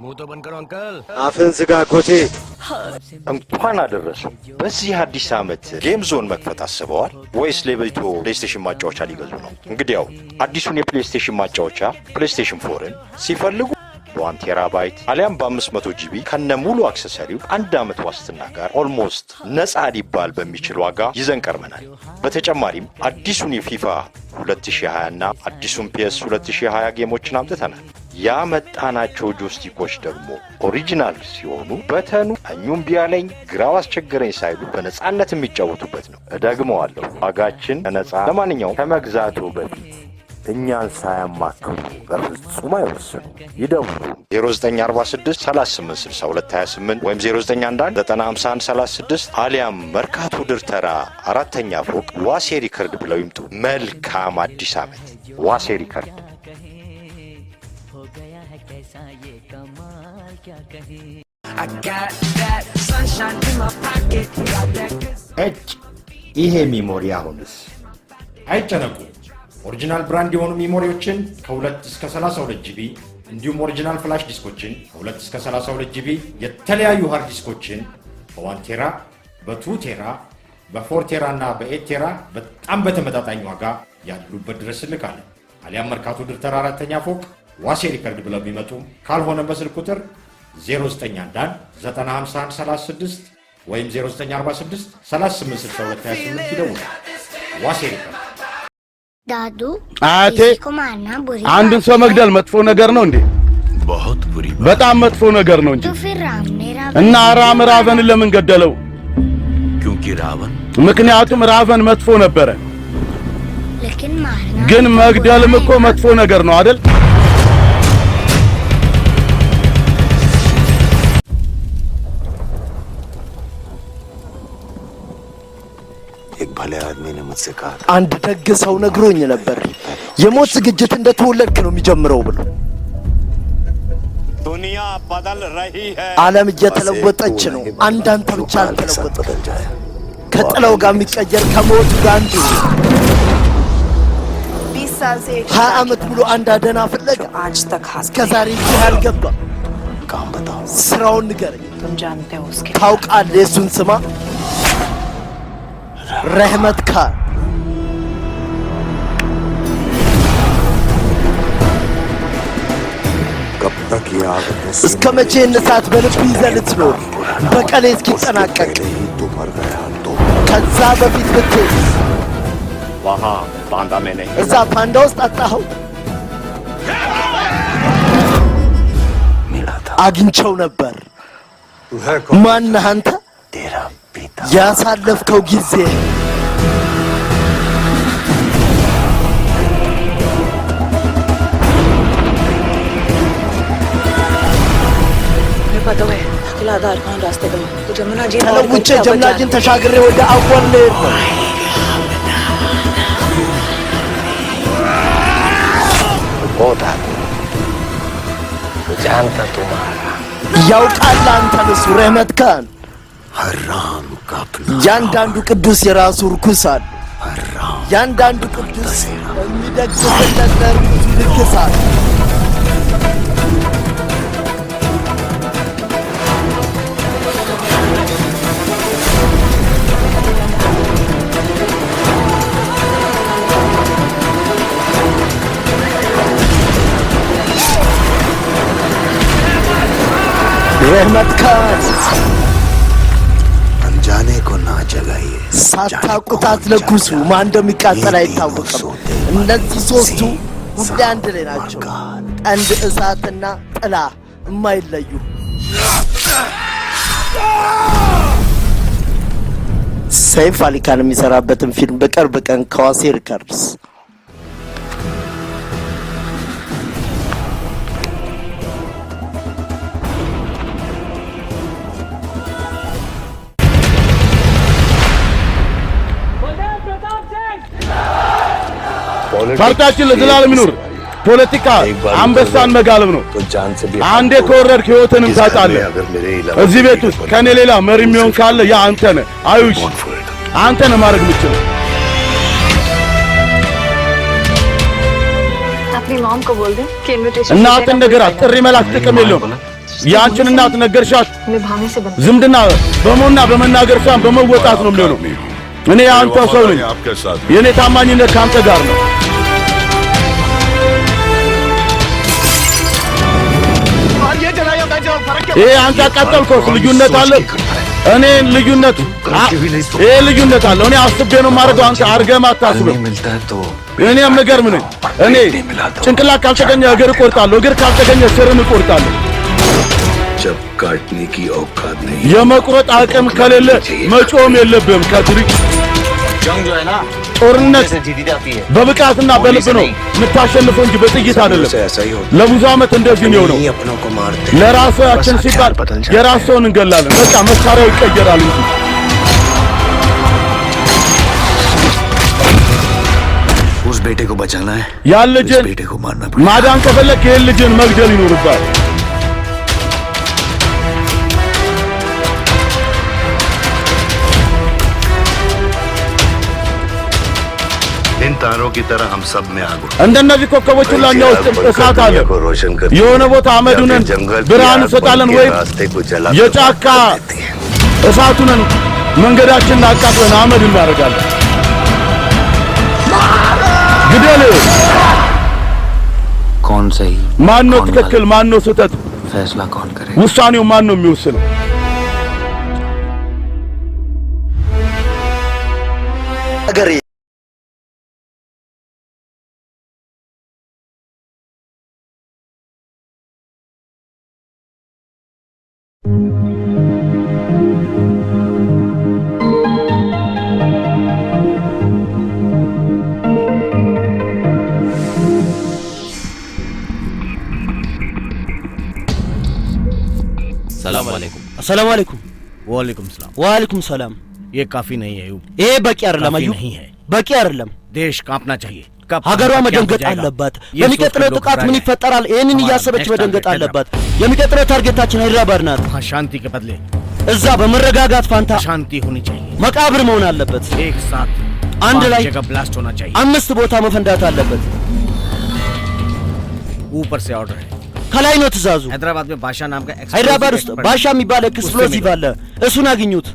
मुंह तो बंद करो अंकल አፍን ዝጋ ኮቴ እንኳን አደረሱ በዚህ አዲስ ዓመት ጌም ዞን መክፈት አስበዋል ወይስ ለቤቱ ፕሌይስቴሽን ማጫወቻ ሊገዙ ነው እንግዲያው አዲሱን የፕሌይስቴሽን ማጫወቻ ፕሌይስቴሽን 4ን ሲፈልጉ 1 ቴራባይት አሊያም በ500 ጂቢ ከነሙሉ አክሰሰሪው አንድ አመት ዋስትና ጋር ኦልሞስት ነፃ ሊባል በሚችል ዋጋ ይዘን ቀርበናል በተጨማሪም አዲሱን የፊፋ 2020 እና አዲሱን PS 2020 ጌሞችን አምጥተናል ያመጣናቸው ጆስቲኮች ደግሞ ኦሪጂናል ሲሆኑ በተኑ ቀኙም ቢያለኝ ግራው አስቸገረኝ ሳይሉ በነፃነት የሚጫወቱበት ነው ደግሞዋለሁ ዋጋችን ነፃ ለማንኛውም ከመግዛቱ በፊት እኛን ሳያማክሩ በፍጹም አይወስኑ ይደውሉ 0946 386228 ወይም 0911 95136 አሊያም መርካቶ ድርተራ አራተኛ ፎቅ ዋሴ ሪከርድ ብለው ይምጡ መልካም አዲስ ዓመት ዋሴ ሪከርድ ይሄ ሚሞሪ አሁንስ አይጨነቁ ኦሪጂናል ብራንድ የሆኑ ሚሞሪዎችን ከ2 እስከ 32 ጂቢ እንዲሁም ኦሪጂናል ፍላሽ ዲስኮችን ከ2 እስከ 32 ጂቢ የተለያዩ ሃርድ ዲስኮችን በ1 ቴራ በ2 ቴራ በ4 ቴራ እና በ8 ቴራ በጣም በተመጣጣኝ ዋጋ ያሉበት ድረስ ልካለን አሊያም መርካቶ ድርተራ አራተኛ ፎቅ ዋሴ ሪከርድ ብለው ቢመጡ ካልሆነ በስልክ ቁጥር 0911 95136 ወይም 0946 386228 ይደውሉ ዋሴ ሪከርድ दादू आते को मारना बुरी आंदन सो मगदल मጥፎ ነገር ነው እንዴ बहुत बुरी በጣም መጥፎ ነገር ነው እንጂ तो फिर राम ने እና ራቨን ለምን ገደለው क्योंकि रावण ምክንያቱም ራቨን መጥፎ ነበረ लेकिन मारना ግን መግደልም እኮ መጥፎ ነገር ነው አይደል एक भले आदमी ने मुझसे कहा አንድ ደግ ሰው ነግሮኝ ነበር የሞት ዝግጅት እንደተወለድክ ነው የሚጀምረው ብሎ दुनिया बदल रही है ዓለም እየተለወጠች ነው አንድ አንተ ብቻ አልተለወጥክ बदल जाए ከጥለው ጋር የሚቀየር ከሞት ጋር አንዱ 20 साल से 20 ዓመት ሙሉ አንድ አደና ፍለጋ आज तक हाथ ከዛሬ እዚህ አልገባ काम बताओ ስራውን ንገረኝ तुम जानते हो उसके ታውቃለህ እሱን ስማ रहमत खान कब तक ये आग እስከ መቼ እሳት በልብ ይዘህ ልትኖር በቀሌ እስኪጠናቀቅ तू मर गया तो ከዛ በፊት ብትል वहां पांडा में नहीं እዛ ፓንዳ ውስጥ አጣኸው मिला था አግኝቸው ነበር तू है कौन ማነህ አንተ तेरा पिता ያሳለፍከው ጊዜ पता है किलादार खान रास्ते पे तो जमुना जी ተለውጬ ጀምናጅን ተሻግሬ ወደ አወል ልሄድ ነው बहुत आदमी जानता तुम्हारा ያውቃል አንተ እሱ ረህመት ካን हराम का अपना ያንዳንዱ ቅዱስ የራሱ ርኩስ አለ हराम ያንዳንዱ ቅዱስ የሚደግስለት ለርኩስ ድግስ አለ रहमत खान अनजाने को ना जगाइए ሳታውቁት አትለኩሱ ማን እንደሚቃጠል አይታወቅም እነዚህ ሶስቱ ሁሌ አንድ ላይ ናቸው ቀንድ እሳትና ጥላ የማይለዩ ሰይፍ አሊ ካን የሚሰራበትን ፊልም በቅርብ ቀን ከዋሴ ሪከርድስ ፓርቲያችን ለዘላለም ይኑር ፖለቲካ አንበሳን መጋለብ ነው አንዴ ከወረድክ ህይወትንም ታጣለህ እዚህ ቤት ውስጥ ከኔ ሌላ መሪ የሚሆን ካለ ያ አንተ ነህ አዩሽ አንተ ነህ ማድረግ የምትችለው अपनी मॉम को बोल दे कि इनविटेशन እናት እንደገና ጥሪ መላክ ጥቅም የለውም ያንቺን እናት ነገርሻት? निभाने से बनता ዝምድና በመሆንና በመናገር ሳይሆን በመወጣት ነው የሚሆነው። እኔ አንተ ሰው ነኝ። የኔ ታማኝነት ካንተ ጋር ነው። ይሄ አንተ ቀጠልከው ልዩነት አለ። እኔ ልዩነት አለ። እኔ አስቤ ነው ማድረግ፣ አንተ አርገም አታስብም። እኔም ነገር ምን እኔ ጭንቅላት ካልተገኘ እግር እቆርጣለሁ፣ እግር ካልተገኘ ስርን እቆርጣለሁ። जब काटने की औकात नहीं የመቁረጥ አቅም ከሌለ መጮም የለብህም። ከድሪክ जंग जो है ना ጦርነት से जीती जाती है በብቃትና በልብ ነው የምታሸንፈው እንጂ በጥይት አይደለም። ऐसा ही होता ለብዙ ዓመት እንደዚህ ነው ነው። है अपनों को मारते ለራሳችን ሲባል የራስዎን እንገላለን። በቃ መሳሪያው ይቀየራል እንጂ उस बेटे को बचाना है ያን इस ልጅን बेटे को मारना पड़ेगा ማዳን ከፈለክ ይሄን ልጅን መግደል ይኖርባል። इन तारों की तरह हम सब में आग እንደነዚህ ኮከቦች ሁሉ እኛ ውስጥ እሳት አለ። को रोशन कर የሆነ ቦታ አመዱንን ብርሃን እንሰጣለን ወይም रास्ते को जला የጫካ እሳቱንን መንገዳችንን አቃጥለን አመድ እናደርጋለን። ግደል። कौन सही ማን ነው ትክክል? ማን ነው ስህተት? फैसला कौन करे ውሳኔው ማን ነው የሚወስነው? አገሬ सलाम वालेकुम अस्सलाम वालेकुम। वालेकुम सलाम। वालेकुम सलाम। ये काफी नहीं है अयूब, ይሄ በቂ አይደለም काफी አዩ፣ नहीं है। በቂ አይደለም። देश कांपना चाहिए। कब ሀገሯ क्या हो መደንገጥ जाएगा? አለባት። ये በሚቀጥለው सोच के लोग ጥቃት ምን घबरा ይፈጠራል? ይህንን हमारा እያሰበች next መደንገጥ target አለባት። የሚቀጥለው ታርጌታችን ሃይድራባድ ናት። वहाँ शांति के बदले እዛ በመረጋጋት ፋንታ शांति होनी चाहिए। መቃብር መሆን አለበት። एक साथ አንድ 5 ላይ जगह ब्लास्ट होना चाहिए। 5 ቦታ መፈንዳት አለበት። ऊपर से ऑर्डर है। ከላይ ነው ትእዛዙ። हैदराबाद में बादशाह नाम का ሃይድራባድ ውስጥ ባሻ የሚባል ኤክስፕሎሲቭ አለ። እሱን አግኙት።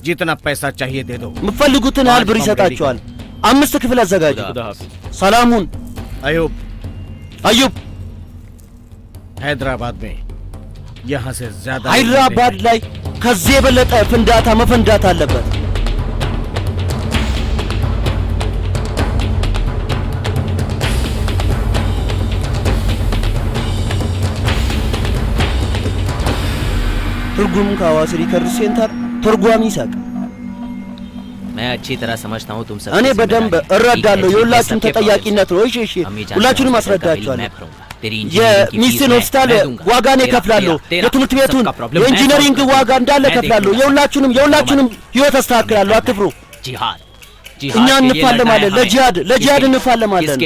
जितना पैसा चाहिए दे दो। የምትፈልጉትን ያህል ብር ይሰጣቸዋል። 5 ክፍል አዘጋጁ። ሰላሙን अयूब, አዩብ हैदराबाद में यहाँ से ज्यादा ሃይድራባድ ላይ ከዚህ የበለጠ ፍንዳታ መፈንዳት አለበት። ትርጉም ከሐዋሳ ሪከርድ ሴንተር ተርጓሚ ይሳቅ። मैं अच्छी तरह समझता हूँ तुम सब እኔ በደንብ እረዳለሁ። የሁላችሁም ተጠያቂነት ነው። እሺ እሺ፣ ሁላችሁንም አስረዳችኋለሁ። የሚስትን ሆስፒታል ዋጋ እኔ እከፍላለሁ። የትምህርት ቤቱን የኢንጂነሪንግ ዋጋ እንዳለ እከፍላለሁ። የሁላችሁንም ህይወት አስተካክላለሁ። አትፍሩ። እኛ እንፋለማለን። ለጂሃድ እንፋለማለን።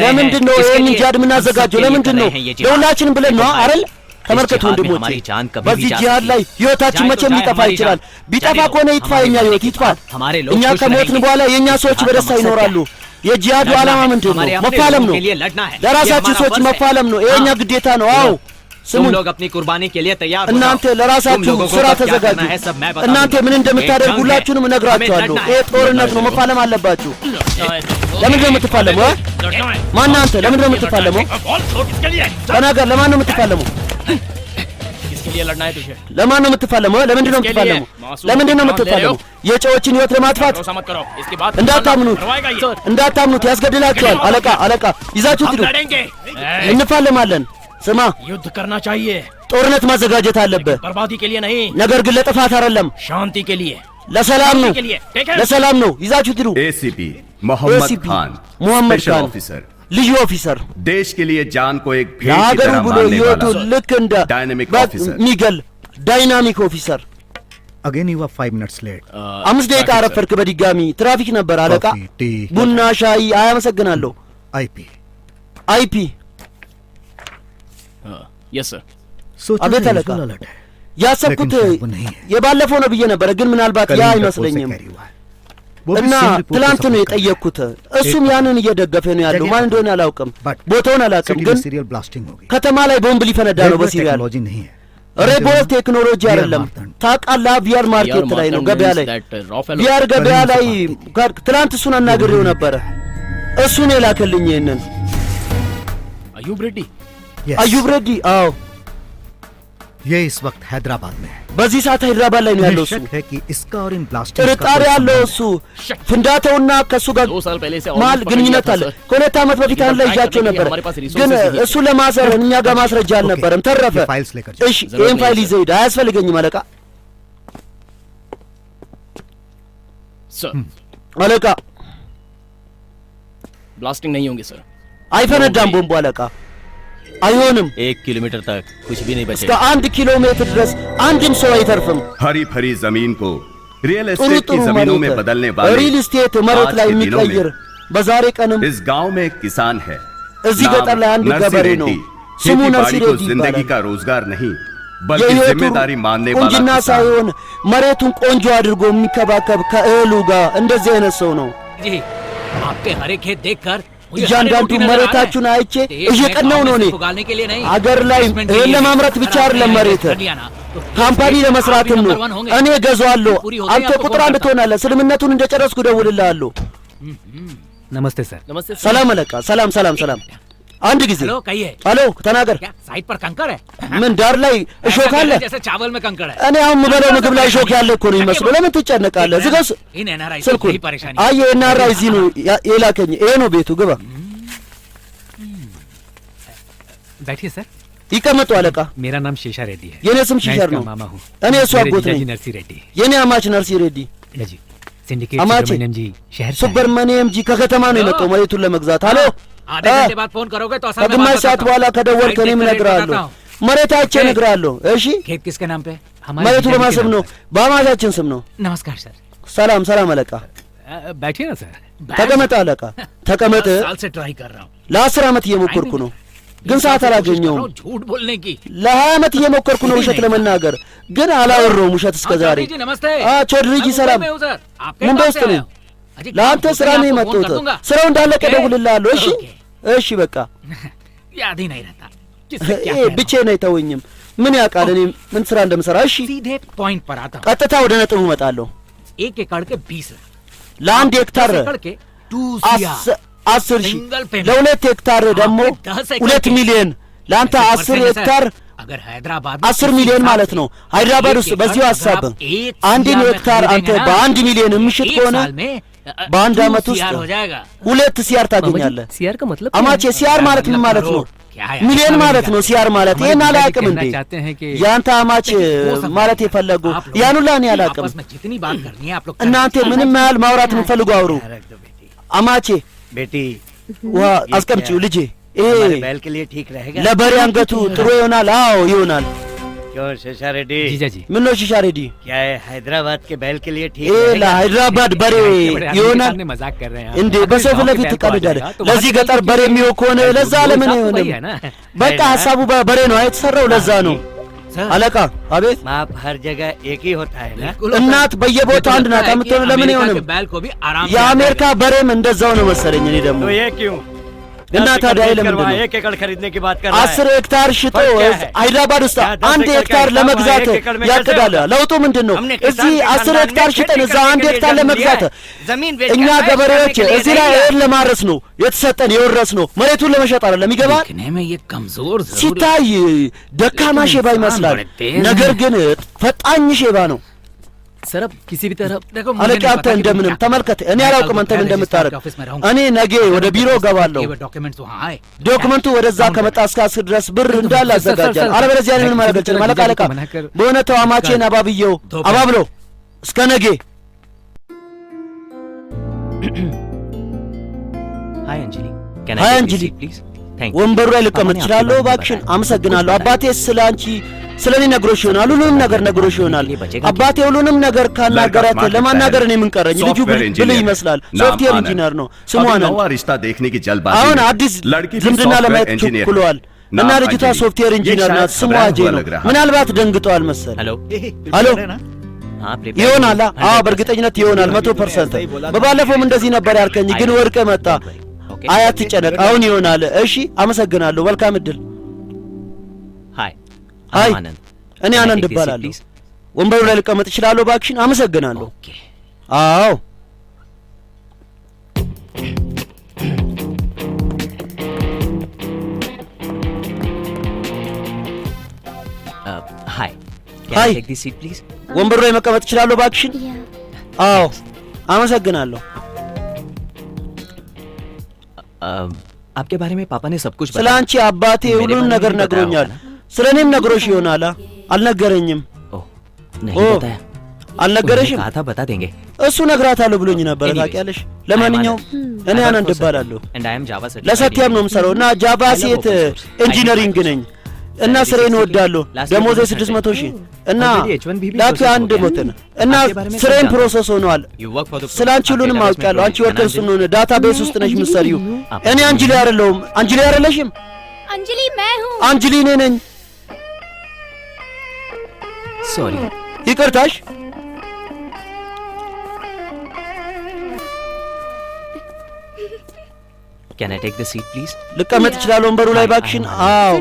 ለምንድን ነው ይህንን ጂሃድ የምናዘጋጀው? ለምንድን ነው? ለሁላችንም ብለን ነው አይደል? ተመልከቱ ወንድሞቼ፣ በዚህ ጂሃድ ላይ ህይወታችን መቼም ሊጠፋ ይችላል። ቢጠፋ ከሆነ ይጥፋ፣ የኛ ህይወት ይጥፋ። እኛ ከሞትን በኋላ የእኛ ሰዎች በደስታ ይኖራሉ። የጂሃዱ ዓላማ ምንድን ነው? መፋለም ነው። ለራሳችን ሰዎች መፋለም ነው። የእኛ ግዴታ ነው። አዎ ስሙን፣ እናንተ ለራሳችሁ ስራ ተዘጋጁ። እናንተ ምን እንደምታደርጉ ሁላችሁንም እነግራችኋለሁ። ይሄ ጦርነት ነው፣ መፋለም አለባችሁ። ለምንድን ነው የምትፋለመው? ማነህ አንተ? ለምንድን ነው የምትፋለመው? ተናገር። ለማን ነው የምትፋለመው? ለማን ነው የምትፋለመው? ለምንድን ነው የምትፋለመው? ለምንድን ነው የምትፋለመው? የጨዎችን ህይወት ለማጥፋት እንዳታምኑት፣ ያስገድላችኋል። አለቃ ይዛችሁት ሂዱ። እንፋለማለን። ስማ፣ युद्ध करना चाहिए। ጦርነት ማዘጋጀት አለብህ። बर्बादी के लिए नहीं, ነገር ግን ለጥፋት አይደለም፣ शांति के लिए፣ ለሰላም ነው። ለሰላም ነው። ይዛችሁት ሂዱ። एसीपी मोहम्मद खान, मोहम्मद स्पेशल खान ऑफिसर, ልዩ ኦፊሰር देश के लिए जान को एक भेद की ለሀገሩ तरह ብሎ मानने ህይወቱን वाला ልክ እንደ dynamic officer. ሚገል ዳይናሚክ ኦፊሰር። Again you were 5 minutes late. 5 ደቂቃ አረፈርክ። በድጋሚ ትራፊክ ነበር አለቃ። Coffee, tea, ቡና፣ ሻይ። አመሰግናለሁ። አይፒ yes sir. አቤት አለቃ። ያሰብኩት የባለፈው ነው ብዬ ነበረ፣ ግን ምናልባት ያ አይመስለኝም። እና ትላንት ነው የጠየቅኩት። እሱም ያንን እየደገፈ ነው ያለው። ማን እንደሆነ አላውቅም፣ ቦታውን አላውቅም፣ ግን ከተማ ላይ ቦምብ ሊፈነዳ ነው በሲሪያል። ሬቦል ቴክኖሎጂ አይደለም ታውቃለህ፣ ቪአር ማርኬት ላይ ነው ገበያ ላይ ቪአር ገበያ ላይ ትላንት እሱን አናግሬው ነበረ። እሱን የላከልኝ ይሄንን አዩብ ረዲ። አዎ ये इस वक्त हैदराबाद में है। በዚህ ሰዓት ሃይድራባድ ላይ ነው ያለው እሱ። है कि इसका और इन ब्लास्ट ጥርጣሬ ያለው እሱ ፍንዳታውና ከሱ ጋር ማል ግንኙነት አለ። ከሁለት ዓመት በፊት አንድ ላይ ይዣቸው ነበር፣ ግን እሱ ለማሰር እኛ ጋር ማስረጃ አልነበረም። ተረፈ። እሺ ይሄን ፋይል ይዘህ ሂድ። አያስፈልገኝም አለቃ። አለቃ ब्लास्टिंग नहीं होंगे सर। አይፈነዳም ቦምቡ አለቃ። አይሆንም። 1 किलोमीटर तक कुछ भी नहीं እስከ बचेगा। 1 ኪሎ ሜትር ድረስ አንድም ሰው አይተርፍም። हरी भरी जमीन को रियल ጥሩ एस्टेट की ጥሩ जमीनों में መሬት बदलने वाले ሪል ስቴት መሬት ላይ आज के दिनों የሚቀይር में በዛሬ ቀንም इस गांव में एक किसान है। እዚህ नाम ገጠር ላይ አንድ नरसी ገበሬ ነው። रेड्डी। ስሙ खेती ነርሲ बाड़ी को ሬዲ जिंदगी ይባላል። का रोजगार नहीं बल्कि የህይወቱ जिम्मेदारी मानने वाला ቁንጅና किसान। ሳይሆን መሬቱን ቆንጆ አድርጎ የሚከባከብ ከእህሉ ጋር እንደዚህ አይነት ሰው ነው። जी आपके हरे खेत देखकर እያንዳንዱ መሬታችሁን አይቼ እየቀናው ነው። እኔ አገር ላይ እህል ለማምረት ብቻ አይደለም መሬት ካምፓኒ ለመስራትም ነው። እኔ እገዛዋለሁ። አንተ ቁጥር አንድ ትሆናለህ። ስልምነቱን እንደጨረስኩ እደውልልሃለሁ። नमस्ते सर। नमस्ते सर। ሰላም አለቃ። ሰላም ሰላም ሰላም። አንድ ጊዜ हेलो कहिए। አሎ ተናገር። साइड पर कंकड़ है। ምን ዳር ላይ እሾክ አለ? जैसे चावल में कंकड़ है। እኔ አሁን የምበላው ምግብ ላይ እሾክ ያለ እኮ ነው የሚመስለው። ለምን ትጨነቃለህ? ዝጋስ इन एनआरआई ስልኩን። की परेशानी। አይ ኤንአርአይ እዚህ ነው የላከኝ። ይሄ ነው ቤቱ። ግባ። बैठिए सर। ይቀመጡ አለቃ። मेरा नाम शेषा रेड्डी है। የኔ ስም मैं ሺሻር इसका ነው። मामा हूँ। እኔ እሱ मेरे አጎት जीजाजी ነኝ። नरसी रेड्डी। የኔ አማች ነርሲ ሬዲ जी सिंडिकेट अमाचे। सुब्रमण्यम जी शहर से आए। ሱፐርማኒየም ጂ ከከተማ ነው የመጣው መሬቱን ለመግዛት። አሎ आधे घंटे बाद फोन करोगे तो असल में ከግማሽ बात ሰዓት बताता በኋላ हूँ। ከደወልክ साइड እኔም देख कर እነግርሃለሁ። बताता हूँ। መሬት አይቼ እነግርሃለሁ። እሺ खेत किसके नाम पे? መሬቱ በማን ስም ነው? በአማቻችን ስም ነው። नमस्कार सर। ሰላም ሰላም አለቃ። बैठिए ना सर। ተቀመጥ አለቃ ተቀመጥ። 10 साल से ट्राई कर रहा हूँ। ለ10 ዓመት እየሞከርኩ ነው ግን ሰዓት አላገኘውም። झूठ बोलने की। ለ20 ዓመት እየሞከርኩ ነው ውሸት ለመናገር ግን አላወራውም ውሸት እስከ ዛሬ። चौधरी जी नमस्ते। ቾድሪ ጂ ሰላም። मैं हूँ सर। आपके मुंबई पास से आया नहीं। हूँ। अजी, ለአንተ काम ስራ होते ነው ही आपको फोन የመጣሁት። कर दूंगा। ስራው እንዳለቀ ओके? እደውልልሃለሁ። እሺ ओके। እሺ በቃ याद ही नहीं रहता किससे क्या ይሄ ብቻዬን አይተወኝም። ምን ያውቃል እኔ ምን ስራ እንደምሰራ። እሺ सीधे पॉइंट पर आता हूँ। ቀጥታ ወደ ነጥቡ እመጣለሁ። 1 एकड़ के 20 लाख। ለአንድ ሄክታር 10 एकड़ के 2 सिया। 10 ሺህ सिंगल पेमेंट। ለሁለት ሄክታር ደግሞ 2 ሚሊዮን ለአንተ 10 ሄክታር अगर हैदराबाद 10 ሚሊዮን ማለት ነው። ሃይድራባድ ውስጥ በዚሁ ሀሳብ አንድን ሄክታር አንተ በ1 ሚሊዮን የምሽጥ ከሆነ በአንድ ዓመት ውስጥ 2 ሲያር ታገኛለህ። सीआर का मतलब አማቼ ሲያር ማለት ምን ማለት ነው? ሚሊዮን ማለት ነው ሲያር ማለት። ይሄን አላውቅም እንዴ? ያንተ አማች ማለት የፈለጉ ያን ሁላ እኔ አላውቅም። जितनी बात करनी है आप लोग እናንተ ምንም ያህል ማውራት የምትፈልጉ አውሩ። አማቼ बेटी ውሃ አስቀምጪው ልጄ። ይሄ बैल के लिए ठीक रहेगा। ለበሬ አንገቱ ጥሩ ይሆናል። አዎ ይሆናል። क्यों शेषा रेड्डी? जीजा जी ምን ነው ሺሻ ሬዲ? क्या है हैदराबाद के बैल के लिए ठीक ይሄ रहेगा? ለሃይድራባድ በሬ ይሆናል मजाक कर रहे हैं እንዴ? በሰው ፊት ለፊት ትቀልዳለህ። ለዚህ ገጠር በሬ የሚሆን ከሆነ ለዛ ለምን አይሆንም? በቃ ሀሳቡ በሬ ነው የተሰራው። ለዛ ነው አለቃ። አቤት። माप हर जगह एक ही होता है ना? እናት በየቦታው አንድ ናት የምትሆነው ለምን አይሆንም? बैल को भी आराम से የአሜሪካ በሬም እንደዛው ነው መሰለኝ። እኔ ደግሞ तो ये क्यों? እና ታዲያ ለምንድን ነው 1 एकड़ खरीदने की बात कर रहा है? 10 ሄክታር ሽጦ ሃይድራባድ ውስጥ 1 ሄክታር ለመግዛት ያቅዳል? ለውጡ ምንድን ነው? እዚህ 10 ሄክታር ሽጠን እዛ 1 ሄክታር ለመግዛት እኛ ገበሬዎች እዚህ ላይ እህል ለማረስ ነው የተሰጠን የወረስ ነው መሬቱን ለመሸጥ አይደለም። ይገባል? दिखने में ये कमजोर जरूर ሲታይ ደካማ ሼባ ይመስላል፣ ነገር ግን ፈጣኝ ሼባ ነው። सर अब किसी भी तरह देखो አለቃ አንተ እንደምንም ተመልከት። እኔ አላውቅም አንተ ምን እንደምታረግ። እኔ ነገ ወደ ቢሮ ገባለሁ። डॉक्यूमेंट्स वहां आए ዶክመንቱ ወደዛ ከመጣ እስከ 10 ድረስ ብር እንዳለ አዘጋጃለሁ። አለበለዚያ ምን ማድረግ አልችልም። አለቃ አለቃ በእውነቱ አማቼን አባብየው አባብሎ እስከ ነገ። हाय अंजलि हाय अंजलि प्लीज ወንበሩ ላይ ልቀመጥ እችላለሁ? እባክሽን። አመሰግናለሁ። አባቴ ስለ አንቺ ስለ እኔ ነግሮሽ ይሆናል። ሁሉንም ነገር ነግሮሽ ይሆናል። አባቴ ሁሉንም ነገር ካናገራት ለማናገር እኔ ምን ቀረኝ? ልጁ ብልህ ይመስላል። ሶፍትዌር ኢንጂነር ነው ስሙ አነን። रिश्ता देखने की जल्दबाजी አሁን में አዲስ लड़की भी ዝምድና सॉफ्टवेयर ለማየት इंजीनियर ቸኩለዋል እና नाम ልጅቷ अंजलि। ሶፍትዌር ኢንጂነር ये ናት። शायद ስሟ घबराया አጄ हुआ ነው። लग रहा है। ምናልባት ደንግጠዋል መሰል። हेलो ሄሎ ይሆናል። አዎ በእርግጠኝነት ይሆናል 100%። በባለፈውም እንደዚህ ነበር ያልከኝ፣ ግን ወርቅ መጣ። አይ አትጨነቅ፣ አሁን ይሆናል። እሺ አመሰግናለሁ። መልካም እድል። ሃይ ሃይ፣ እኔ አነንድ እባላለሁ። ወንበሩ ላይ ልቀመጥ እችላለሁ እባክሽን? አመሰግናለሁ። አዎ hi hi take this seat please ወንበሩ ላይ መቀመጥ እችላለሁ እባክሽን? አዎ አመሰግናለሁ። आपके बारे में पापा ने सब कुछ ስለ አንቺ አባቴ ሁሉን ነገር ነግሮኛል። ስለ እኔም ነግሮሽ ይሆናል። አልነገረኝም። नहीं बताया አልነገረሽም? कहा था बता देंगे እሱ ነግራታለሁ ብሎኝ ነበር ታውቂያለሽ። ለማንኛውም እኔ አነንድ እባላለሁ። ለሰትያም ነው የምሰራው እና ጃቫ ሴት ኢንጂነሪንግ ነኝ እና ስሬን እወዳለሁ። ደሞዜ 600 ሺህ እና ላኪ አንድ ሞተና እና ስሬን ፕሮሰስ ሆኗል። ስላንቺ ሁሉንም አውቃለሁ። አንቺ ወርከርስ ነው ዳታቤስ ውስጥ ነሽ የምትሰሪው። እኔ አንጅሊ አይደለሁም። አንጅሊ አይደለሽም? अंजलि मैं हूँ। አንጅሊ እኔ ነኝ። sorry ይቅርታሽ። can I take the seat please ልቀመጥ እችላለሁ ወንበሩ ላይ እባክሽን? አዎ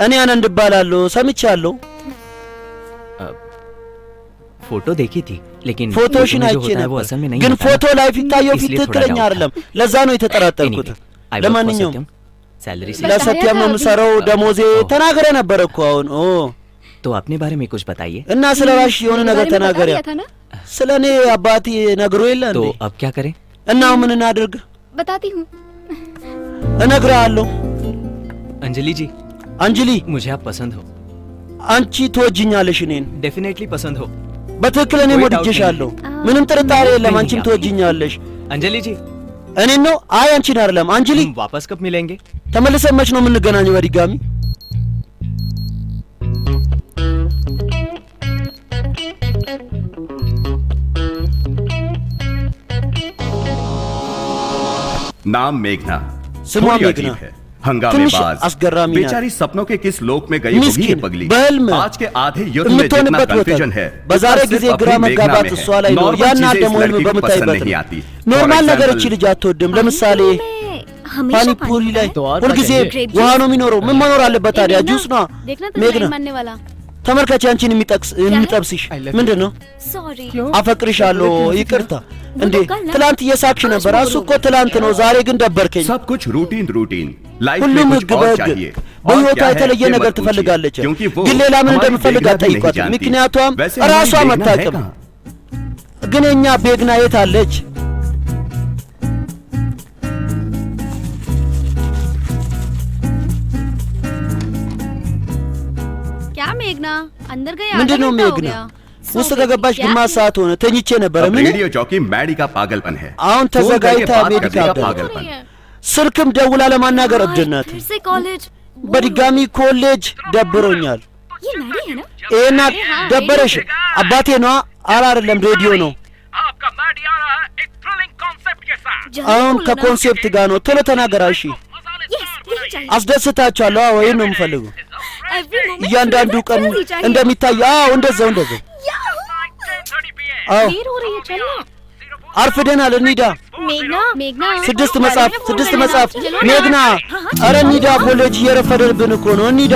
እኔ አነንድ እባላለሁ። ሰምቻለሁ። फोटो देखी थी लेकिन ፎቶሽን አይቼ ነበር፣ ግን ፎቶ ላይ ፊታየው ፊት ትክክለኛ አይደለም። ለዛ ነው የተጠራጠርኩት። ለማንኛውም सैलरी ለሰትያም ነው የምሰራው። ደሞዜ ተናገረ ነበር እኮ አሁን። ኦ तो अपने बारे में कुछ बताइए እና ስለ ራስሽ የሆነ ነገር ተናገሪያ። ስለ እኔ አባቴ ነግሮ የለ እንዴ? तो अब क्या करें? እና ምን እናድርግ? बताती हूँ। እነግርሃለሁ። अंजलि जी አንጅሊ मुझे आप पसंद हो አንቺ ትወጂኛለሽ እኔን? डेफिनेटली पसंद हो በትክክል እኔም ወድጄሻለሁ። ምንም ጥርጣሬ የለም። አንቺም ትወጂኛለሽ። अंजलि जी እኔን ነው? አይ አንቺን አይደለም። አንጅሊ वापस कब मिलेंगे? ተመልሰን መች ነው የምንገናኘው በድጋሚ? नाम मेघना ስሟ थोड़ी मेघना अजीब है, हंगामेबाज, ትንሽ አስገራሚ ናት። बेचारी सपनों के किस लोक में गई होगी ये ምስኪን पगली। በህልም आज के आधे युद्ध में जितना የምትሆንበት ቦታ कंफ्यूजन है በዛሬ उसका ጊዜ सिर्फ ግራ अपनी मेघना መጋባት में እሷ है। ላይ ነው። नॉर्मल ያን चीजें ደግሞ इस ህልም लड़की को पसंद በምታይበት नहीं ነው። आती। ኖርማል For ነገር example, እቺ ልጅ አትወድም። ለምሳሌ हमेशा ፓኒፑሪ ላይ और ሁልጊዜ बताइए। ውሃ ነው የሚኖረው። ምን መኖር አለበት ታዲያ? ጁስ ነው። देखना मेघना। तो मानने वाला। ተመልካች አንቺን የሚጠብስሽ ምንድን ነው? सॉरी। አፈቅርሻለሁ። ይቅርታ እንዴ ትላንት እየሳቅሽ ነበር። እሱ እኮ ትላንት ነው፣ ዛሬ ግን ደበርከኝ። सब कुछ रूटीन रूटीन लाइफ में ሁሉም कुछ ህግ और በህግ चाहिए। በህይወቷ और क्या है, የተለየ ये ነገር मत पूछिए, ትፈልጋለች። क्योंकि वो ግን ሌላ ምን हमारी እንደምፈልግ बेगना भी नहीं አትጠይቋት። जानती। ምክንያቷም वैसे ራሷ हमारी बेगना है አታውቅም። कहाँ? ግን የኛ ቤግና የት አለች? क्या मेघना अंदर गए? ምንድን ነው ሜግና? ውስጥ ከገባች ግማሽ ሰዓት ሆነ። ተኝቼ ነበረ። अब ምን रेडियो चौकी मैडी का पागलपन है। አሁን फोन करके ተዘጋጅታ बात ሜዲካ करने का አብዳለች። पागलपन। ስልክም ደውላ ለማናገር እብድነት። फिर से कॉलेज। በድጋሚ ኮሌጅ ደብሮኛል። ये मैडी है ना? ይሄና ደበረሽ? አባቴ ነዋ። ኧረ አይደለም ሬዲዮ ነው። አሁን ከኮንሴፕት ጋር ነው። ቶሎ ተናገራ። እሺ यस यही चाहिए। አስደስታችኋለሁ። አዎ ይሄን ነው የምፈልገው። एवरी मोमेंट እያንዳንዱ ቀን እንደሚታየው። አዎ እንደዛው እንደዛው። አዎ देर हो रही है, चलो। አርፍደናል። እንሂዳ። मेघना मेघना ስድስት መጽሐፍ ሜግና። ኧረ እንሂዳ። ኮሌጅ እየረፈደብን እኮ ነው። እንሂዳ።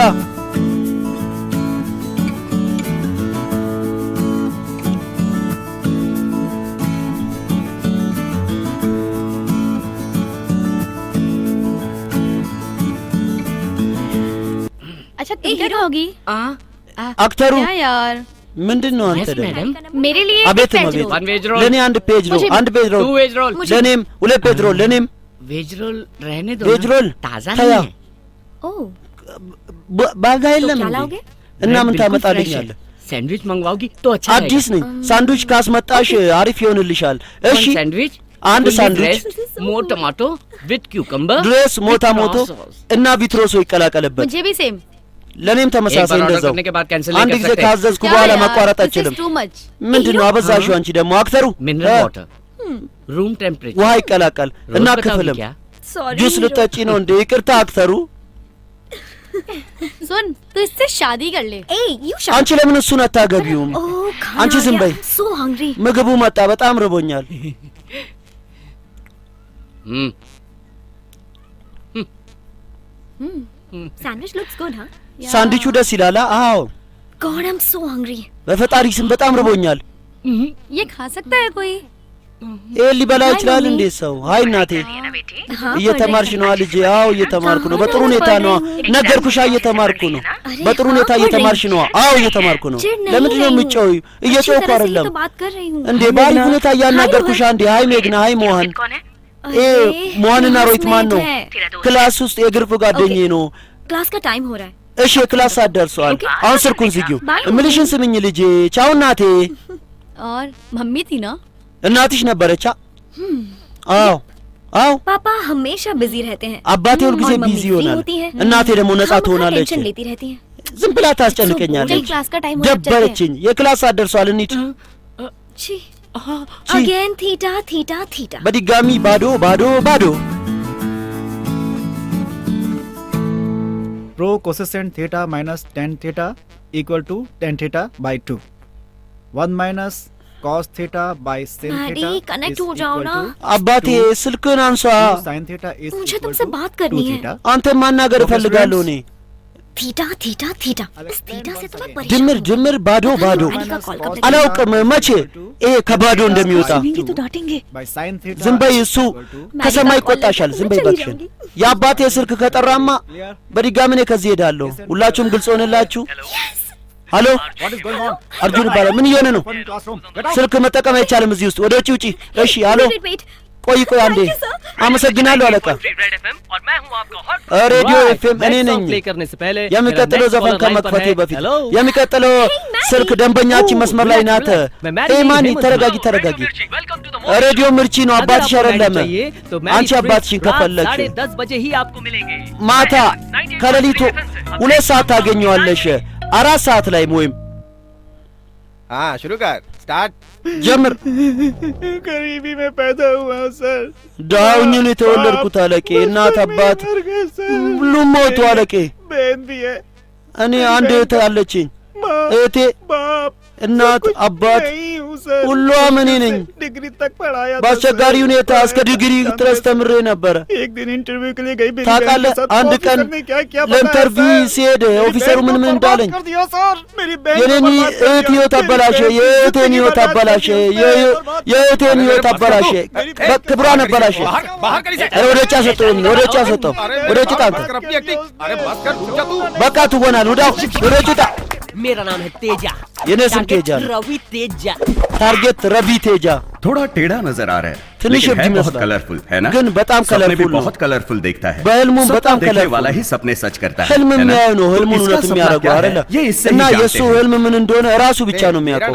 अच्छा तुम क्या कहोगी? አክተሩ क्या यार? ምንድን ነው አንተ ደግሞ? मेरे लिए አቤት एक ነው veg ቤት roll. One veg roll ለእኔ አንድ ፔጅ ሮል፣ አንድ ፔጅ ሮል two veg roll ለእኔም፣ ሁለት ፔጅ ሮል ለእኔም። veg roll रहने दो ቬጅ ሮል ताजा ተያ नहीं है ओह ባጋ तो የለም क्या እንዴ? लाओगे? እና ምን बिल्कुल fresh ታመጣልኛለህ? है। सैंडविच मंगवाओगी तो अच्छा አዲስ ነኝ። ሳንዱች ካስመጣሽ አሪፍ ይሆንልሻል። እሺ सैंडविच አንድ ሳንዱች मोर टमाटो विद क्यूकम्बर ድሬስ ሞታ ሞቶ እና ቪትሮሶ ይቀላቀልበት። मुझे भी सेम। ለእኔም ተመሳሳይ እንደዛው። करने के बाद कैंसिल አንድ नहीं ጊዜ कर सकते ካዘዝኩ በኋላ ማቋረጥ አልችልም። too much. ምንድነው አበዛሽው አንቺ ደግሞ አክተሩ? Mineral water room temperature ውሃ ይቀላቀል እና ክፍልም sorry ጁስ ልጠጪ ነው እንዴ? ይቅርታ አክተሩ። सुन तू इससे शादी कर ले አንቺ ለምን እሱን አታገቢውም? አንቺ ዝም በይ። so hungry ምግቡ መጣ፣ በጣም ርቦኛል። sandwich looks good huh ሳንድዊቹ ደስ ይላል። አዎ god I'm so hungry በፈጣሪ ስም በጣም ርቦኛል። ये खा सकता है कोई ይሄ ሊበላ ይችላል እንዴ ሰው? አይ እናቴ እየተማርሽ ነው ልጄ? አዎ እየተማርኩ ነው። በጥሩ ሁኔታ ነው ነገርኩሽ። እየተማርኩ ነው። በጥሩ ሁኔታ እየተማርሽ ነው? አዎ እየተማርኩ ነው። ለምንድን ነው የምትጮይው? እየጮኩ አይደለም እንዴ? በአሪፍ ሁኔታ እያናገርኩሽ። አንዴ ሃይ ሜግና፣ ሃይ ሞሃን። ሞሃንና ሮይት ማን ነው? ክላስ ውስጥ የግርፍ ጓደኛዬ ነው። क्लास का टाइम हो रहा है እሺ ክላስ ሰዓት ደርሷል። አሁን ስልኩን ዝጊው። እምልሽን ስምኝ ልጄ። ቻው እናቴ። और मम्मी थी ना? እናትሽ ነበረች? አዎ አዎ። पापा हमेशा बिजी रहते हैं አባቴ ሁል ጊዜ ቢዚ ይሆናል። እናቴ ደግሞ ነጻ ትሆናለች። टेंशन लेती रहती है ዝም ብላ ታስጨንቀኛለች። क्लास का टाइम ደበረችኝ። የክላስ ሰዓት ደርሷል እንሂድ። छी अगेन थीटा थीटा थीटा በድጋሚ ባዶ ባዶ ባዶ። प्रो cosecant theta minus ten theta equal to ten theta by 2 1 minus cos theta by sin theta connect हो जाओ ना। አባቴ ስልክን አንሷ። sin थीटा इज मुझे तुमसे बात करनी है। አንተ ማናገር እፈልጋለሁ እኔ። थीटा थीटा थीटा इस थीटा से तो मैं परेशान ድምር ድምር ባዶ ባዶ። አላውቅም መቼ ይሄ ከባዶ እንደሚወጣ። तो डांटेंगे बाई sin थीटा ዝም በይ፣ እሱ ከሰማይ ይቆጣሻል። ዝም በይ እባክሽን። የአባቴ ስልክ ከጠራማ በድጋሚ እኔ ከዚህ ሄዳለሁ። ሁላችሁም ግልጽ ሆነላችሁ? ሄሎ አርጁን ይባላል። ምን እየሆነ ነው? ስልክ መጠቀም አይቻልም እዚህ ውስጥ። ወደ ውጪ ውጪ። እሺ ሄሎ ቆይ ቆይ አንዴ። አመሰግናለሁ አለቃ። ሬዲዮ ኤፍኤም እኔ ነኝ። የሚቀጥለው ዘፈን ከመክፈቴ በፊት የሚቀጥለው ስልክ ደንበኛችን መስመር ላይ ናት። ማን? ተረጋጊ ተረጋጊ። ሬዲዮ ምርቺ ነው። አባትሽ አይደለም። አንቺ አባትሽን ከፈለግሽ ማታ ከሌሊቱ 2 ሰዓት ታገኘዋለሽ። 4 ሰዓት ላይ ወይም शुरू कर स्टार्ट ጀምር። गरीबी में पैदा हुआ सर። ዳውኝ ነው የተወለድኩት አለቄ። እናት አባት ሁሉም ሞቱ አለቄ። बहन भी है እኔ አንድ እህት አለችኝ። እህቴ እናት አባት ሁሉም እኔ ነኝ። डिग्री तक पढ़ाया था। በአስቸጋሪ ሁኔታ እስከ ዲግሪ ድረስ ተምሬ ነበረ። एक दिन इंटरव्यू के लिए गई ታውቃለህ? አንድ ቀን ለኢንተርቪው ሲሄድ ኦፊሰሩ ምን እንዳለኝ የኔን እህት ህይወት አበላሸ፣ የእህቴን ህይወት አበላሸ፣ የእህቴን ህይወት አበላሸ፣ ክብሯን አበላሸ። ወደ ውጭ አሰጠው፣ ወደ ውጭ አሰጠው፣ ወደ ውጭ ጣንተ። በቃ ትወናል። ወደ ውጭ ጣ። मेरा नाम है तेजा। የኔ ስም ቴጃ ነው። रवि तेजा। ታርጌት ረቢ ቴጃ። थोड़ा टेढ़ा नजर आ रहा है ትንሽ लेकिन है እብድ बहुत ይመስላል कलरफुल है ना? ግን በጣም सपने भी कलरफुल ነው። बहुत कलरफुल देखता है። በህልሙም सपना በጣም देखने कलरफुल वाला ही सपने सच करता है ህልም है ना? የሚያየው ነው तो ህልሙን इसका እውነት सपना የሚያደርገው क्या है? አይደለ? ये इससे እና ही የእሱ जानते हैं। ህልም ምን እንደሆነ ራሱ ብቻ ነው የሚያውቀው።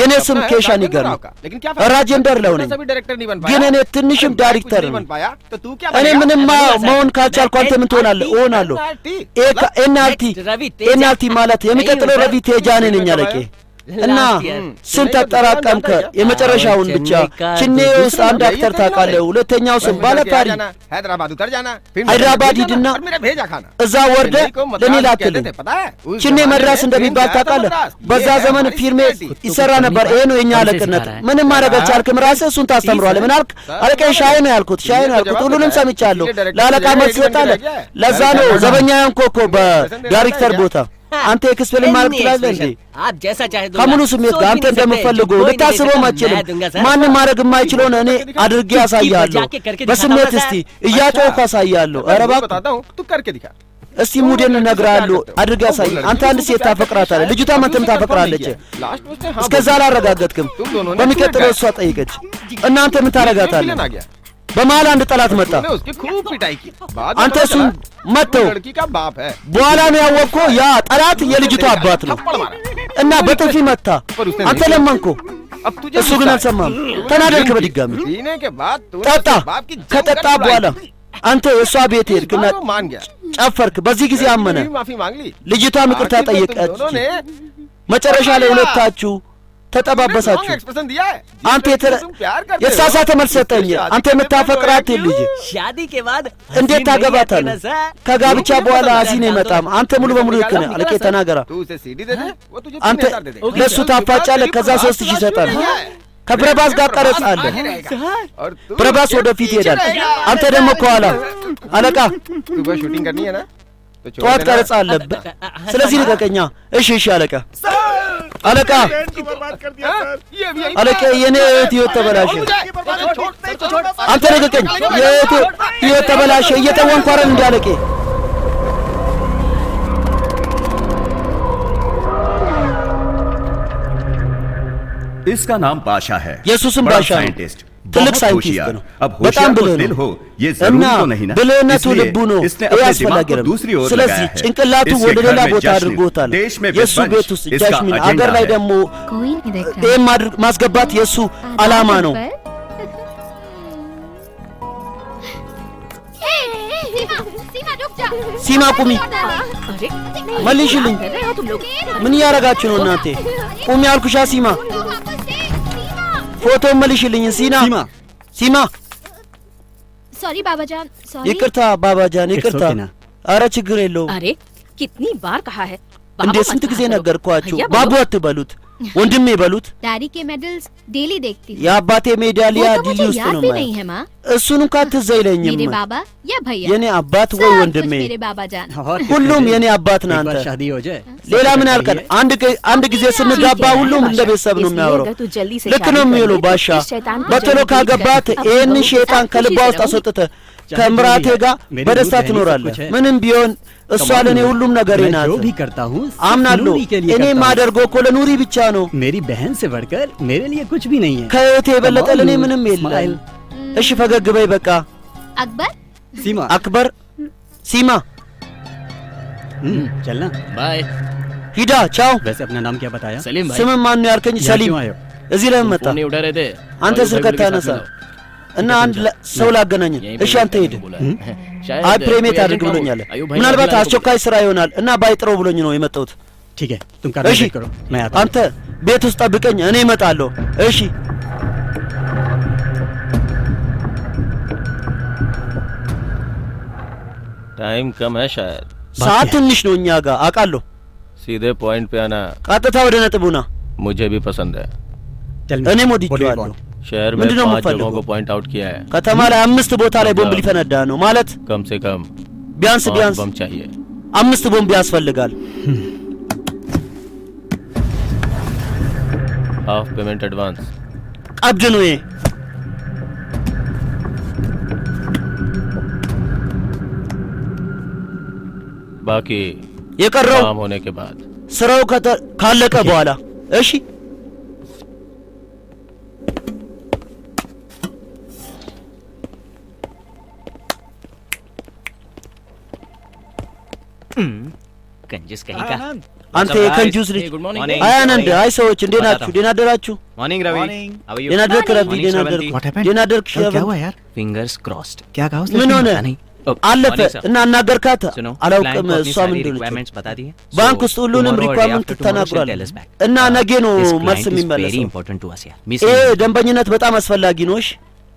የኔ ስም ኬሻ ኒገር ነው። ራጀንደር ለው ነኝ፣ ግን እኔ ትንሽም ዳይሬክተር ነኝ። እኔ ምንም መሆን ካልቻልኩ አንተ ምን ትሆናለህ? እሆናለሁ። ኤንአርቲ ማለት የሚቀጥለው ረቢ ቴጃኔ ነኝ አለቄ። እና ስንት አጠራቀምከ? የመጨረሻውን ብቻ ችኔ ውስጥ አንድ አክተር ታውቃለህ። ሁለተኛው ስም ባለታሪ ሃይድራባድ ሂድና እዛ ወርደ ለኔ ላክልኝ። ችኔ መድራስ እንደሚባል ታውቃለህ? በዛ ዘመን ፊልሜ ይሰራ ነበር። ይሄ ነው የኛ አለቅነት። ምንም ማድረግ አልቻልክም። ራስህ እሱን ታስተምረዋለህ። ምን አልክ? አለቃ ሻይ ነው ያልኩት፣ ሻይ ነው ያልኩት። ሁሉንም ሰምቻለሁ። ለአለቃ መልስ ትሰጣለህ። ለዛ ነው ዘበኛ ያንኮኮ በዳይሬክተር ቦታ አንተ ኤክስፔሪመንት ማድረግ ትችላለህ እንዴ? आप जैसा चाहे दो ከሙሉ ስሜት ጋር አንተ እንደምፈልገው ልታስበው ማችልም። ማንም ማድረግ የማይችለውን እኔ አድርጌ ያሳያለሁ። በስሜት እስቲ እያጮህኩ አሳያለሁ። ኧረ እባክህ እስቲ ሙዴን እነግርሃለሁ። አድርጌ ያሳይ። አንተ አንድ ሴት ታፈቅራታለህ፣ ልጅቷ አንተም ታፈቅራለች። እስከዛ አላረጋገጥክም። በሚቀጥለው እሷ ጠይቀች። እናንተ ምን ታረጋታለህ? በመሀል አንድ ጠላት መጣ። አንተ እሱን መተው በኋላ ነው ያወቅከው ያ ጠላት የልጅቷ አባት ነው እና በጥፊ መታ። አንተ ለመንኮ፣ እሱ ግን አልሰማም። ተናደድክ በድጋሚ ጠጣ። ከጠጣ በኋላ አንተ የእሷ ቤት ሄድክና ጨፈርክ። በዚህ ጊዜ አመነ። ልጅቷ ይቅርታ ጠየቀች። መጨረሻ ላይ ሁለታችሁ ተጠባበሳችሁ። एक्सप्रेशन दिया है አንተ तुम प्यार करते हो የተሳሳተ መልስ ሰጠኝ። አንተ የምታፈቅራት ልጅ शादी के बाद እንዴት ታገባታለህ? ከጋብቻ በኋላ ሐሲን አይመጣም። አንተ ሙሉ በሙሉ ልክ ነህ። አለቄ ተናገራ። तू उसे सीडी दे दे वो तुझे አንተ 3000 दे दे ለሱ ታፋጫለህ። ከዛ 3000 ይሰጣል። ከብረባስ ጋር ቀረጻለህ። ብረባስ ወደፊት ይሄዳል፣ አንተ ደግሞ ከኋላ። አለቃ सुबह शूटिंग करनी है ना ጠዋት ቀረጻ አለብህ። ስለዚህ ልቀቀኛ። እሺ እሺ አለቃ። አለቃ አለቃ የኔ ህይወት ተበላሸ። አንተ ልቀቀኝ። የእህቴ ህይወት ተበላሸ። እየተወንኩ አይደል እንደ አለቄ። इसका नाम बादशाह है। የሱስም ባሻ ነው። साइंटिस्ट ትልቅ ሳይንቲስት ነው። अब በጣም होशियार ብልህ तो दिल ነው हो ये እና जरूरी तो नहीं ना। ብልህነቱ इसलिए ልቡ ነው። इसने ይህ अपने दिमाग አስፈላጊ को ነው። दूसरी ओर ስለዚህ लगाया है। ጭንቅላቱ इसके ወደ घर ሌላ में ቦታ जश्न, አድርጎታል። देश में የእሱ विश्वंश, ቤት ውስጥ इसका ጃሽሚን एजेंडा አገር ላይ है। ደግሞ कोई नहीं देख रहा ይህም ማስገባት የእሱ ዓላማ ነው። ሲማ ቁሚ፣ መልሽልኝ። ምን እያረጋችሁ ነው እናንተ? ቁሚ አልኩሻ። ሲማ ፎቶ መልሽልኝ። ሲማ सॉरी बाबाजान सॉरी ይቅርታ ባባጃን፣ ይቅርታ። አረ ችግር የለውም። अरे कितनी बार कहा है እንዴ ስንት ጊዜ ነገርኳችሁ? ባቡ አትበሉት፣ ወንድሜ በሉት። डैडी के मेडल्स डेली देखती हूँ। የአባቴ ሜዳሊያ वो तो ዲሊ मुझे ውስጥ याद ነው भी ማለት नहीं है माँ। እሱን እንኳን ትዝ አይለኝም። मेरे बाबा या भैया የኔ አባት ወይ सब ወንድሜ፣ कुछ मेरे बाबाजान। ሁሉም የኔ አባት ነህ አንተ። शादी हो जाए ሌላ ምን ያልከን? አንድ ጊዜ ስንጋባ ሁሉም እንደ ቤተሰብ ነው የሚያወራው። तू जल्दी से ልክ ነው የሚውለው ባሻ። በቶሎ ካገባት ይህን ሸይጣን ከልቧ ውስጥ አስወጥተህ ከምራቴ ጋር በደስታ ትኖራለህ። ምንም ቢሆን እሷ ለእኔ ሁሉም ነገሬ ናት። जो भी करता हूँ አምናለሁ። እኔ ማደርገው እኮ ለኑሪ ብቻ ነው። मेरी बहन से बढ़कर मेरे लिए कुछ भी नहीं है። ከእህቴ የበለጠ ለእኔ ምንም የለም። እሺ ፈገግ በይ በቃ። अकबर सीमा አክበር ሲማ चलना बाय। ሂዳ ቻው። वैसे अपना नाम क्या बताया? सलीम भाई। ስምም ማን ነው ያልከኝ? ሰሊም። እዚህ ለምን መጣ? फोन नहीं उठा रहे थे አንተ ስልክ ታነሳ እና አንድ ሰው ላገናኝ። እሺ አንተ ሂድ። አይ ፕሬሜት አድርግ ብሎኛል። ምናልባት አስቸኳይ ስራ ይሆናል እና ባይጥረው ብሎኝ ነው የመጣሁት። ठीक है तुम कर करो मैं आता हूं। አንተ ቤት ውስጥ ጠብቀኝ፣ እኔ እመጣለሁ። እሺ टाइम कम है शायद। ሰዓት ትንሽ ነው እኛ ጋር አውቃለሁ። सीधे पॉइंट पे आना। ቀጥታ ወደ ነጥቡ ና። मुझे भी पसंद है। እኔም ወድጄዋለሁ። शहर में ምንድነው 5 जगहों የምፈልገው? को पॉइंट आउट किया है। ከተማ ላይ 5 ቦታ ላይ ቦምብ ሊፈነዳ ነው ማለት कम से कम ቢያንስ 5 बम चाहिए। 5 ቦምብ ያስፈልጋል። हाफ पेमेंट एडवांस। ቀብድ ነው ይሄ። बाकी የቀረው काम होने के बाद। ስራው ካለቀ በኋላ እሺ። कंजूस कहीं का। አንተ የከንጁስ ልጅ። good morning. አይ አነንድ፣ አይ ሰዎች እንዴት ናችሁ? ደህና አደራችሁ? Morning Ravi. ደህና አደርክ ረቢ? ደህና አደርክ? ደህና አደርክ ሸባ? Fingers crossed. क्या कहा ምን ሆነ? አለፈ እና አናገርካት? አላውቅም እሷ ምን እንደሆነች። बता दी है। ባንክ ውስጥ ሁሉንም ሪኳርመንት ተናግሯል እና ነገ ነው መልስ የሚመለሰው። important to us यार। ይሄ ደንበኝነት በጣም አስፈላጊ ነው። እሺ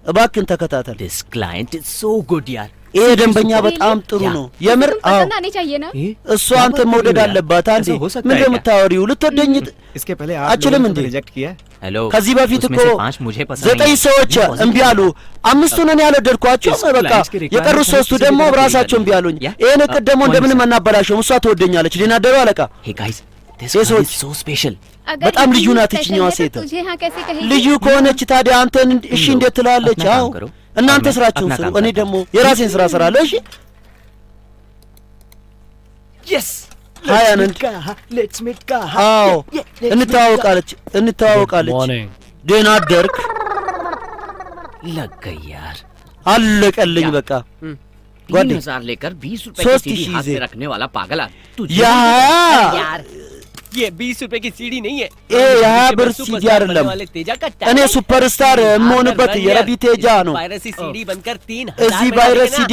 እባክህን ተከታተል። This client is so good यार። ይሄ ደንበኛ በጣም ጥሩ ነው የምር። አዎ እሷ አንተ መውደድ አለባት። አንዴ ምን እንደምታወሪው ልትወደኝ इसके पहले አችልም እንዴ? रिजेक्ट किया हेलो ከዚህ በፊት እኮ 9 9 ሰዎች እምቢ አሉ። 5ቱን እኔ ያልወደድኳቸው በቃ የቀሩት 3ቱ ደግሞ ራሳቸው እምቢ አሉኝ። ይሄን እቅድ ደግሞ እንደምንም አናበላሸውም። እሷ ትወደኛለች። ደህና አደሩ አለቃ። hey guys this ሰዎች so special। በጣም ልዩ ናት ይችኛዋ ሴት። ልዩ ከሆነች ታዲያ አንተን እሺ እንዴት ትላለች? አዎ እናንተ ስራችሁን ስሩ፣ እኔ ደግሞ የራሴን ስራ እሰራለሁ። እሺ यस ሃይ አነንድ። लेट्स मीट का। አዎ እንተዋወቃለች። ደህና አደርክ? लग गई यार। አለቀልኝ በቃ። 3000 लेकर 20 रुपए की सीढ़ी हाथ में रखने वाला पागल। ያ यार ये 20 रुपए की सीडी नहीं है ए यहाँ ብር ሲዲ አይደለም እኔ ሱፐርስታር የምሆንበት የረዲ ቴጃ ነው पायरेसी सीडी बनकर 3000 እዚህ ቫይረስ ሲዲ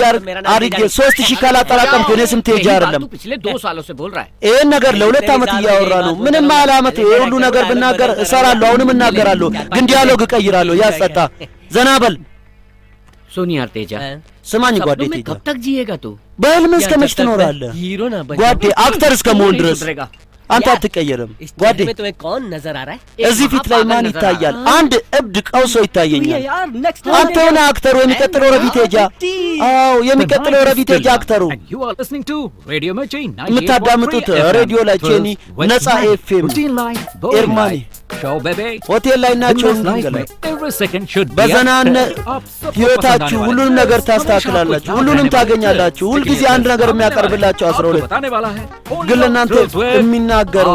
አድርጌ 3000 ካላጠራቀምኩ እኔ ስም ቴጃ አይደለም पिछले 2 सालों से बोल रहा है ይሄን ነገር ለሁለት ዓመት እያወራ ነው ምንም አላመት ሁሉ ነገር ብናገር እሰራለሁ አሁንም እናገራለሁ ግን ዲያሎግ እቀይራለሁ ያስጠጣ ዘናበል सुन यार तेजा ስማኝ ጓዴ ቴጃ कब तक जिएगा तू በህልም እስከ መች ትኖራለህ हीरो ना बन ጓዴ አክተር እስከመሆን ድረስ አንተ አትቀየርም ጓዴ में तुम्हें कौन नजर आ रहा है እዚህ ፊት ላይ ማን ይታያል አንድ እብድ ቀውሶ ይታየኛል አንተ ሆነ አክተሩ የሚቀጥለው ረዲ ቴጃ አዎ የሚቀጥለው ረዲ ቴጃ አክተሩ you are listening to Radio Mirchi የምታዳምጡት ሬዲዮ ላይ ቼኒ ነፃ ኤፍኤም ኤርማኒ show baby ሆቴል ላይ ናቸው እንገለ every second should be በዘናነ ህይወታችሁ ሁሉንም ነገር ታስተካክላላችሁ ሁሉንም ታገኛላችሁ ሁሉ ጊዜ አንድ ነገር የሚያቀርብላችሁ 12 ግን ለእናንተ የሚናገረው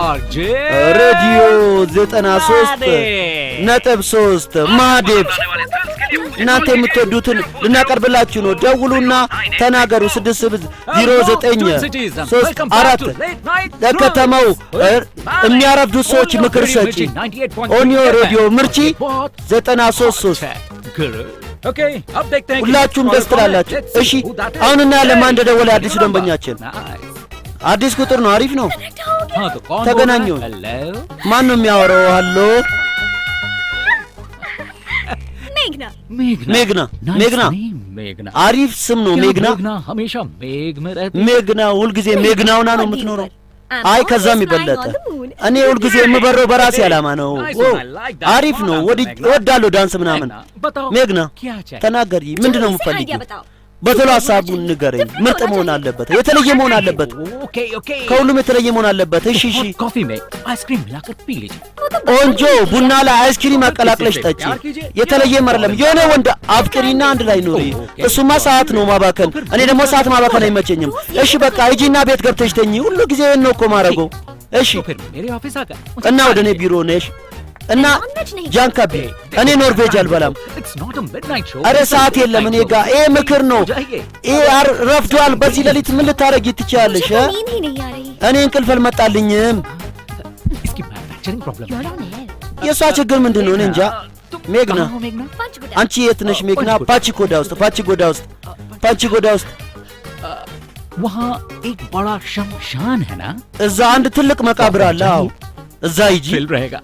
ሬዲዮ 93.3 ማዴብ እናንተ የምትወዱትን ልናቀርብላችሁ ነው ደውሉና ተናገሩ 60934 ለከተማው የሚያረፍዱ ሰዎች ምክር ሰጪ ኦኒዮ ሬዲዮ ምርጪ 93.3 okay अब देखते हैं ሁላችሁም ደስ ትላላችሁ እሺ አሁን እና ለማን እንደደወለ አዲሱ ደንበኛችን አዲስ ቁጥር ነው አሪፍ ነው हां तो कौन ተገናኙ ማን ነው የሚያወራው ሃሎ मेघना አሪፍ ስም ነው ሜግና हमेशा मेघ में रहती ሜግና ሁሉ ጊዜ ሜግናውና ነው የምትኖረው አይ ከዛም ይበለጠ እኔ ሁሉ ጊዜ የምበረው በራሴ ዓላማ ነው አሪፍ ነው ወዳለው ዳንስ ምናምን ሜግና ተናገሪ ምንድነው የምትፈልጊው በቶሎ ሐሳቡን ንገረኝ ምርጥ መሆን አለበት የተለየ መሆን አለበት ከሁሉም የተለየ መሆን አለበት እሺ እሺ कॉफी में आइसक्रीम मिलाकर पी लीजिए ኦንጆ ቡና ላይ አይስክሪም አቀላቅለሽ ጠጪ የተለየ መርለም የሆነ ወንድ አፍቅሪና አንድ ላይ ኑሪ እሱማ ሰዓት ነው ማባከን እኔ ደግሞ ሰዓት ማባከን አይመቸኝም እሺ በቃ ሂጂና ቤት ገብተሽ ተኚ ሁሉ ጊዜ ነው እኮ ማረገው እሺ मेरे ऑफिस आकर እና ወደ እኔ ቢሮ ነሽ እና ጃንካቢ እኔ ኖርቬጅ አልበላም አረ ሰዓት የለም እኔ ጋር ይሄ ምክር ነው ይሄ ረፍዷል በዚህ ሌሊት ምን ልታረጊ ትችያለሽ እኔ እንቅልፍ አልመጣልኝም इसकी मैन्युफैक्चरिंग प्रॉब्लम የሷ ችግር ምንድነው እኔ እንጃ ሜግና አንቺ የት ነሽ ሜግና ፓቺኮዳ ውስጥ वहाँ एक बड़ा शमशान है ना እዛ አንድ ትልቅ መቃብር አለ አዎ እዛ ሂጂ रहेगा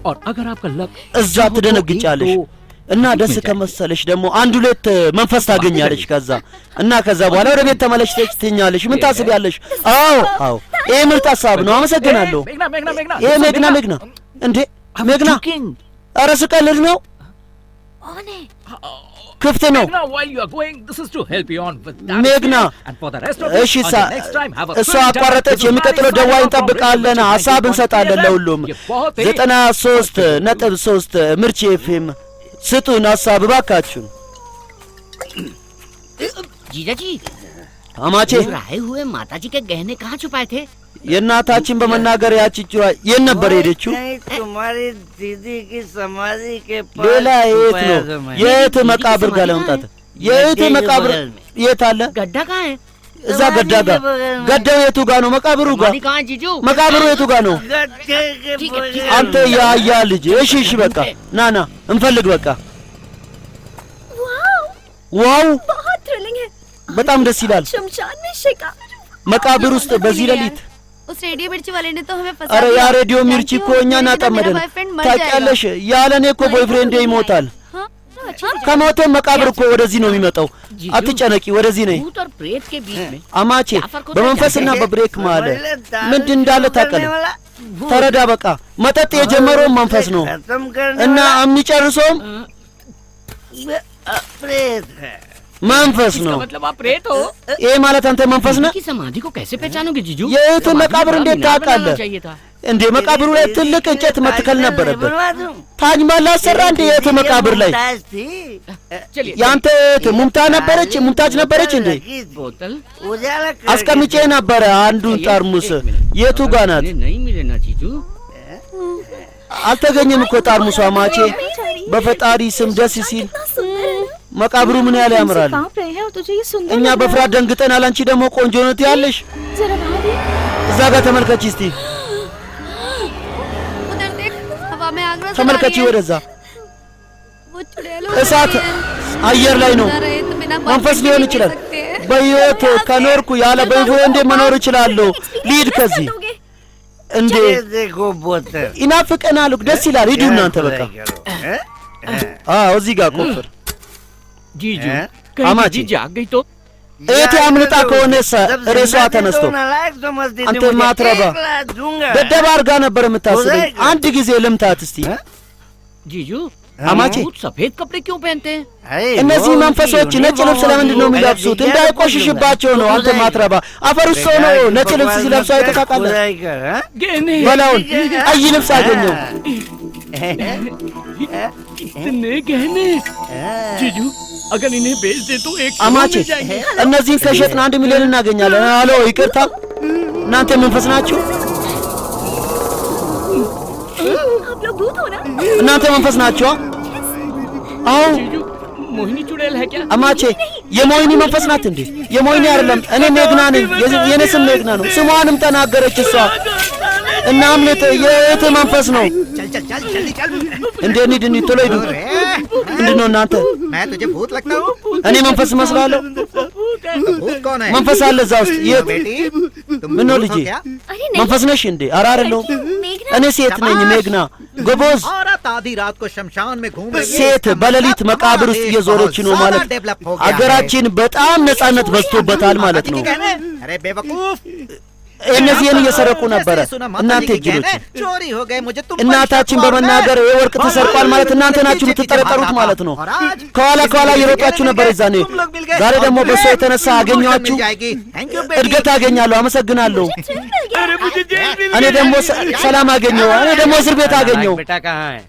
और अगर आपका लक እዛ ትደነግጫለሽ እና ደስ ከመሰለሽ ደግሞ አንድ ሁለት መንፈስ ታገኛለሽ ከዛ በኋላ ወደ ቤት ተመለሽተሽ ትኛለሽ ምን ታስቢያለሽ አዎ ይሄ ምርጥ ሐሳብ ነው አመሰግናለሁ ይሄ ሜግና እንዴ ሜግና ኧረ ስቀልድ ነው ክፍት ነው ሜግና እሺ እሷ አቋረጠች የሚቀጥለው ደዋይ እንጠብቃለን ሐሳብ እንሰጣለን ለሁሉም 93.3 ምርጪ ኤፍኤም ስጡን ሐሳብ እባካችሁን जीजा जी አማቼ राहे हुए माताजी के गहने कहाँ छुपाए थे የእናታችን በመናገር ያቺቹ የት ነበር ሄደችው तुम्हारी दीदी की समाधि के पास ሌላ የት ነው የት መቃብር ጋር ለመምጣት የት መቃብር የት አለ गड्ढा कहाँ है እዛ ገዳው የቱ ጋር ነው መቃብሩ የቱ ጋር ነው አንተ ያያ ልጅ እሺ በቃ ናና እንፈልግ በቃ ዋው በጣም ደስ ይላል መቃብር ውስጥ በዚህ ሌሊት उस रेडियो मिर्ची वाले ने तो हमें फंसा अरे यार रेडियो मिर्ची को እኛ ናጠመደን ታውቂያለሽ ያለኔ እኮ ቦይፍሬንድ ይሞታል ከሞተ መቃብር እኮ ወደዚህ ነው የሚመጣው አትጨነቂ ወደዚህ ነይ भूत और प्रेत के बीच में አማቼ በመንፈስና በብሬክ ማለ ምንድን እንዳለ ታቀለ ተረዳ በቃ መጠጥ የጀመረው መንፈስ ነው እና የሚጨርሰውም प्रेत है መንፈስ ነው मतलब आप प्रेत हो ይሄ ማለት አንተ መንፈስ ነህ की समाधि को कैसे पहचानोगे जीजू የት መቃብር እንዴት ታውቃለህ እንዴ መቃብሩ ላይ ትልቅ እንጨት መትከል ነበረበት ታጅ ማላ ሰራ እንዴ የት መቃብር ላይ ያንተ ሙምታጅ ነበረች እንዴ አስቀምጬ ነበረ አንዱን ጠርሙስ የቱ ጋር ናት አልተገኘም እኮ ጠርሙሷ ማቼ በፈጣሪ ስም ደስ ሲል መቃብሩ ምን ያለ ያምራል እኛ በፍርሃት ደንግጠናል አንቺ ደግሞ ቆንጆ ነት ያለሽ እዛ ጋር ተመልከቺ እስቲ हवा में आग नजर ተመልከቺ ወደዛ वो चुड़ैलों እሳት አየር ላይ ነው መንፈስ ሊሆን ይችላል በህይወት ከኖርኩ ያለ በህይወት እንደ መኖር እችላለሁ ልሂድ ከዚህ እንዴ ይናፍቀናል ደስ ይላል ሂዱ እናንተ በቃ እዚህ ጋር ቆፍር जीजू አማቺ जी जाग गई तो እቴ አምልጣ ከሆነስ ሬሷ ተነስቶ አንተ ማትረባ ደደብ አድርጋ ነበር የምታስበኝ አንድ ጊዜ ልምታት እስቲ जीजू አማቼ सफेद कपड़े क्यों पहनते हैं እነዚህ መንፈሶች ነጭ ልብስ ለምንድን ነው የሚለብሱት እንዳይቆሽሽባቸው ነው አንተ ማትረባ አፈር ውስጥ ነው ነጭ ልብስ ሲለብሱ አይተካካለ በላውን ቀይ ልብስ አገኘው इतने गहने जीजू अगर इन्हें बेच दे तो एक አማቼ እነዚህን ከሸጥን 1 ሚሊዮን እናገኛለን አሎ ይቅርታ እናንተ መንፈስ ናችሁ आप लोग भूत हो ना እናንተ መንፈስ ናችሁ አዎ मोहिनी चुड़ैल है क्या አማቼ የሞይኒ መንፈስ ናት እንዴ የሞይኒ አይደለም እኔ ሜግና ነኝ የኔ ስም ሜግና ነው ስሟንም ተናገረች እሷ እና አምልጥ የእህት መንፈስ ነው እንዴ እንሂድ ቶሎ ሂዱ ምንድን ነው እናንተ मैं तुझे भूत लगता हूँ እኔ መንፈስ መስላለሁ भूत कौन है መንፈስ አለ እዛ ውስጥ የት ምን ነው ልጄ መንፈስ ነሽ እንዴ ኧረ አይደለሁም እኔ ሴት ነኝ ሜግና ጎበዝ औरत आधी रात को शमशान में घूम रही ሴት በሌሊት መቃብር ውስጥ እየዞረች ነው ማለት አገራችን በጣም ነጻነት በዝቶበታል ማለት ነው अरे बेवकूफ እነዚህን እየሰረቁ ነበረ እናንተ ጅሎች चोरी हो गए मुझे तुम እናታችን በመናገር የወርቅ ተሰርቋል ማለት እናንተ ናችሁ የምትጠረጠሩት ማለት ነው ከኋላ እየሮጣችሁ ነበር ይዛኔ ዛሬ ደግሞ በሷ የተነሳ አገኘኋችሁ እድገት አገኛለሁ አመሰግናለሁ እኔ ደግሞ ሰላም አገኘሁ እኔ ደግሞ እስር ቤት አገኘሁ बेटा कहाँ है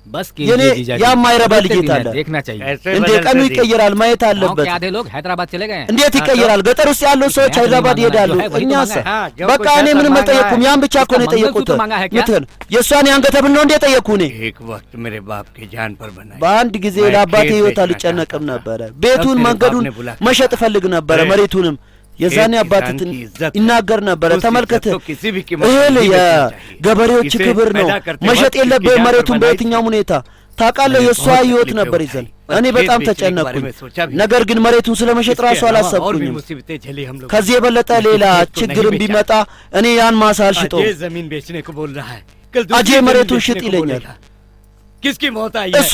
बस የኔ ያማይረባ ልጅ አለ देखना चाहिए እንዴ ቀኑ ይቀየራል ማየት አለበት आधे लोग हैदराबाद चले गए እንዴት ይቀየራል ገጠር ውስጥ ያሉ ሰዎች ሃይድራባድ ይሄዳሉ እኛስ በቃ እኔ ምንም አልጠየኩም ያን ብቻ እኮ ነው የጠየቁት ምትን የእሷን የአንገተ ብል ነው እንዴ ጠየቁ እኔ एक वक्त मेरे बाप की जान पर बनाई በአንድ ጊዜ ለአባቴ ህይወት አልጨነቅም ነበረ ቤቱን መንገዱን መሸጥ ፈልግ ነበረ መሬቱንም የዛኔ አባትት ይናገር ነበረ ተመልከተ እህል የገበሬዎች ክብር ነው መሸጥ የለብህ መሬቱን በየትኛውም ሁኔታ ታውቃለህ የእሷ ህይወት ነበር ይዘን እኔ በጣም ተጨነቅኩኝ ነገር ግን መሬቱን ስለመሸጥ ራሱ አላሰብኩኝም ከዚህ የበለጠ ሌላ ችግርም ቢመጣ እኔ ያን ማሳ አልሽጦ አጄ መሬቱን ሽጥ ይለኛል እሱ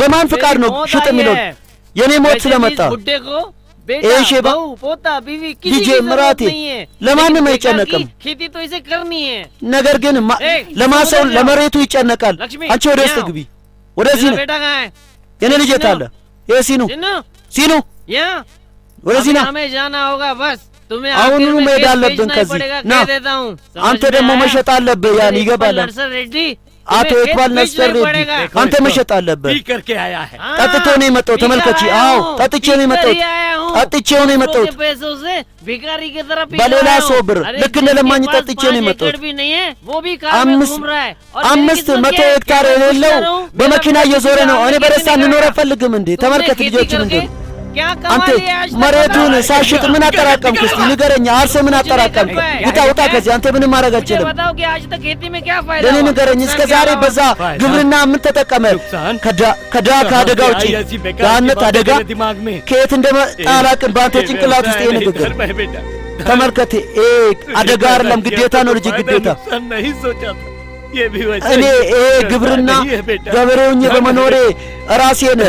በማን ፍቃድ ነው ሽጥ የሚለው የኔ ሞት ስለመጣ ሼባ ልጄ ምራቴ ለማንም አይጨነቅም ነገር ግን ለማሰው ለመሬቱ ይጨነቃል አንቺ ወደ ውስጥ ግቢ ወደዚህ ነው የኔ ልጅ የት አለ ሲኑ ወደዚህ ና አሁኑኑ መሄድ አለብን ከዚህ ና አንተ ደግሞ መሸጥ አለብህ ያን ይገባል አቶ ኢክባል ነስር ሬዲ አንተ መሸጥ አለብህ ጠጥቶ ነው የመጣው ተመልከቺ አዎ ጠጥቼ ነው የመጣው በሌላ ሰው ብር ልክ እንደ ለማኝ ጠጥቼ ነው የመጣው 500 ሄክታር የሌለው በመኪና እየዞረ ነው እኔ በደስታ እንኖር አልፈልግም እንዴ ተመልከት ልጆች ምንድን አንተ መሬቱን ሳሽጥ ምን አጠራቀምክ እስቲ ንገረኛ አርሰ ምን አጠራቀምክ ውጣ ከዚህ አንተ ምንም ማድረግ አትችልም ለኔ ንገረኝ እስከ ዛሬ በዛ ግብርና ምን ተጠቀመ ከአደጋ ውጪ ጋነት አደጋ ከየት እንደመጣ አላውቅም በአንተ ጭንቅላት ውስጥ ይሄ ንግግር ተመልከት አደጋ አይደለም ግዴታ ነው ልጅ ግዴታ እኔ ግብርና ገበሬውኝ በመኖሬ ራሴን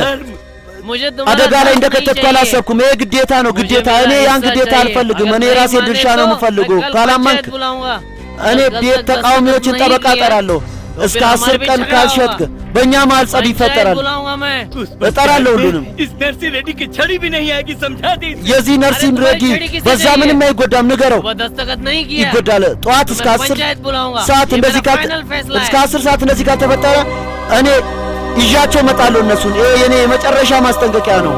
አደጋ ላይ እንደከተትኩ አላሰብኩም ይሄ ግዴታ ነው ግዴታ እኔ ያን ግዴታ አልፈልግም እኔ ራሴ ድርሻ ነው የምፈልገው ካላመንክ እኔ ቤት ተቃዋሚዎችን ጠበቃ እጠራለሁ እስከ 10 ቀን ካልሸጥክ በእኛ መሀል ጸብ ይፈጠራል እጠራለሁ ሁሉንም የዚህ ነርሲን ሬዲ በዛ ምንም አይጎዳም ንገረው ይጎዳል ጠዋት እስከ 10 ሰዓት እንደዚህ እስከ 10 ሰዓት እንደዚህ ካልተፈጠረ እኔ ይዣቸው እመጣለሁ እነሱን ይሄ የኔ የመጨረሻ ማስጠንቀቂያ ነው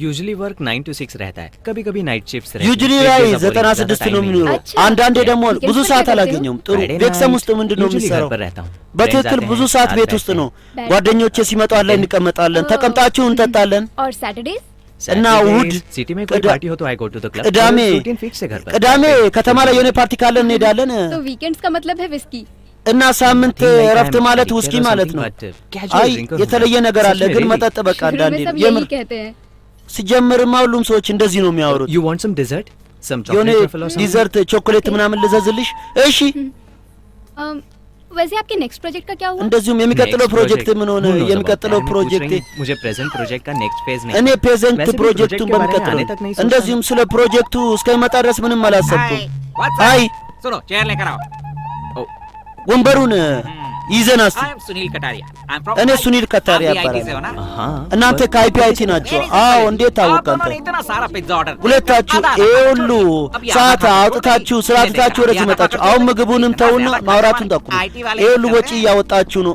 यूजुअली वर्क 9 to 6 रहता है, कभी-कभी नाइट शिफ्ट्स रहती हैं। ዩጁሊ ላይ 96 ነው የሚኖረው። አንዳንዴ ደግሞ ብዙ ሰዓት አላገኘውም። ጥሩ ቤተሰብ ውስጥ ምንድነው የሚሰራው? በትክክል ብዙ ሰዓት ቤት ውስጥ ነው። ጓደኞቼ ሲመጡ አለ እንቀመጣለን፣ ተቀምጣችሁ እንጠጣለን። और सैटरडेज እና እሑድ सिटी में कोई पार्टी हो तो आई गो टू द क्लब। ቅዳሜ ከተማ ላይ የሆነ ፓርቲ ካለ እንሄዳለን። तो वीकेंड्स का मतलब है विस्की। እና ሳምንት እረፍት ማለት ውስኪ ማለት ነው። አይ የተለየ ነገር አለ ግን መጠጥ በቃ አንዳንዴ የምር ሲጀምርማ ሁሉም ሰዎች እንደዚህ ነው የሚያወሩት። You want some dessert? Some የሆነ chocolate? ዲዘርት ቾኮሌት ምናምን ልዘዝልሽ? እሺ वैसे आपके नेक्स्ट प्रोजेक्ट का क्या हुआ? እንደዚሁም የሚቀጥለው ፕሮጀክት ምን ሆነ? የሚቀጥለው ፕሮጀክት मुझे प्रेजेंट प्रोजेक्ट का नेक्स्ट फेज नहीं। እኔ ፕሬዘንት ፕሮጀክቱን በሚቀጥለው እንደዚሁም ስለ ፕሮጀክቱ እስከሚመጣ ድረስ ምንም አላሰብኩም። አይ सुनो चेयर लेकर आओ। ወንበሩን ይዘን እስቲ። I am Sunil Kataria. I am from እኔ ሱኒል ከታሪያ እባላለሁ። እናንተ ከአይፒአይቲ ናቸው? አዎ። እንዴት ታወቃንተ? इतना सारा पिज्जा ऑर्डर ሁለታችሁ ይሄ ሁሉ ሰዓት አውጥታችሁ ስራ ትታችሁ ወደዚህ መጣችሁ። አሁን ምግቡንም ተውና ማውራቱን ጠቁሙ። ይሄ ሁሉ ወጪ እያወጣችሁ ነው።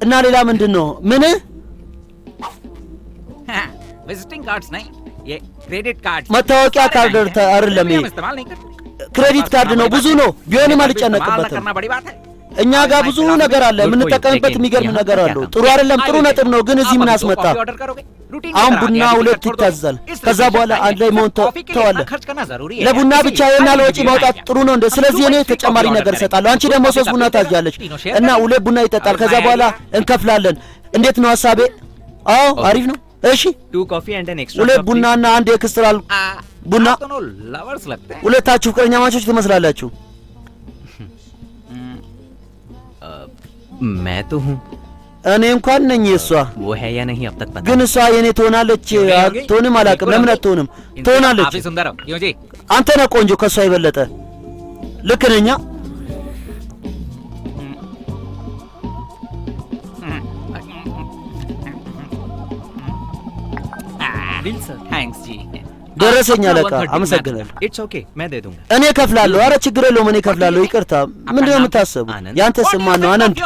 እና ሌላ ምንድን ነው? ምን विजिटिंग कार्ड्स नहीं, ये credit cards መታወቂያ ካርድ አይደለም፣ ይሄ ክሬዲት ካርድ ነው። ብዙ ነው ቢሆንም አልጨነቅበትም። እኛ ጋር ብዙ ነገር አለ የምንጠቀምበት። የሚገርም ነገር አለው። ጥሩ አይደለም፣ ጥሩ ነጥብ ነው። ግን እዚህ ምን አስመጣ? አሁን ቡና ሁለት ይታዘዛል። ከዛ በኋላ አንድ ላይ መሆን ተዋለ። ለቡና ብቻ ይሄን ያለ ወጪ ማውጣት ጥሩ ነው እንዴ? ስለዚህ እኔ ተጨማሪ ነገር እሰጣለሁ። አንቺ ደግሞ 3 ቡና ታዛለች እና 2 ቡና ይጠጣል። ከዛ በኋላ እንከፍላለን። እንዴት ነው ሐሳቤ? አዎ አሪፍ ነው። እሺ 2 coffee and an extra 2 ቡናና አንድ ኤክስትራ ቡና። ሁለታችሁ ፍቅረኛ ማቾች ትመስላላችሁ። मैं तो हूँ। እኔ እንኳን ነኝ እሷ። वो है या नहीं अब तक पता ግን እሷ የኔ ትሆናለች አትሆንም አላውቅም። ለምን አትሆንም? ትሆናለች። አንተ ነህ ቆንጆ ከሷ የበለጠ። ልክ ነኛ? थैंक्स जी। ደረሰኝ አለቃ። አመሰግናለሁ። इट्स ओके मैं दे दूंगा። እኔ ከፍላለሁ። አረ ችግር የለውም እኔ ከፍላለሁ። ይቅርታ። ምንድነው የምታስበው? ያንተ ስም ማን ነው? አነንድ።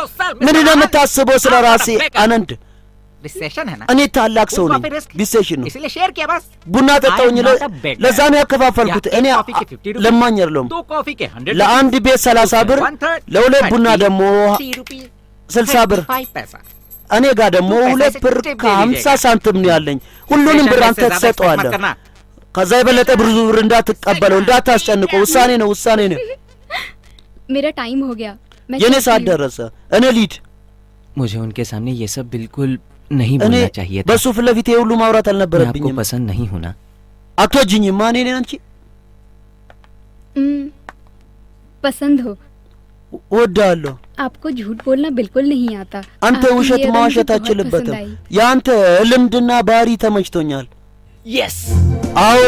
ምንድነው የምታስበው ስለ ራሴ? አነንድ रिसेशन है ना? እኔ ታላቅ ሰው ነኝ። ቢሴሽን ነው። इसलिए शेयर किया बस। ቡና ጠጣውኝ ለዛ ነው ያከፋፈልኩት። እኔ ለማኝ አይደለሁም። 2 कॉफी के 100 ለአንድ ቤት 30 ብር፣ ለሁለት ቡና ደግሞ 60 ብር። እኔ ጋር ደግሞ 2 ብር ከ50 ሳንቲም ነው ያለኝ። ሁሉንም ብር አንተ ትሰጠዋለህ። ከዛ የበለጠ ብዙ ብር እንዳትቀበለው፣ እንዳታስጨንቀው። ውሳኔ ነው፣ ውሳኔ ነው። मेरा टाइम हो गया। የኔ ሰዓት ደረሰ። እኔ ሊድ मुझे उनके सामने ये सब बिल्कुल नहीं बोलना चाहिए था। በሱ ፊት ለፊት ሁሉ ማውራት አልነበረብኝም። आपको पसंद नहीं होना አትወጂኝም? ማን እኔ አንቺ पसंद हो? እወዳለሁ። आपको झूठ बोलना बिल्कुल नहीं आता। አንተ ውሸት ማዋሸት አትችልበትም። ያንተ ልምድና ባህሪ ተመችቶኛል። यस አዎ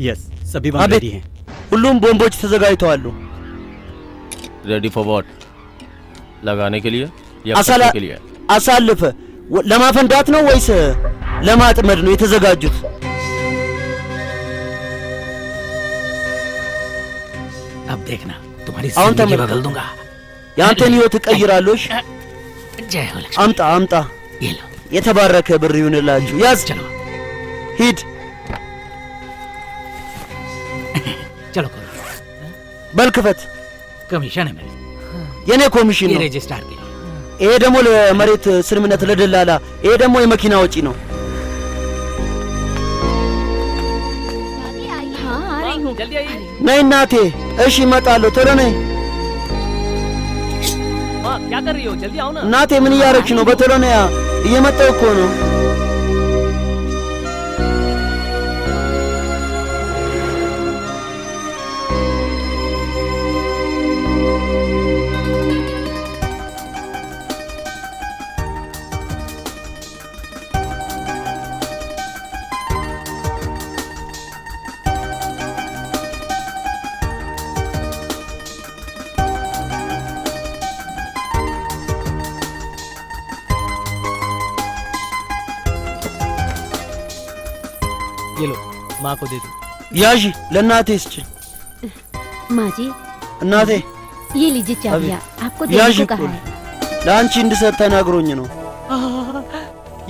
यस सभी बम रेडी हैं। ሁሉም ቦምቦች ተዘጋጅተዋል። रेडी फॉर व्हाट? लगाने के लिए या አሳላ के लिए? አሳልፈ ለማፈንዳት ነው ወይስ ለማጥመድ ነው የተዘጋጁት? अब देखना तुम्हारी አሁን जिंदगी ተመልከት። बदल दूंगा। ያንተን ህይወት እቀይራለሁ። እሺ जय हो लक्ष्मी। አምጣ አምጣ። ये लो। የተባረከ ብር ይሁንላችሁ። ያዝ። चलो ሂድ። चलो करो। በልክፈት። कमीशन है मेरे। የኔ ኮሚሽን ये ነው። रजिस्ट्रार के लिए। ይሄ ደግሞ ለመሬት ስልምነት ለደላላ፣ ይሄ ደግሞ የመኪና ወጪ ነው። हाँ आ रही हूँ। जल्दी आइए। ነይ እናቴ። እሺ እመጣለሁ። ቶሎ ነይ माँ क्या कर रही हो? जल्दी आओ ना। እናቴ። ምን እያደረግሽ ነው? በቶሎ ነይ። እየመጣሁ እኮ ነው። ये लो माँ को दे दो ያዢ ለእናቴ ስጭ माँ जी እናቴ ये लीजिए चाबियाँ आपको ያዢ देने को कहा है ለአንቺ እንድሰጥ ተናግሮኝ ነው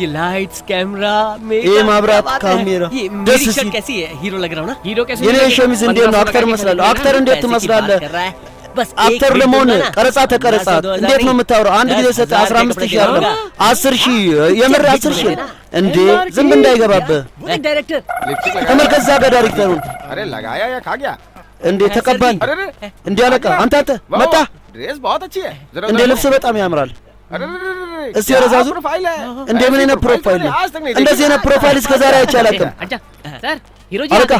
ये लाइट्स कैमरा ये ማብራት ካሜራ ደስ ሲል कैसी है हीरो लग रहा हूँ ना हीरो कैसे የኔ ሸሚዝ እንዴት ነው አክተር መስላለሁ አክተር እንዴት ትመስላለህ አክተር ለመሆን ቀረጻ ተቀረጻ እንዴት ነው የምታወራው አንድ ጊዜ ሰጠ 15000 አይደለም 10000 የምር 10000 እንዴ ዝም እንዳይገባብህ डायरेक्टर ተመልከት እዛ ጋር ዳይሬክተሩን अरे लगाया या खा गया እንዴ ተቀባኝ እንዴ አለቃ አንተ መጣ ड्रेस बहुत अच्छी है እንዴ ልብስ በጣም ያምራል अरे እስቲ ረዛዙ प्रोफाइल है እንዴ ምን አይነት ፕሮፋይል እንደዚህ አይነት ፕሮፋይል እስከ ዛሬ አይቻላቅም सर हीरो जी አለቃ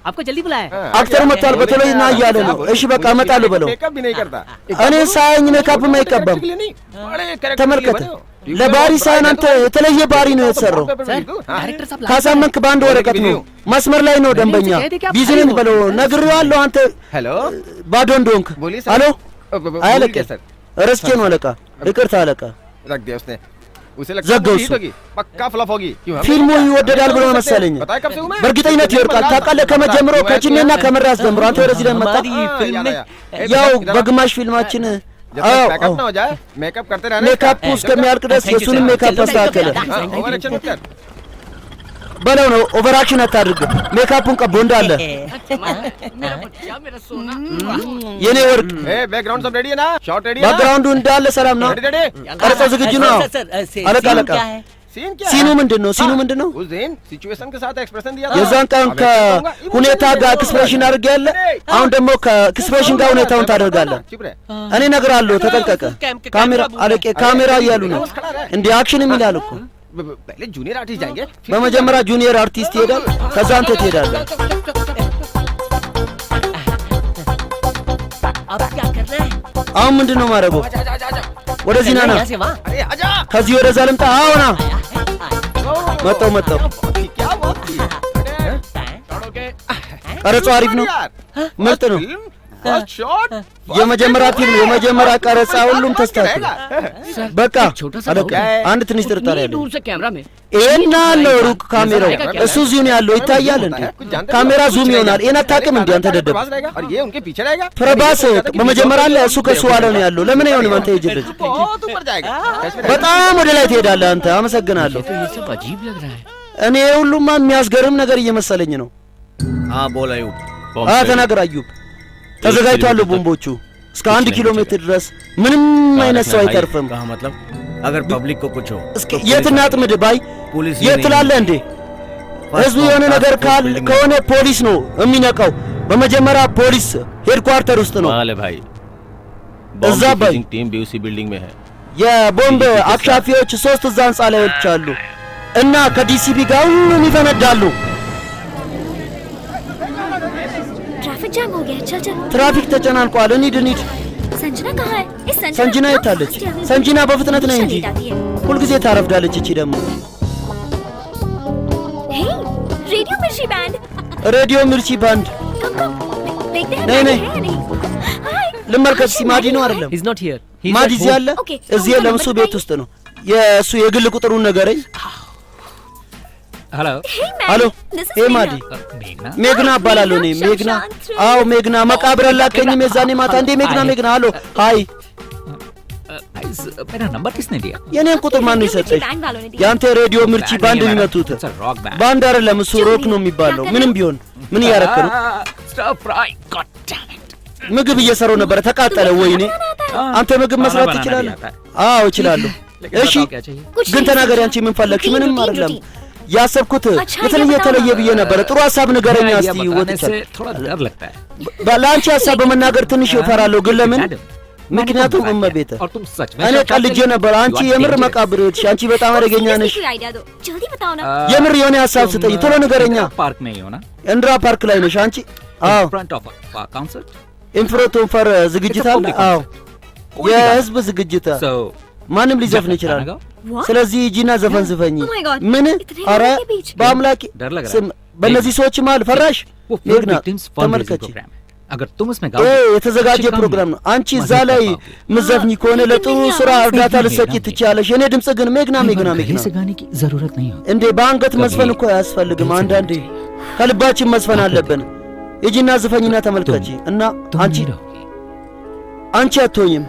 आपको जल्दी बुलाया አክተር መጥቷል በተለይ ና እያለ ነው እሺ በቃ እመጣለሁ በለው मेकअप भी नहीं करता እኔ ሳይኝ ሜካፕ አይቀባም ተመልከተ ለባሪ ሳይን አንተ የተለየ ባሪ ነው የተሰራው ካሳመንክ በአንድ ወረቀት ነው መስመር ላይ ነው ደንበኛ ቢዝነስ በለው ነግሬዋለሁ አንተ हेलो ባዶ እንደሆንክ ሄሎ አለቃ ረስቼ ነው አለቃ ይቅርታ አለቃ रख दिया उसने उसे लगता है जीत होगी पक्का फ्लॉप होगी ፊልሙ ይወደዳል ብሎ መሰለኝ በእርግጠኝነት ይወርቃል ታውቃለህ ከመጀመሩ ከጅኔና ከመራስ ጀምሮ አንተ ወደዚህ ላይ መጣ ያው በግማሽ ፊልማችን मेकअप ना हो जाए मेकअप करते रहना मेकअप እስከሚያልቅ ድረስ የሱንም ሜካፕ አስተካከለ በለው ነው ኦቨር አክሽን አታድርግ ሜካፑን ቀቦ እንዳለ የኔ ወርቅ बैकग्राउंड सब रेडी है ना शॉट रेडी है ባክግራውንዱ እንዳለ ሰላም ነው ቀረጻው ዝግጁ ነው አለቃ አለቃ ሲኑ ምንድነው ሲኑ ምንድነው उस दिन सिचुएशन के साथ एक्सप्रेशन दिया था የዛን ቀን ከሁኔታ ጋር ኤክስፕሬሽን አድርገያለ አሁን ደግሞ ከኤክስፕሬሽን ጋር ሁኔታውን ታደርጋለህ እኔ እነግርሃለሁ ተጠንቀቀ ካሜራ አለቄ ካሜራ እያሉ ነው እንዴ አክሽን ይላል እኮ पहले जूनियर आर्टिस्ट जाएंगे በመጀመሪያ ጁኒየር አርቲስት ይሄዳል ከዛ አንተ ትሄዳለህ अब क्या करना है አሁን ምንድነው ማረገው ወደዚህ ና ና ከዚህ ወደዛ ልምጣ አሁን መጣው क्या बात थी ቀረጻው አሪፍ ነው ምርጥ ነው फर्स्ट शॉट የመጀመሪያ ፊልም የመጀመሪያ ቀረጻ ሁሉም ተስተካክሏል በቃ አለቃ አንድ ትንሽ ጥርጣሬ አለ दूर से कैमरा में ኤና ነው ሩቅ ካሜራው እሱ ዙም ነው ያለው ይታያል እንዴ ካሜራ ዙም ይሆናል ኤና ታቀም እንዴ አንተ ደደብ और ये उनके पीछे रहेगा ፍረባስ በመጀመሪያ ላይ እሱ ከሱ ዋለ ነው ያለው ለምን አይሆንም አንተ ይጅልኝ बहुत ऊपर जाएगा በጣም ወደ ላይ ትሄዳለህ አንተ አመሰግናለሁ तो ये सब अजीब लग रहा है እኔ ሁሉማ የሚያስገርም ነገር እየመሰለኝ ነው हाँ बोल अयूब ተናገር አዩብ ተዘጋጅቷል ቦምቦቹ እስከ 1 ኪሎ ሜትር ድረስ ምንም አይነት ሰው አይተርፍም कहाँ मतलब अगर पब्लिक को कुछ हो የት እናጥምድ ባይ የት ትላለህ እንዴ ህዝቡ የሆነ ነገር ከሆነ ፖሊስ ነው የሚነቃው በመጀመሪያ ፖሊስ ሄድኳርተር ውስጥ ነው ማለ भाई እዛ ባይ टीम बीयूसी बिल्डिंग में है የቦምብ አክሻፊዎች 3 እዛ ህንጻ ላይ አሉ እና ከዲሲቢ ጋር ሁሉም ይፈነዳሉ ट्रैफिक जाम हो गया चल चल ትራፊክ ተጨናንቋል እንሂድ संजना कहाँ है इस संजना የታለች संजना በፍጥነት ነኝ እንጂ ሁልጊዜ ታረፍዳለች እቺ ደግሞ हे रेडियो मिर्ची बैंड ሬዲዮ ሚርቺ ባንድ देखते हैं नहीं ልመልከት ሲማዲ ነው አይደለም he's not here ማዲ እዚህ አለ እዚህ ለምሱ ቤት ውስጥ ነው የእሱ የግል ቁጥሩን ነገረኝ हेलो ሄሎ ሄ ማዲ ሜግና እባላለሁ እኔ ሜግና አዎ ሜግና መቃብር ላከኝም የዛኔ ማታ እንዴ ሜግና አሎ ሃይ मेरा नंबर किसने दिया የኔን ቁጥር ማን ነው የሰጠሽ ያንተ ሬዲዮ ሚርቺ ባንድ የሚመቱት ባንድ አይደለም እሱ ሮክ ነው የሚባለው ምንም ቢሆን ምን ያረከ ነው stir fry god damn it ምግብ እየሰራው ነበር ተቃጠለ ወይኔ አንተ ምግብ መስራት ትችላለህ አዎ እችላለሁ እሺ ግን ተናገሪ አንቺ ምን ፈለግሽ ምንም አይደለም ያሰብኩት የተለየ ብዬ ነበር ጥሩ ሐሳብ ንገረኛ እስቲ ወጥቼ थोड़ा डर लगता है ባላንቺ ሐሳብ በመናገር ትንሽ እፈራለሁ ግን ለምን ምክንያቱም እመቤቴ እኔ ቀልጄ ነበር አንቺ የምር መቃብር ሄድሽ አንቺ በጣም አደገኛ ነሽ जल्दी बताओ ना የምር የሆነ ሐሳብ ስጠኝ ቶሎ ንገረኛ पार्क में ही हो ना እንድራ ፓርክ ላይ ነሽ አንቺ አዎ फ्रंट ऑफ कॉन्सर्ट ኢንፍሮቶን ፈር ዝግጅት አለ አዎ የህዝብ ዝግጅት ማንም ሊዘፍን ይችላል ስለዚህ ጂና ዘፈን ዝፈኝ ምን አረ በአምላክ ስም በእነዚህ ሰዎች ማል ፈራሽ ሜግና ተመልከች अगर तुम इसमें गाओ የተዘጋጀ ፕሮግራም ነው አንቺ እዛ ላይ ምዘፍኝ ከሆነ ለጥሩ ስራ እርዳታ ልትሰጪ ትችያለሽ እኔ ድምጽ ግን ሜግና से गाने की जरूरत नहीं है እንዴ በአንገት መዝፈን እኮ አያስፈልግም አንዳንዴ ከልባችን መስፈን አለብን። ሂጂና ዝፈኝና ተመልከቺ እና አንቺ አትሆኝም።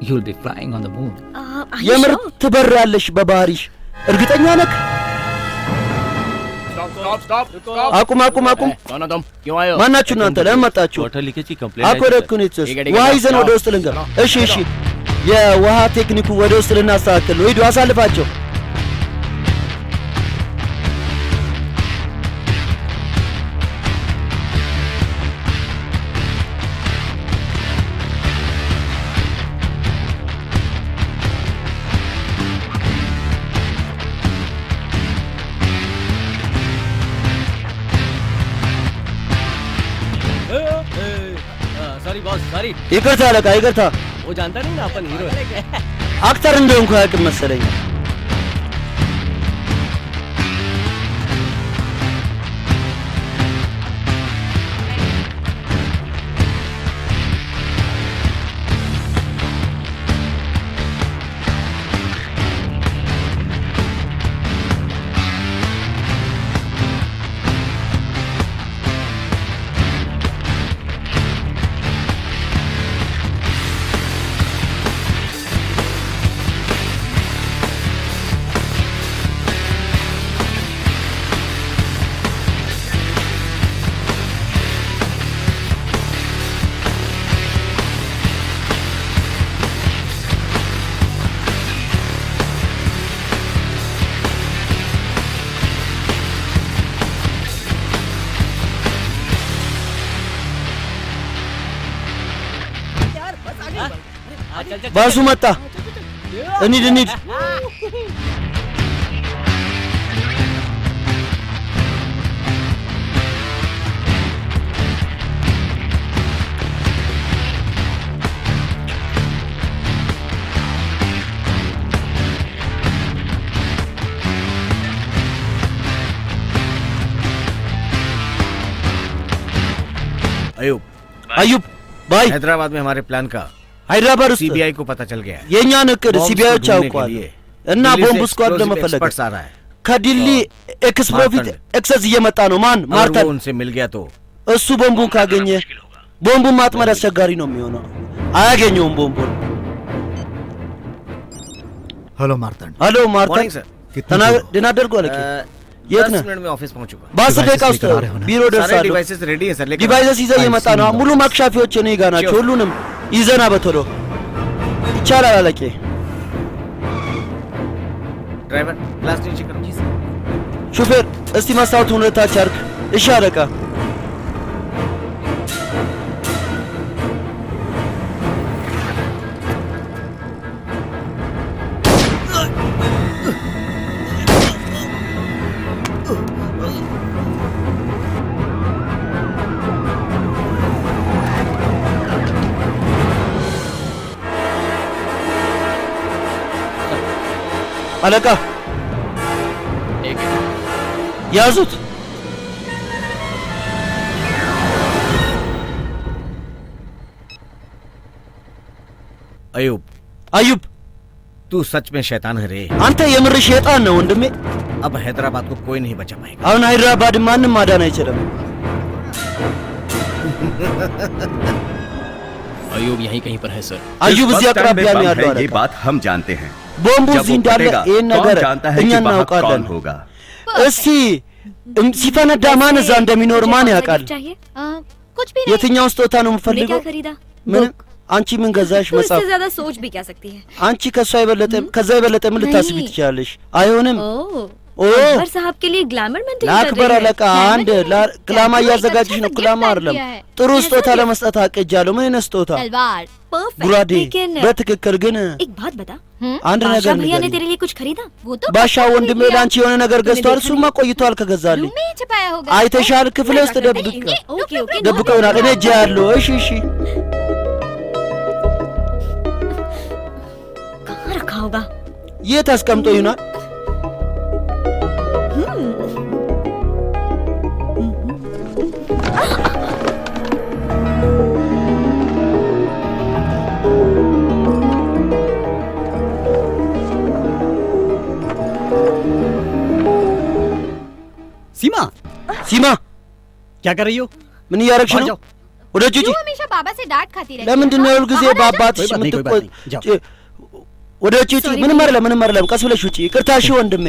You'll be flying on the moon. የምር ትበሪያለሽ በባህሪሽ። እርግጠኛ ነህ? አቁም። ማናችሁ እናንተ? ለምን መጣችሁ? አኮረኩኒትስ ውሃ ይዘን ወደ ውስጥ ልንገባ። እሺ፣ የውሃ ቴክኒኩ ወደ ውስጥ ልናስተካክል ነው። ሂዱ፣ አሳልፋቸው። ይቅርታ አለቃ፣ ይቅርታ። አክተር እንደሆንኩ አያውቅም መሰለኝ። ባሱ መጣ። እንሂድ። አዩብ ባይ हैदराबाद में हमारे प्लान का ሃይድራባድ ውስጥ सीबीआई को पता चल गया है። የእኛን እቅድ ሲቢአዮች ያውቋል እና ቦምብ ስኳድ ለመፈለግ ከዲሊ ኤክስፕሮፊት ኤክሰስ እየመጣ ነው። ማን ማርተን उनसे मिल गया तो እሱ ቦምቡን ካገኘ ቦምቡን ማጥመድ አስቸጋሪ ነው የሚሆነው። አያገኘውም ቦምቡን። हेलो मार्तन। हेलो मार्तन ደህና አደርጉ አለቄ። የት ነህ? 10 मिनट में ऑफिस पहुंचूंगा। በ10 ደቂቃ ውስጥ ቢሮ ደርሳለሁ። डिवाइसेस रेडी है सर, लेकिन ዲቫይሰስ ይዘህ እየመጣ ነው። ሙሉ ማክሻፊዎች እኔ ጋር ናቸው። ሁሉንም ይዘና በቶሎ ይቻላል አለቄ። ड्राइवर ग्लास नीचे करो। ሹፌር እስቲ መስታወቱን ወደ ታች አድርግ። እሺ አለቃ። አለቃ ያዙት። अयूब तू सच में शैतान है रे। አንተ የምር ሸይጣን ነው ወንድሜ። अब हैदराबाद को कोई नहीं बचा पाएगा। አሁን ሃይድራባድ ማንም ማዳን አይችልም። अयूब यहीं कहीं पर है सर। अयूब እዚህ አቅራቢያ ነው ያለው አለቃ። ये बात हम जानते हैं। ቦምቡ እዚህ እንዳለ ይሄን ነገር እኛ እናውቃለን። እስቲ ሲፈነዳ ማን እዛ እንደሚኖር ማን ያውቃል? የትኛው ስጦታ ነው የምፈልገው? ምን አንቺ ምን ገዛሽ? መጽሐፍ इससे ज्यादा सोच भी क्या सकती है? አንቺ ከዛ የበለጠ ምን ልታስቢ ትችላለሽ? አይሆንም። अकबर साहब के लिए ग्लैमर मेंटेन कर रही है। ለአክበር አለቃ አንድ ክላማ እያዘጋጅሽ ነው። ክላማ አይደለም ጥሩ ስጦታ ለመስጠት አቅጃለሁ። ምን አይነት ስጦታ? तलवार। परफेक्ट। ጉራዴ लेकिन በትክክል ግን एक बात बता। አንድ ነገር भैया ने तेरे लिए कुछ खरीदा? वो तो ባሻ ወንድሜ ለአንቺ የሆነ ነገር ገዝቷል። እሱማ ቆይቷል ከገዛልኝ። छुपाया होगा। አይተሻል? ክፍል ውስጥ ደብቀው ይሆናል። እኔ እጄ ያለው። እሺ कहाँ रखा होगा? የት አስቀምጦ ይሆናል? सीमा सीमा क्या कर रही हो? ምን እያደረግሽ ነው? ወደ ውጭ ውጪ። हमेशा बाबा से डांट खाती रहती ለምንድን ነው ሁልጊዜ በአባትሽ የምትቆ ወደ ውጭ ውጪ። ምንም አይደለም ቀስ ብለሽ ውጪ። ይቅርታ እሺ ወንድሜ።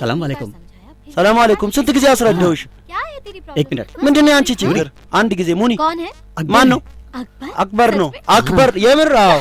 ሰላም አለይኩም። ሰላም አለይኩም። ስንት ጊዜ አስረዳሁሽ? एक मिनट। ምንድን ነው ያንቺ ችግር? አንድ ጊዜ ሙኒ कौन है? ማን ነው? አክበር ነው። አክበር የምር? አዎ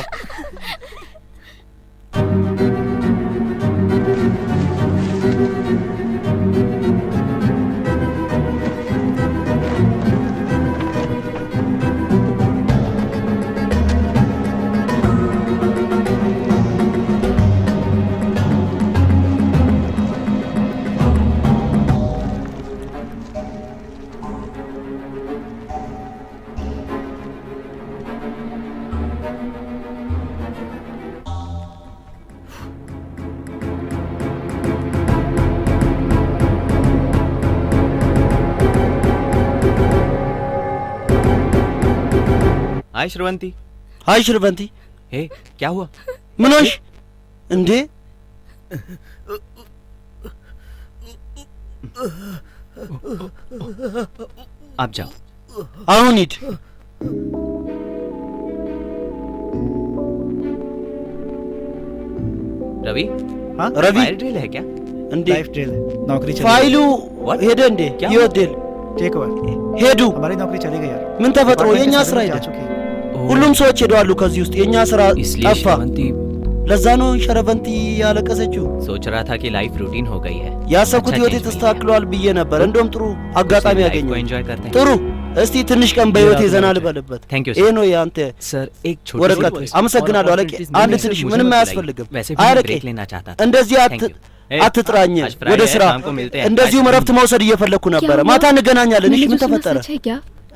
हाय श्रवंती। हाय श्रवंती। हे क्या हुआ? मनोज እንዴ आप जाओ। አሁን ሂድ። रवि हाँ रवि फायर ड्रिल है क्या? እንዴ लाइफ ड्रिल है, नौकरी चली ፋይሉ ሄደ እንዴ? ይወደል टेक ओवर ሄዱ። हमारी नौकरी चली गई यार। ምን ተፈጥሮ? የኛ ስራ ሄደ። ሁሉም ሰዎች ሄደዋል ከዚህ ውስጥ። የኛ ስራ ጠፋ። ለዛ ነው ሸረበንቲ ያለቀሰችው። सोच रहा था कि लाइफ रूटीन हो गई है። ያሰብኩት ህይወቴ ተስተካክሏል ብዬ ነበር። እንደውም ጥሩ አጋጣሚ ያገኘው። ጥሩ እስቲ ትንሽ ቀን በህይወቴ ዘና ልበልበት። ይሄ ነው ያንተ सर एक छोटी ወረቀት። አመሰግናለሁ አለቄ። አንድ ትንሽ ምንም አያስፈልግም። አለቄ እንደዚህ አትጥራኝ። ወደ ስራ እንደዚሁ እረፍት መውሰድ እየፈለኩ ነበረ። ማታ እንገናኛለን። እሺ ምን ተፈጠረ?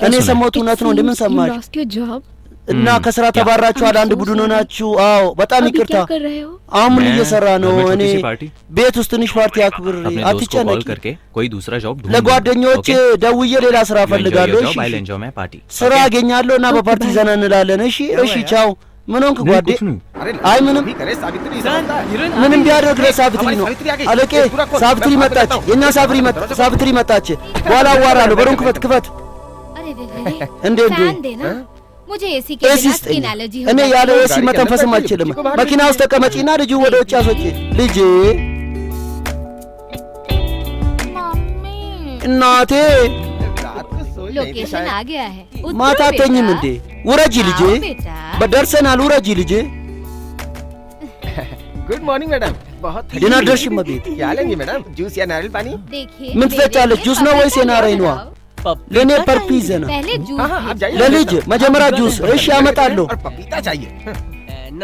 እኔ የሰማሁት እውነት ነው። እንደምን ሰማሽ? እና ከስራ ተባራችኋል? አንድ ቡድን ሆናችሁ? አዎ በጣም ይቅርታ። አሁን ምን እየሰራ ነው? እኔ ቤት ውስጥ ትንሽ ፓርቲ አክብር። አትጨነቂ። ለጓደኞች ደውዬ ሌላ ስራ ፈልጋለሁ። እሺ ስራ አገኛለሁ እና በፓርቲ ዘና እንላለን። እሺ እሺ ቻው። ምን ሆንክ ጓዴ? አይ ምንም ምንም ቢያደርግ ለሳብትሪ ነው አለቄ። ሳብትሪ መጣች። የኛ ሳብትሪ መጣች። በኋላ አዋራለሁ። በሩን ክፈት። እንዴ मुझे एसी के बिना स्किन एलर्जी हो እኔ ያለ ኤሲ መተንፈስም አልችልም። መኪና ውስጥ ተቀመጪና ልጁ ወደ ውጭ አስወጪ። ልጄ እናቴ लोकेशन आ गया है। ማታ አተኝም እንዴ? ውረጂ ልጄ። በደርሰናል። ውረጂ ልጄ። गुड मॉर्निंग मैडम। बहुत ደህና ደርሽ እመቤት። क्या लेंगी मैडम? जूस या नारियल पानी? ምን ትጠጫለች? ጁስ ነው ወይስ የናረኝ ነዋ? ለኔ ፐርፒዝ ነው። पहले जूस ለልጅ መጀመሪያ ጁስ። እሺ አመጣለሁ። पपीता चाहिए।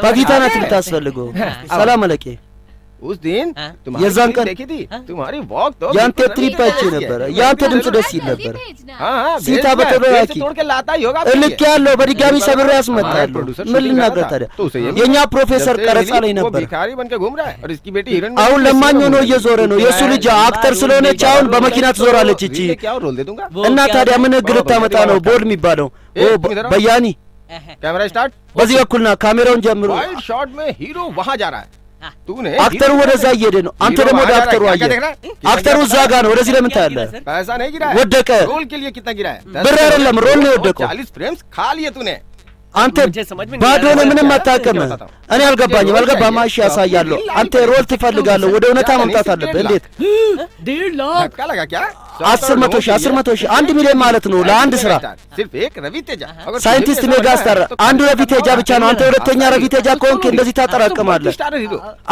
पपीता ናት የምታስፈልገው። ሰላም አለቄ። उस दिन የዛን ቀን देखी थी तुम्हारी वॉक तो ያንተ ትሪፕ አይቼ ነበር። ያንተ ድምጽ ደስ ይል ነበር። ሲታ በተበራኪ እልክ ያለው በድጋሚ ሰብሬ ያስመጣለሁ። ምን ልናገር ታዲያ? የኛ ፕሮፌሰር ቀረጻ ላይ ነበር። भिखारी बनके घूम रहा है और इसकी बेटी हिरण አሁን ለማኝ ሆኖ እየዞረ ነው። የእሱ ልጅ አክተር ስለሆነች አሁን በመኪና ትዞራለች እቺ። क्या रोल दे दूंगा? እና ታዲያ ምን ህግ ልታመጣ ነው? ቦል የሚባለው በያኒ कैमरा स्टार्ट। በዚህ በኩልና ካሜራውን ጀምሩ። वाइड शॉट में हीरो वहां जा रहा है। तूने አክተሩ ወደዛ እየሄደ ነው። አንተ ደግሞ ወደ አክተሩ አየህ። አክተሩ እዛ ጋር ነው። ወደዚህ ለምን ታያለህ? पैसा नहीं गिरा है। ወደቀ። रोल के लिए कितना गिरा है? ብር አይደለም ሮል ነው የወደቀው። 40 फ्रेम्स खा लिए तूने। አንተ ባዶ ነው። ምንም አታውቅም። እኔ አልገባም። እሺ ያሳያለሁ። አንተ ሮል ትፈልጋለህ። ወደ እውነታ መምጣት አለብህ። እንዴት? 1.5 लाख धक्का लगा क्या? 10 ሺህ 1 ሚሊዮን ማለት ነው ለአንድ ስራ። सिर्फ एक रवि तेजा। ሳይንቲስት ሜጋስታር አንዱ ረቪ ቴጃ ብቻ ነው። አንተ ሁለተኛ ረቪ ቴጃ ከሆንክ እንደዚህ ታጠራቅማለህ።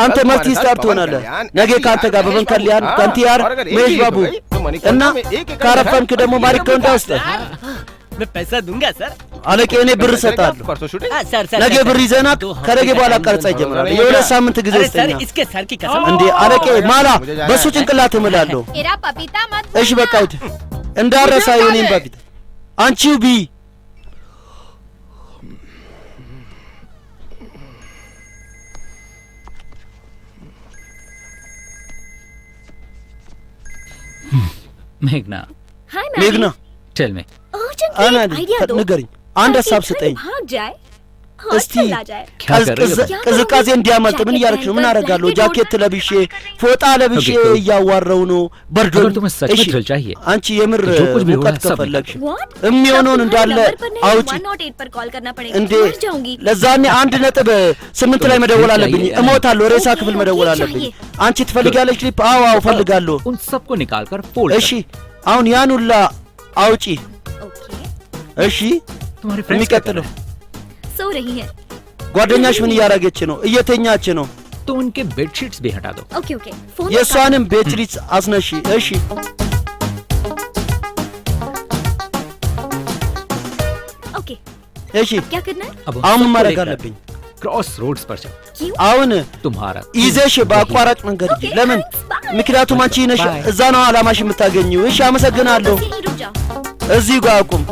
አንተ መልቲ ስታር ትሆናለህ። ነገ ከአንተ ጋር በበንከሊያን ከንቲያር መሄሽ ባቡ እና ካረፈንክ ደግሞ ማሪኮንዳ ውስጥ मैं पैसा दूंगा सर। አለቄ እኔ ብር እሰጣለሁ። ነገ ብር ይዘና ከነገ በኋላ ቀረጻ ይጀምራል። የሁለት ሳምንት ጊዜ ይስተኛ። इसके सर की कसम እንዴ አለቄ ማላ በሱ ጭንቅላት እምላለሁ። तेरा पपीता मत እሺ በቃ ሂድ። እንዳረሳ ይሁን በፊት አንቺው ቢ मेघना। हाय मेघना टेल मी। अर्जेंटली आइडिया दो। ንገሪኝ። አንድ ሀሳብ ስጠኝ። भाग जाए እስቲ ቅዝቃዜ እንዲያመልጥ ምን እያደረግሽ ነው? ምን አደርጋለሁ? ጃኬት ለብሼ ፎጣ ለብሼ እያዋረው ነው በርዶኝ። እሺ አንቺ የምር ሙቀት ከፈለግሽ የሚሆነውን እንዳለ አውጪ እንዴ። ለዛኔ 1.8 ላይ መደወል አለብኝ። እሞታለሁ። ሬሳ ክፍል መደወል አለብኝ። አንቺ ትፈልጊያለሽ ክሊፕ? አዎ እፈልጋለሁ። እሺ አሁን ያን ሁላ አውጪ። እሺ የሚቀጥለው सो रही है ጓደኛሽ ምን እያደረገች ነው? እየተኛች ነው። तो उनके बेडशीट्स भी हटा दो। ओके ओके फोन የሷንም ቤድሺትስ አስነሺ። እሺ ओके እሺ क्या करना है? አሁን ማድረግ አለብኝ? क्रॉस रोड्स पर चलो। አሁን तुम्हारा ይዘሽ በአቋራጭ መንገድ ለምን? ምክንያቱም አንቺ ነሽ እዛ ነው አላማሽ የምታገኘው። እሺ አመሰግናለሁ። እዚህ ጋር አቁም።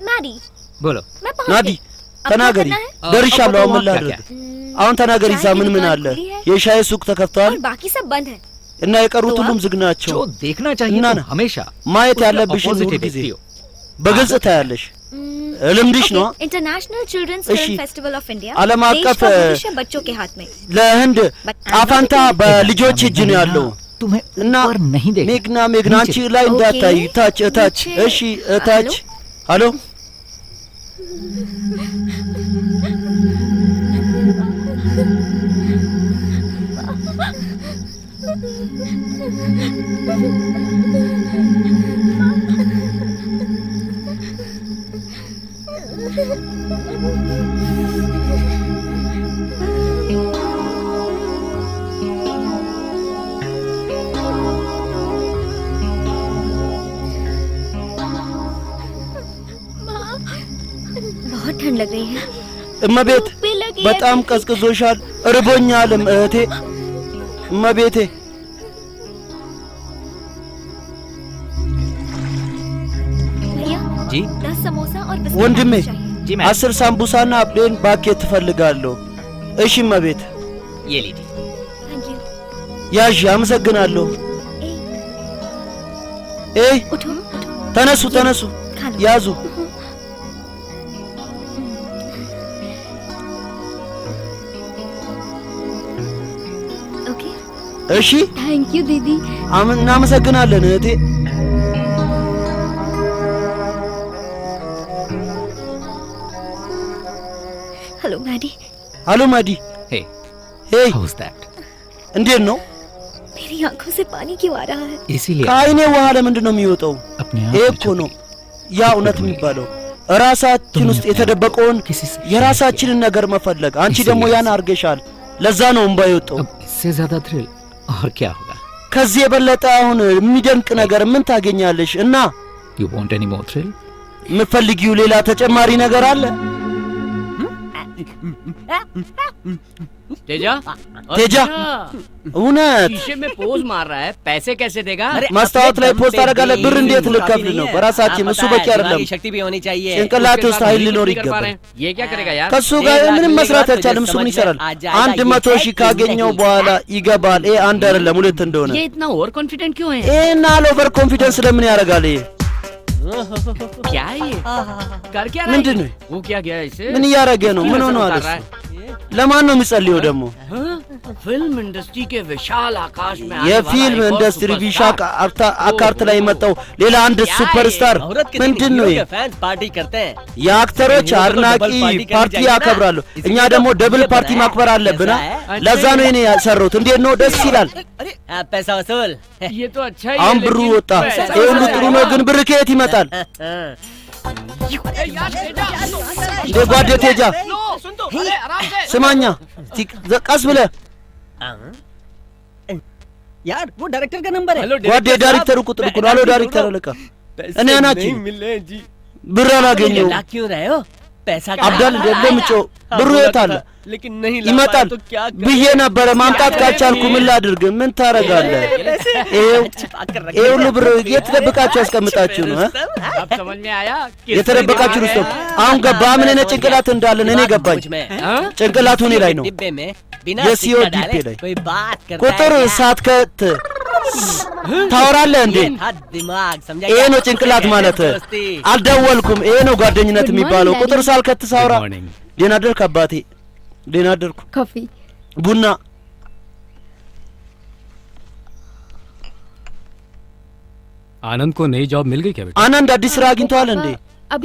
नाडी बोलो ናዲ ተናገሪ። ደርሻለሁ። አሁን ምን ላድርግ? አሁን ተናገሪ። እዛ ምን አለ? የሻይ ሱቅ ተከፍቷል बाकी सब बंद है እና የቀሩት ሁሉም ዝግ ናቸው። जो देखना चाहिए तो हमेशा ማየት ያለብሽ ሁሉ ጊዜ በግልጽ ታያለሽ። ልምድሽ ነው። international children's film festival of India ዓለም አቀፍ बच्चों के हाथ में ለህንድ ጣፋንታ በልጆች እጅ ነው ያለው እና ሜግና አንቺ ላይ እንዳታይ ታች እታች። እሺ እታች። አሎ बहुत ठंड लग रही है እመቤት በጣም ቀዝቅዞሻል። እርቦኛልም እህቴ። እመቤቴ जी 10 समोसा और बिस्किट ወንድሜ जी 10 ሳምቡሳና ፕሌን ባኬት ትፈልጋለሁ። እሺ እመቤት። ये लीजिए। थैंक यू ያዥ። አመሰግናለሁ። उठो ተነሱ ተነሱ፣ ያዙ። ओके እሺ थैंक यू दीदी እናመሰግናለን እህቴ። hello Maddy አሎ ማዲ። hey ሄይ how's that እንዴት ነው? मेरी आंखों से पानी क्यों आ रहा है? इसीलिए ከአይኔ ውሃ ለምንድን ነው የሚወጣው? ይሄ እኮ ነው ያ እውነት የሚባለው ራሳችን ውስጥ የተደበቀውን የራሳችንን ነገር መፈለግ። አንቺ ደግሞ ያን አርገሻል። ለዛ ነው እንባ የወጣው። इससे ज्यादा थ्रिल और क्या होगा? ከዚህ የበለጠ አሁን የሚደንቅ ነገር ምን ታገኛለሽ? እና You want any more thrill? የምትፈልጊው ሌላ ተጨማሪ ነገር አለ? तेजा तेजा እውነት शीशे में पोज मार रहा है, पैसे कैसे देगा? መስታወት ላይ ፖስት አደረጋለህ። ብር እንዴት ልከፍል ነው? በራሳችን እሱ በቂ አይደለም። शक्ति भी होनी चाहिए। ጭንቅላት ውስጥ ኃይል ሊኖር ይገባል። ये क्या करेगा यार? ከሱ ጋር ምንም መስራት አይቻልም። እሱ ምን ይሰራል? 100,000 ካገኘው በኋላ ይገባል። ይሄ አንድ አይደለም ሁለት እንደሆነ። ये इतना ओवर कॉन्फिडेंट क्यों है? ይሄን አለ ኦቨር ኮንፊደንስ ለምን ያደርጋል? ይሄ क्या है ये? कर क्या रहा है? ምንድን ነው? वो क्या गया इसे? ምን እያደረገ ነው? ምን ሆነ አለ? ለማን ነው የሚጸልየው ደግሞ? फिल्म इंडस्ट्री के विशाल आकाश में የፊልም ኢንዱስትሪ ቢሻቅ አካርት ላይ የመጣው ሌላ አንድ ሱፐርስታር ምንድን ነው? फैंस पार्टी करते हैं। የአክተሮች አድናቂ ፓርቲ ያከብራሉ። እኛ ደግሞ ደብል ፓርቲ ማክበር አለብን። ለዛ ነው እኔ ያሰሩት። እንዴት ነው? ደስ ይላል። पैसा वसूल। ये तो अच्छा ही አሁን ብሩ ወጣ። ይሄ ሁሉ ጥሩ ነው፣ ግን ብር ከየት ይመጣል? እንደ ጓዴ ቴጃ ስማኛ፣ ቀስ ብለህ यार वो डायरेक्टर का नंबर है। ጓዴ ዳይሬክተሩ ቁጥር እኮ ነው። አሎ ዳይሬክተር ልካ እኔ ናችሁ ብር አላገኘው क्यों रहे हो? पैसा አብዳል እንደምጮ ብሩ የት አለ? लेकिन नहीं ይመጣል ብዬ ነበረ። ማምጣት ካልቻልኩ ምን ላድርግ? ምን ታረጋለህ? ይሄ ሁሉ ብር የት ደብቃችሁ ያስቀምጣችሁ ነው? अब समझ में आया የተደበቃችሁ ውስጥ አሁን ገባ። ምን አይነት ጭንቅላት እንዳለን እኔ ገባኝ። ጭንቅላቱ እኔ ላይ ነው። डिब्बे में የሲኦዲፒ ላይ ቁጥር ሳትከት ታወራለህ እንዴ? ይሄ ነው ጭንቅላት ማለት። አልደወልኩም። ይሄ ነው ጓደኝነት የሚባለው። ቁጥር ሳልከት ሳውራ። ደህና አደርክ አባቴ? ደህና አደርኩ። कॉफी ቡና आनंद को नई जॉब मिल गई क्या बेटा? आनंद አዲስ ስራ አግኝቷል እንዴ?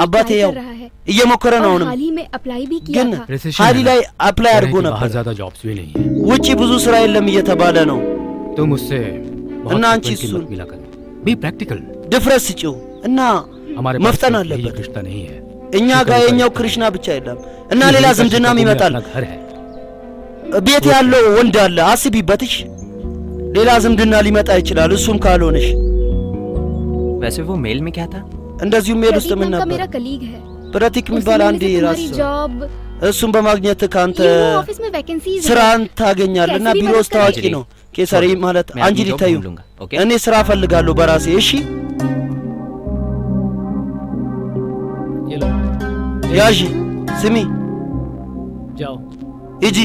አባቴ ያው እየሞከረ ነው አሁንም። हाल ही में अप्लाई भी किया था ሀሊ ላይ አፕላይ አድርጎ ነበር። बाहर ज्यादा जॉब्स भी नहीं है। ውጪ ብዙ ስራ የለም እየተባለ ነው። तुम उससे እና አንቺ እሱን मिला कर बी प्रैक्टिकल ድፍረት ስጪው እና መፍጠን አለበት። रिश्ता नहीं है እኛ ጋር የኛው ክርሽና ብቻ አይደለም እና ሌላ ዝምድናም ይመጣል። ቤት ያለው ወንድ አለ አስቢበትሽ። ሌላ ዝምድና ሊመጣ ይችላል እሱም ካልሆነሽ። वैसे वो मेल में क्या था? እንደዚሁ ሜል ውስጥ ምን ነበር? मेरा कलीग है ፕራቲክ የሚባል አንድ ራስ जॉब እሱን በማግኘት ካንተ ऑफिस में वैकेंसीज ስራን ታገኛለና ቢሮ ውስጥ ታዋቂ ነው። ኬሳሪ ማለት አንጂ ሊታዩ እኔ ስራ ፈልጋለሁ በራሴ። እሺ ያጂ ስሚ जाओ ሂጂ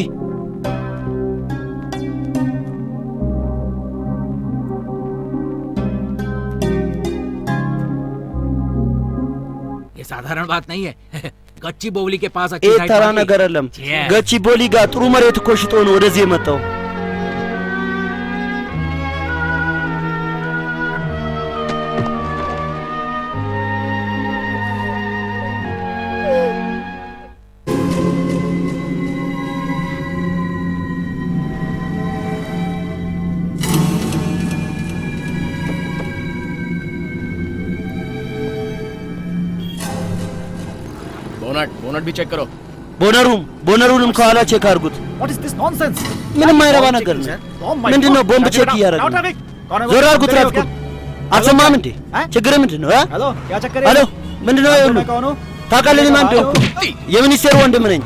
ये साधारण बात नहीं है गच्ची बोवली के पास ይሄ ተራ ነገር አይደለም። ገቺ ቦሊ ጋር ጥሩ መሬት እኮ ሽጦ ነው ወደዚህ የመጣው። बोनट भी चेक करो। ቦነሩንም ከኋላ ቼክ አድርጉት። What is this nonsense? ምንም አይረባ ነገር ነው። ምንድነው ቦምብ ቼክ እያደረገ? ዞር አድርጉ ትራፊኩን። አልሰማህም እንዴ? ችግር ምንድነው? हेलो क्या चक्कर है? ሄሎ ምንድነው ይሁሉ? ታውቃለህ ማን እንደሆንኩ? የሚኒስቴር ወንድም ነኝ።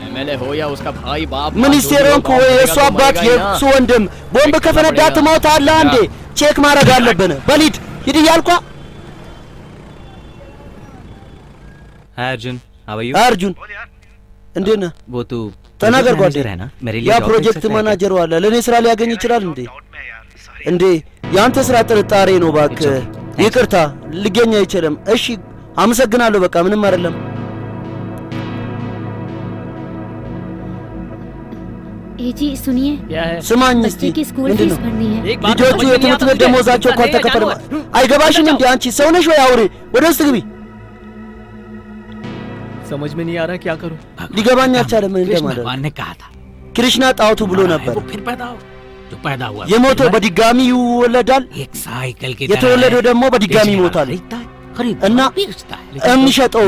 एमएलए हो या उसका भाई बाप ሚኒስቴር ሆንኩ ወይ የእሱ አባት የእሱ ወንድም ቦምብ ከፈነዳ ትሞታለህ እንዴ? ቼክ ማድረግ አለብን። በሊድ ሂድ እያልኳ Arjun how are you? Arjun እንዴት ነህ? वो तू ተናገር ጓደኛ። ያ ፕሮጀክት ማናጀሩ አለ ለኔ ስራ ሊያገኝ ይችላል እንዴ? እንዴ ያንተ ስራ ጥርጣሬ ነው እባክህ። ይቅርታ ሊገኝ አይችልም። እሺ አመሰግናለሁ። በቃ ምንም አይደለም። जी सुनिए ስማኝ እስቲ ምንድነው? ልጆቹ የትምህርት ቤት ደሞዛቸው እኮ አልተከፈለም። አይገባሽም እንዴ አንቺ ሰው ነሽ ወይ አውሬ? ወደ ውስጥ ግቢ። समझ में नहीं आ रहा क्या करूं? ሊገባኝ አልቻለም። ምን እንደማለት ने कहा था कृष्णा ጣውቱ ብሎ ነበር። फिर पैदा हो जो पैदा हुआ የሞተው በድጋሚ ይወለዳል፣ एक साइकिल की የተወለደው ደግሞ በድጋሚ ይሞታል። እና የሚሸጠው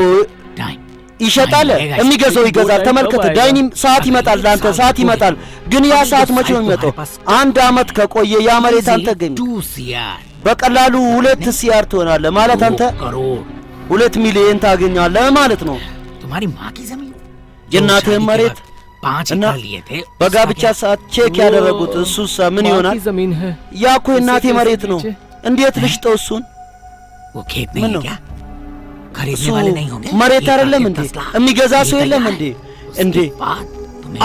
ይሸጣል፣ የሚገዛው ይገዛል። ተመልከት ዳይኒም ሰዓት ይመጣል፣ ላንተ ሰዓት ይመጣል። ግን ያ ሰዓት መቼ ነው የሚመጣው? አንድ አመት ከቆየ ያ መሬት አንተ ገኝ በቀላሉ 2 ሲያር ትሆናለህ ማለት አንተ 2 ሚሊዮን ታገኛለህ ማለት ነው። तुम्हारी माँ की जमीन የእናትህ መሬት 5 እና एकड़ लिए थे በጋብቻ ሰዓት ቼክ ያደረጉት እሱሳ ምን ይሆናል? ያ እኮ የእናቴ መሬት ነው። እንዴት ልሽጠው እሱን? वो खेत नहीं है क्या? खरीदने वाले नहीं होंगे? መሬት አይደለም እንዴ? የሚገዛ ሰው የለም እንዴ? እንዴ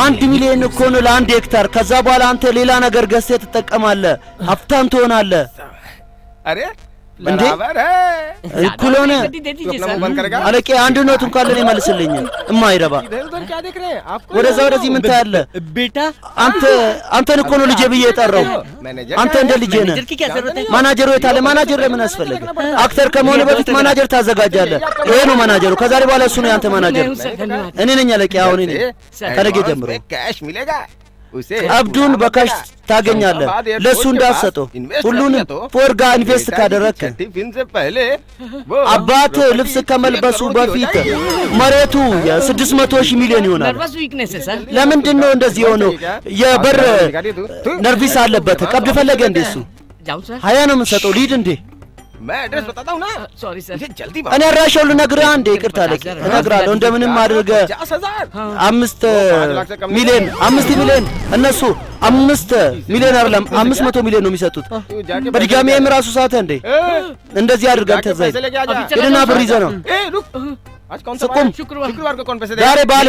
1 ሚሊዮን እኮ ነው ለአንድ ሄክታር። ከዛ በኋላ አንተ ሌላ ነገር ገዝተህ ትጠቀማለህ፣ ሀብታም ትሆናለህ። अरे እንዴ እኩል ሆነ። አለቄ አንድ ኖት እንኳን ለኔ መልስልኝ። እማይረባ ወደዛ ወደዚህ ምን ታያለህ? ቤታ አንተን እኮ ነው ልጄ ብዬ የጠራው። አንተ እንደ ልጄ ነህ። ማናጀሩ የታለ? ማናጀር ለምን አስፈለገ? አክተር ከመሆን በፊት ማናጀር ታዘጋጃለህ። ይሄ ነው ማናጀሩ። ከዛሬ በኋላ እሱ ነው ያንተ ማናጀር። እኔ ነኝ አለቄ። አሁን እኔ ከነገ ጀምሮ አብዱን በካሽ ታገኛለህ። ለሱ እንዳሰጠው ሁሉንም ፎርጋ ኢንቨስት ካደረክ አባት ልብስ ከመልበሱ በፊት መሬቱ የ600 ሚሊዮን ይሆናል። ለምንድን ነው እንደዚህ የሆነው? የበር ነርቪስ አለበት። ቀብድ ፈለገ እንዴ? እሱ ሀያ ነው የምንሰጠው። ሊድ እንዴ मैं एड्रेस बताता हूं ना सॉरी सर जल्दी እኔ አድራሻውን ልነግርህ አንዴ። ይቅርታ አለኝ እነግርሃለሁ። እንደምንም አድርገህ 5 ሚሊዮን እነሱ 5 ሚሊዮን አይደለም 500 ሚሊዮን ነው የሚሰጡት። በድጋሚ የምራሱ ሰዓት እንዴ እንደዚህ አድርገህ ተዛይ ሄድና ብር ይዘህ ነው आज कौन सा ስቁም शुक्रवार को कौन पैसे ዛሬ ባለ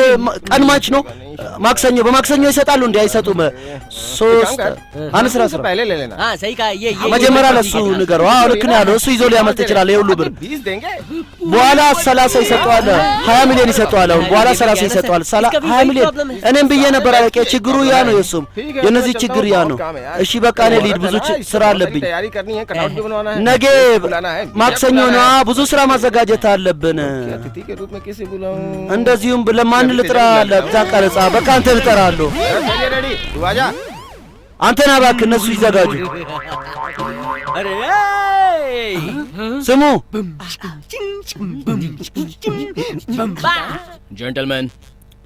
ቀን ማች ነው ማክሰኞ በማክሰኞ ይሰጣሉ እንዴ አይሰጡም ሶስት አንድ ስራ पहले ले लेना हाँ सही कहा ये መጀመሪያ ለሱ ንገረው አዎ ልክ ነው ያለው እሱ ይዞ ሊያመልጥ ይችላል የሁሉ ብር 20 देंगे በኋላ 30 ይሰጠዋል 20 ሚሊዮን ይሰጠዋል አሁን በኋላ 30 ይሰጠዋል 20 ሚሊዮን እኔም ብዬ ነበር አለቀ ችግሩ ያ ነው የሱም የነዚህ ችግር ያ ነው እሺ በቃ እኔ ልሂድ ብዙ ስራ አለብኝ तैयारी करनी है कटआउट भी बनवाना है ነገ ማክሰኞ ነው ብዙ ስራ ማዘጋጀት አለብን अतिथि के रूप में किसी बुलाऊं እንደዚሁም ለማን ልጥራ ለዛ ቀረጻ በቃ አንተ ልጠራለሁ चलिए रेडी तू आजा አንተና እባክህ እነሱ ይዘጋጁ अरे ስሙ जेंटलमैन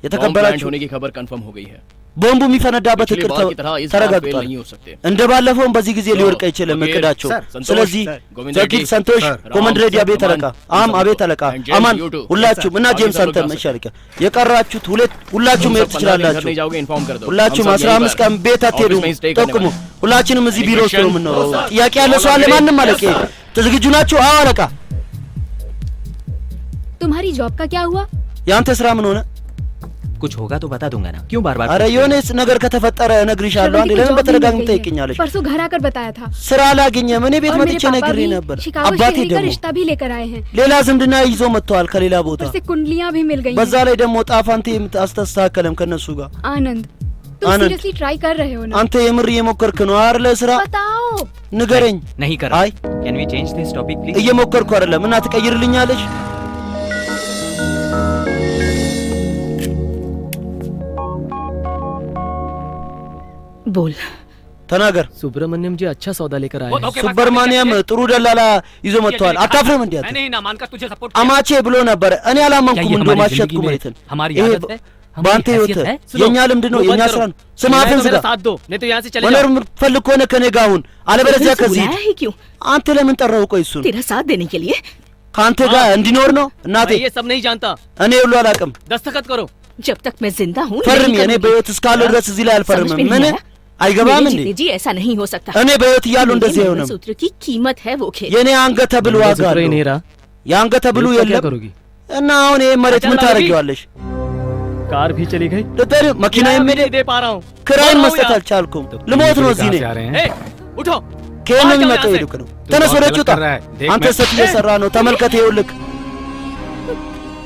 የተከበራችሁ होने की खबर कंफर्म हो गई है ቦምቡ የሚፈነዳበት እቅድ ተረጋግጧል እንደባለፈውም በዚህ ጊዜ ሊወርቅ አይችልም እቅዳቸው ስለዚህ ዘኪት ሰንቶሽ ኮማንድ ሬዲ አቤት አለቃ አቤት አለቃ አማን ሁላችሁም እና ጄምስ አንተም መሻለቃ የቀራችሁት ሁላችሁም መሄድ ትችላላችሁ ሁላችሁም 15 ቀን ቤት አትሄዱም ጠቁሙ ሁላችንም እዚህ ቢሮ ውስጥ ነው የምንኖረው ጥያቄ ያለ ሰው አለ ማንም አለቄ ተዝግጁ ናችሁ አዎ አለቃ तुम्हारी जॉब का क्या हुआ ያንተ ስራ ምን ሆነ कुछ होगा तो बता दूंगा ना क्यों बार-बार अरे योनेस ነገር ከተፈጠረ እነግርሻለሁ አንዴ ለምን በተደጋጋሚ ጠይቅኛለሽ परसों घर आकर बताया था ስራ አላገኘም እኔ ቤት መጥቼ ነግሬ ነበር አባቴ ደግሞ रिश्ता भी लेकर आए हैं ሌላ ዝምድና ይዞ መጥቷል ከሌላ ቦታ उससे कुंडलियां भी मिल गई በዛ ላይ ደግሞ ጣፋንቴ አስተስተካከለም ከነሱ ጋር आनंद तुम सीरियसली ट्राई कर रहे हो ना አንተ የምር እየሞከርክ ነው አይደል ስራ बताओ ንገረኝ नहीं कर አይ can we change this topic please እየሞከርኩ አይደለም እና ትቀይርልኛለሽ बोल ተናገር सुब्रमण्यम जी अच्छा सौदा लेकर आए हैं ሱብርማንያም ጥሩ ደላላ ይዞ መጥቷል አታፍርም እንዴ मैंने ही ना मानकर तुझे सपोर्ट አማቼ ብሎ ነበር እኔ አላመንኩም እንደው ማሸጥኩ ማለት ነው हमारी आदत है ባንተ ህይወት የኛ ልምድ ነው የኛ ስራ ነው ስማ አፍን ዝጋ साथ दो नहीं तो यहां से चले ወነር ፈልግ ከሆነ ከኔ ጋር አሁን አለበለዚያ ከዚህ क्यों አንተ ለምን ጠራው ቆይ እሱን तेरा साथ देने के लिए ካንተ ጋር እንዲኖር ነው እናቴ ये सब नहीं जानता እኔ ሁሉ አላውቅም दस्तखत करो जब तक मैं जिंदा हूं ፈርሚ እኔ በህይወት እስካለሁ ድረስ እዚህ ላይ አልፈርምም ምን አይገባም እንዴ जी ऐसा नहीं हो सकता እኔ በህይወት እያለሁ እንደዚህ አይሆንም सूत्र की कीमत है वो खेल የኔ አንገተ ብል ዋጋ ነው የአንገተ ብሉ የለም እና አሁን ይሄ መሬት ምን ታረጊዋለሽ कार भी चली गई ለተሪ መኪና मैं दे पा रहा हूं ክራይ መስጠት አልቻልኩም ልሞት ነው እዚህ ነኝ उठो ከየት ነው የሚመጣው ይልቅ ነው ተነስ ወደ ጩጣ አንተ ሰት እየሰራ ነው ተመልከት ይኸውልህ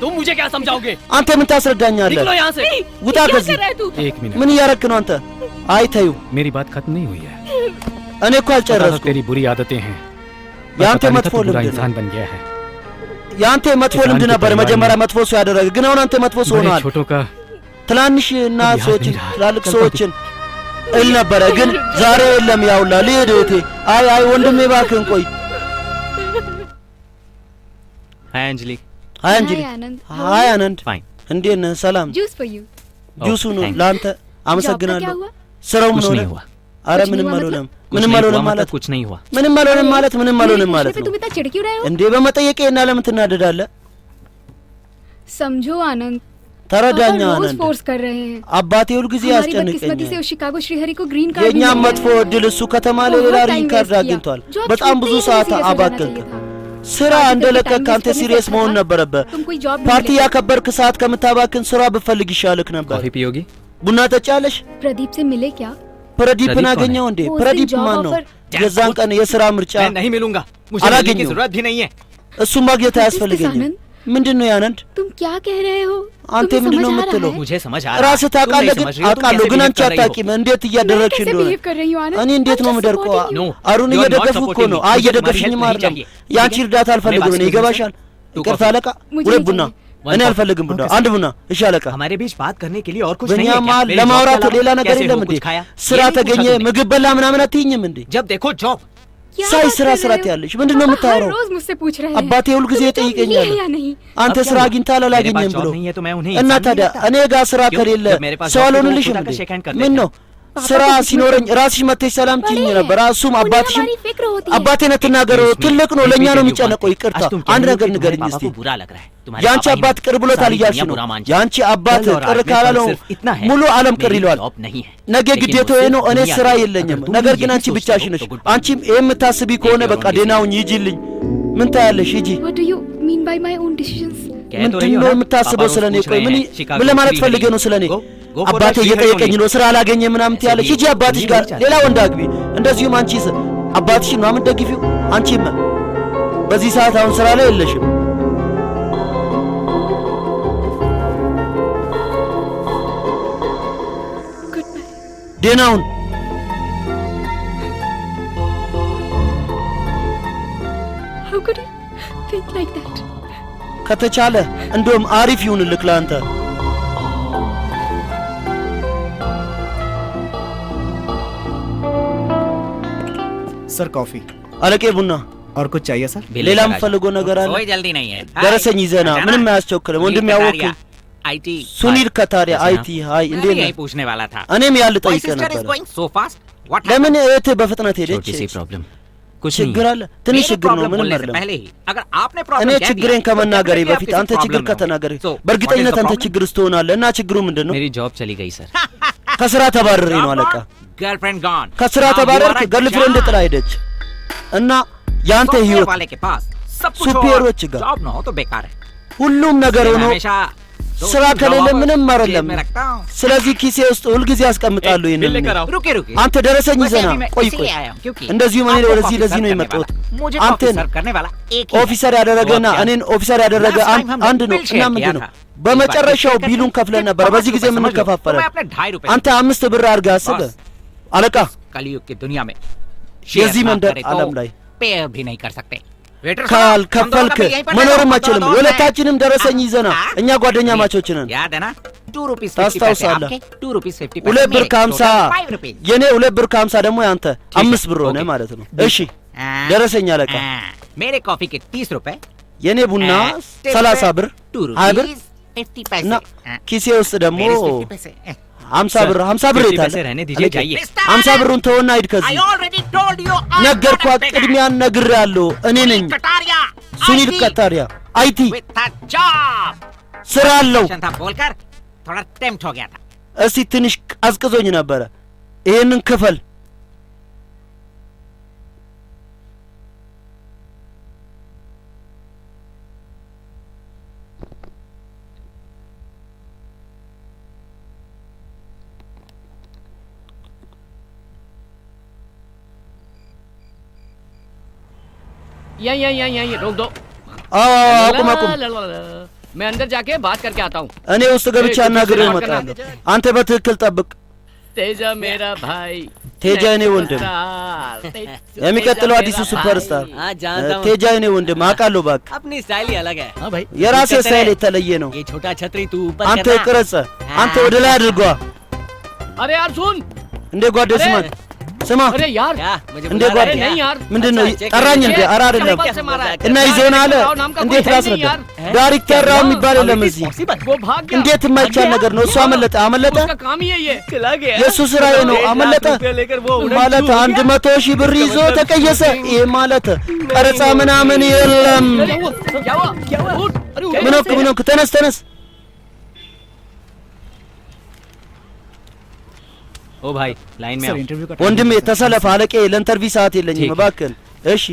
तुम मुझे क्या समझाओगे አንተ ምን ታስረዳኛለህ निकलो यहां से ውጣ ከዚህ एक मिनट ምን እያረክ ነው አንተ አይ ተዩ मेरी बात खत्म नहीं हुई है እኔ እኮ አልጨረስኩም तेरी बुरी आदतें हैं ያንተ መጥፎ ልምድ इंसान बन गया है ያንተ መጥፎ ልምድ ነበር መጀመሪያ መጥፎ ሰው ያደረገ ግን አሁን አንተ መጥፎ ሰው ሆነሃል छोटों का ትላንሽ እና ሰዎችን ትላልቅ ሰዎችን እል ነበረ ግን ዛሬ የለም ያውላ ልሄድ እህቴ አይ ወንድሜ እባክህን ቆይ हाय अंजलि हाय अंजलि हाय आनंद फाइन እንዴት ነህ ሰላም जूस फॉर यू ጁሱ ነው ላንተ አመሰግናለሁ ስራው ምን ሆነ አረ ምንም አልሆነም ምንም አልሆነም ማለት कुछ नहीं हुआ ምንም አልሆነም ማለት ምንም አልሆነም ማለት ነው तुम इतना चिढ़ क्यों रहे हो እንዴ በመጠየቄና ለምን ትናደዳለህ समझो आनंद ተረዳኛ रोज አነንድ फोर्स कर रहे हैं አባቴ ሁሉ ጊዜ हमारी बदकिस्मती से ያስጨንቀኛል उस शिकागो श्रीहरि को ग्रीन कार्ड የኛ መጥፎ እድል እሱ ከተማ ላይ ሌላ ግሪን ካርድ አግኝቷል በጣም ብዙ ሰዓት አባከንክ ስራ እንደለቀቅ አንተ ሲሪየስ መሆን ነበረበት ፓርቲ ያከበርክ ሰዓት ከምታባክን ስራ ብፈልግ ይሻልክ ነበር कॉफी पियोगी ቡና ጠጫለሽ प्रदीप से मिले क्या प्रदीपን አገኘው እንዴ प्रदीप ማን ነው የዛን ቀን የሥራ ምርጫ मैं नहीं मिलूंगा मुझे मिलने की जरूरत भी नहीं है እሱ ማግኘት አያስፈልገኝም ምንድነው ያነንድ तुम क्या कह रहे हो አንተ ምንድነው የምትለው मुझे समझ आ रहा है ራስህ ታውቃለህ ግን አውቃለሁ ግን አንቺ አታውቂም እንዴት እያደረግሽ እንደሆነ እኔ እንዴት ነው የምደርቀው አሩን እየደገፍኩ እኮ ነው አይ እየደገፍሽኝም አይደለም ያንቺ እርዳታ አልፈልግም እኔ ይገባሻል ይቅርታ አለቃ ሁለት ቡና እኔ አልፈልግም ቡና አንድ ቡና እሺ አለቃ हमारे बीच बात करने के लिए और कुछ नहीं है क्या ለማውራት ሌላ ነገር የለም እንዴ ስራ ተገኘ ምግብ በላ ምናምን አትይኝም እንዴ जब देखो जॉब ሳይ ስራ ስራት ያለሽ ምንድነው የምታወራው रोज मुझसे पूछ रहे हैं አባቴ ሁሉ ጊዜ ይጠይቀኛል አንተ ስራ አግኝተሃል አላገኘም ብሎ እና ታዲያ እኔ ጋር ስራ ከሌለ ሰው አልሆንልሽም እንዴ ምን ነው ስራ ሲኖረኝ ራስሽ መተሽ ሰላም ትይኝ ነበር እሱም አባትሽም አባቴን ተናገረው ትልቅ ነው ለኛ ነው የሚጨነቀው ይቅርታ አንድ ነገር ንገርኝ እስቲ ያንቺ አባት ቅር ብሎታል እያልሽ ነው ያንቺ አባት ቅር ካላለው ሙሉ ዓለም ቅር ይለዋል ነገ ግዴታው ነው እኔ ስራ የለኝም ነገር ግን አንቺ ብቻሽ ነሽ አንቺም የምታስቢ ከሆነ በቃ ደናውን ይጂልኝ ምን ታያለሽ ሂጂ What do you mean by my own decisions ምንድነው የምታስበው ስለኔ? ቆይ ምን ለማለት ፈልገህ ነው ስለኔ? አባቴ እየጠየቀኝ ነው ስራ አላገኘ ምናምን ትያለሽ። ሂጂ አባትሽ ጋር ሌላ ወንድ አግቢ። እንደዚሁም አንቺስ አባትሽን ነው የምትደግፊው? አንቺም በዚህ ሰዓት አሁን ስራ ላይ የለሽም። ደህናውን How could you think like that? ከተቻለ እንደውም አሪፍ ይሁንልህ ለአንተ። sir coffee አለቄ ቡና और कुछ चाहिए सर? ሌላ የምፈልገው ነገር አለ? कोई जल्दी नहीं है। ደረሰኝ ይዘና ምንም አያስቸኩልም። ወንድም ያወቅህ आईटी सुनील कटारिया आईटी हाय እንዴ ነው पूछने वाला था እኔም ያለ ጠይቀ ነበር ለምን እህትህ በፍጥነት ሄደች ችግር አለ ትንሽ ችግር ነው ምንም አይደለም እኔ ችግሬን ከመናገሬ በፊት አንተ ችግር ከተናገረ በእርግጠኝነት አንተ ችግር ስትሆናለህ እና ችግሩ ምንድነው मेरी जॉब चली गई सर ከስራ ተባረሬ ነው አለቃ गर्लफ्रेंड गॉन ከስራ ተባረርክ ገርልፍሬንድ ጥላ ሄደች እና ያንተ ህይወት ሱፔሮች ጋር जॉब ना हो तो बेकार है ሁሉም ነገር ሆኖ ስራ ከሌለ ምንም አይደለም ስለዚህ ኪሴ ውስጥ ሁሉ ጊዜ ያስቀምጣሉ ይሄንን አንተ ደረሰኝ ይዘና ቆይ እንደዚሁ ማን ወደዚህ ለዚህ ነው የመጣሁት አንተ ኦፊሰር ያደረገና እኔን ኦፊሰር ያደረገ አንድ ነው እና ምንድን ነው በመጨረሻው ቢሉን ከፍለን ነበር በዚህ ጊዜ ምን ከፋፈለ አንተ 5 ብር አድርጋ አስበ አለቃ कलयुग की दुनिया में የዚህ መንደር ዓለም ላይ पे भी नहीं कर सकते ካል ከፈልክ መኖርም አችልም ሁለታችንም ደረሰኝ ይዘና እኛ ጓደኛ ማቾች ነን याद है ना 2 रुपीस 50 पैसे आपके 2 रुपीस 50 पैसे 2 ብር ከ50 የኔ 2 ብር ከ50 ደግሞ ያንተ 5 ብር ሆነ ማለት ነው እሺ ደረሰኝ አለቃ मेरे कॉफी के 30 रुपए የኔ ቡና 30 ብር 20 ብር 50 पैसे እና ኪሴ ውስጥ ደግሞ 50 ብር ይታለ 50 ብሩን ተወና ሂድ ከዚህ ነገርኳት ቅድሚያን ነግሬያለሁ እኔ ነኝ ሱኒል ከታሪያ አይቲ ስራ አለው बोलकर थोड़ा टेम्प्ट हो गया था እስቲ ትንሽ አስቀዞኝ ነበር ይሄንን ክፈል यहीं रोक दो አቁም मैं अंदर जाके बात करके आता हूँ እኔ ውስጥ ገብቼ አናግሬው እመጣለሁ አንተ በትክክል ጠብቅ तेजा मेरा भाई ቴጃ እኔ ወንድም የሚቀጥለው አዲሱ ሱፐርስታር ቴጃ እኔ ወንድም አውቃለሁ እባክህ अपनी स्टाइल ही अलग है हां भाई የራሴ ስታይል የተለየ ነው ये छोटा छतरी तू ऊपर አንተ ቅረጽ አንተ ወደ ላይ አድርጓ अरे यार सुन እንደ ጓደኛ ስማ अरे यार እንደ ጓደኛ नहीं यार ምንድነው ጠራኝ እንደ አራ አይደለም እና ይዞና አለ እንዴት ላስረዳ ዳይሬክተር ራው የሚባል የለም እዚህ እንዴት የማይቻል ነገር ነው እሱ አመለጠ उसका काम ही है ये चला गया የሱ ስራዬ ነው አመለጠ ማለት 100,000 ብር ይዞ ተቀየሰ ይሄ ማለት ቀረጻ ምናምን የለም ምንክ ተነስ ओ भाई लाइन में आओ ወንድሜ ተሰለፍ አለቄ ለኢንተርቪው ሰዓት የለኝም እባክህ እሺ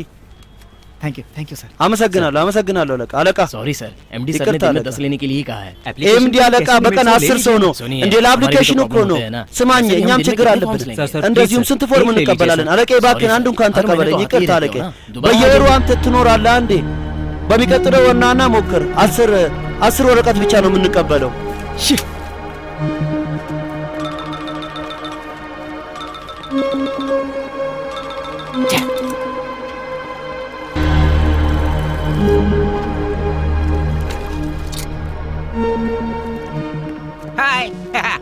thank you sir አመሰግናለሁ አለቃ sorry sir MD sir ने दिन में 10 लेने के लिए कहा है ኤምዲ አለቃ በቀን 10 ሰው ነው እንዴ ለአፕሊኬሽኑ እኮ ነው ስማኝ እኛም ችግር አለብን እንደዚሁም ስንት ፎርም እንቀበላለን አለቄ እባክህ አንዱን ካንተ ተቀበለኝ ይቅርታ አለቄ በየወሩ አንተ ትኖራለህ አንዴ በሚቀጥለው ወናና ሞክር 10 ወረቀት ብቻ ነው የምንቀበለው እሺ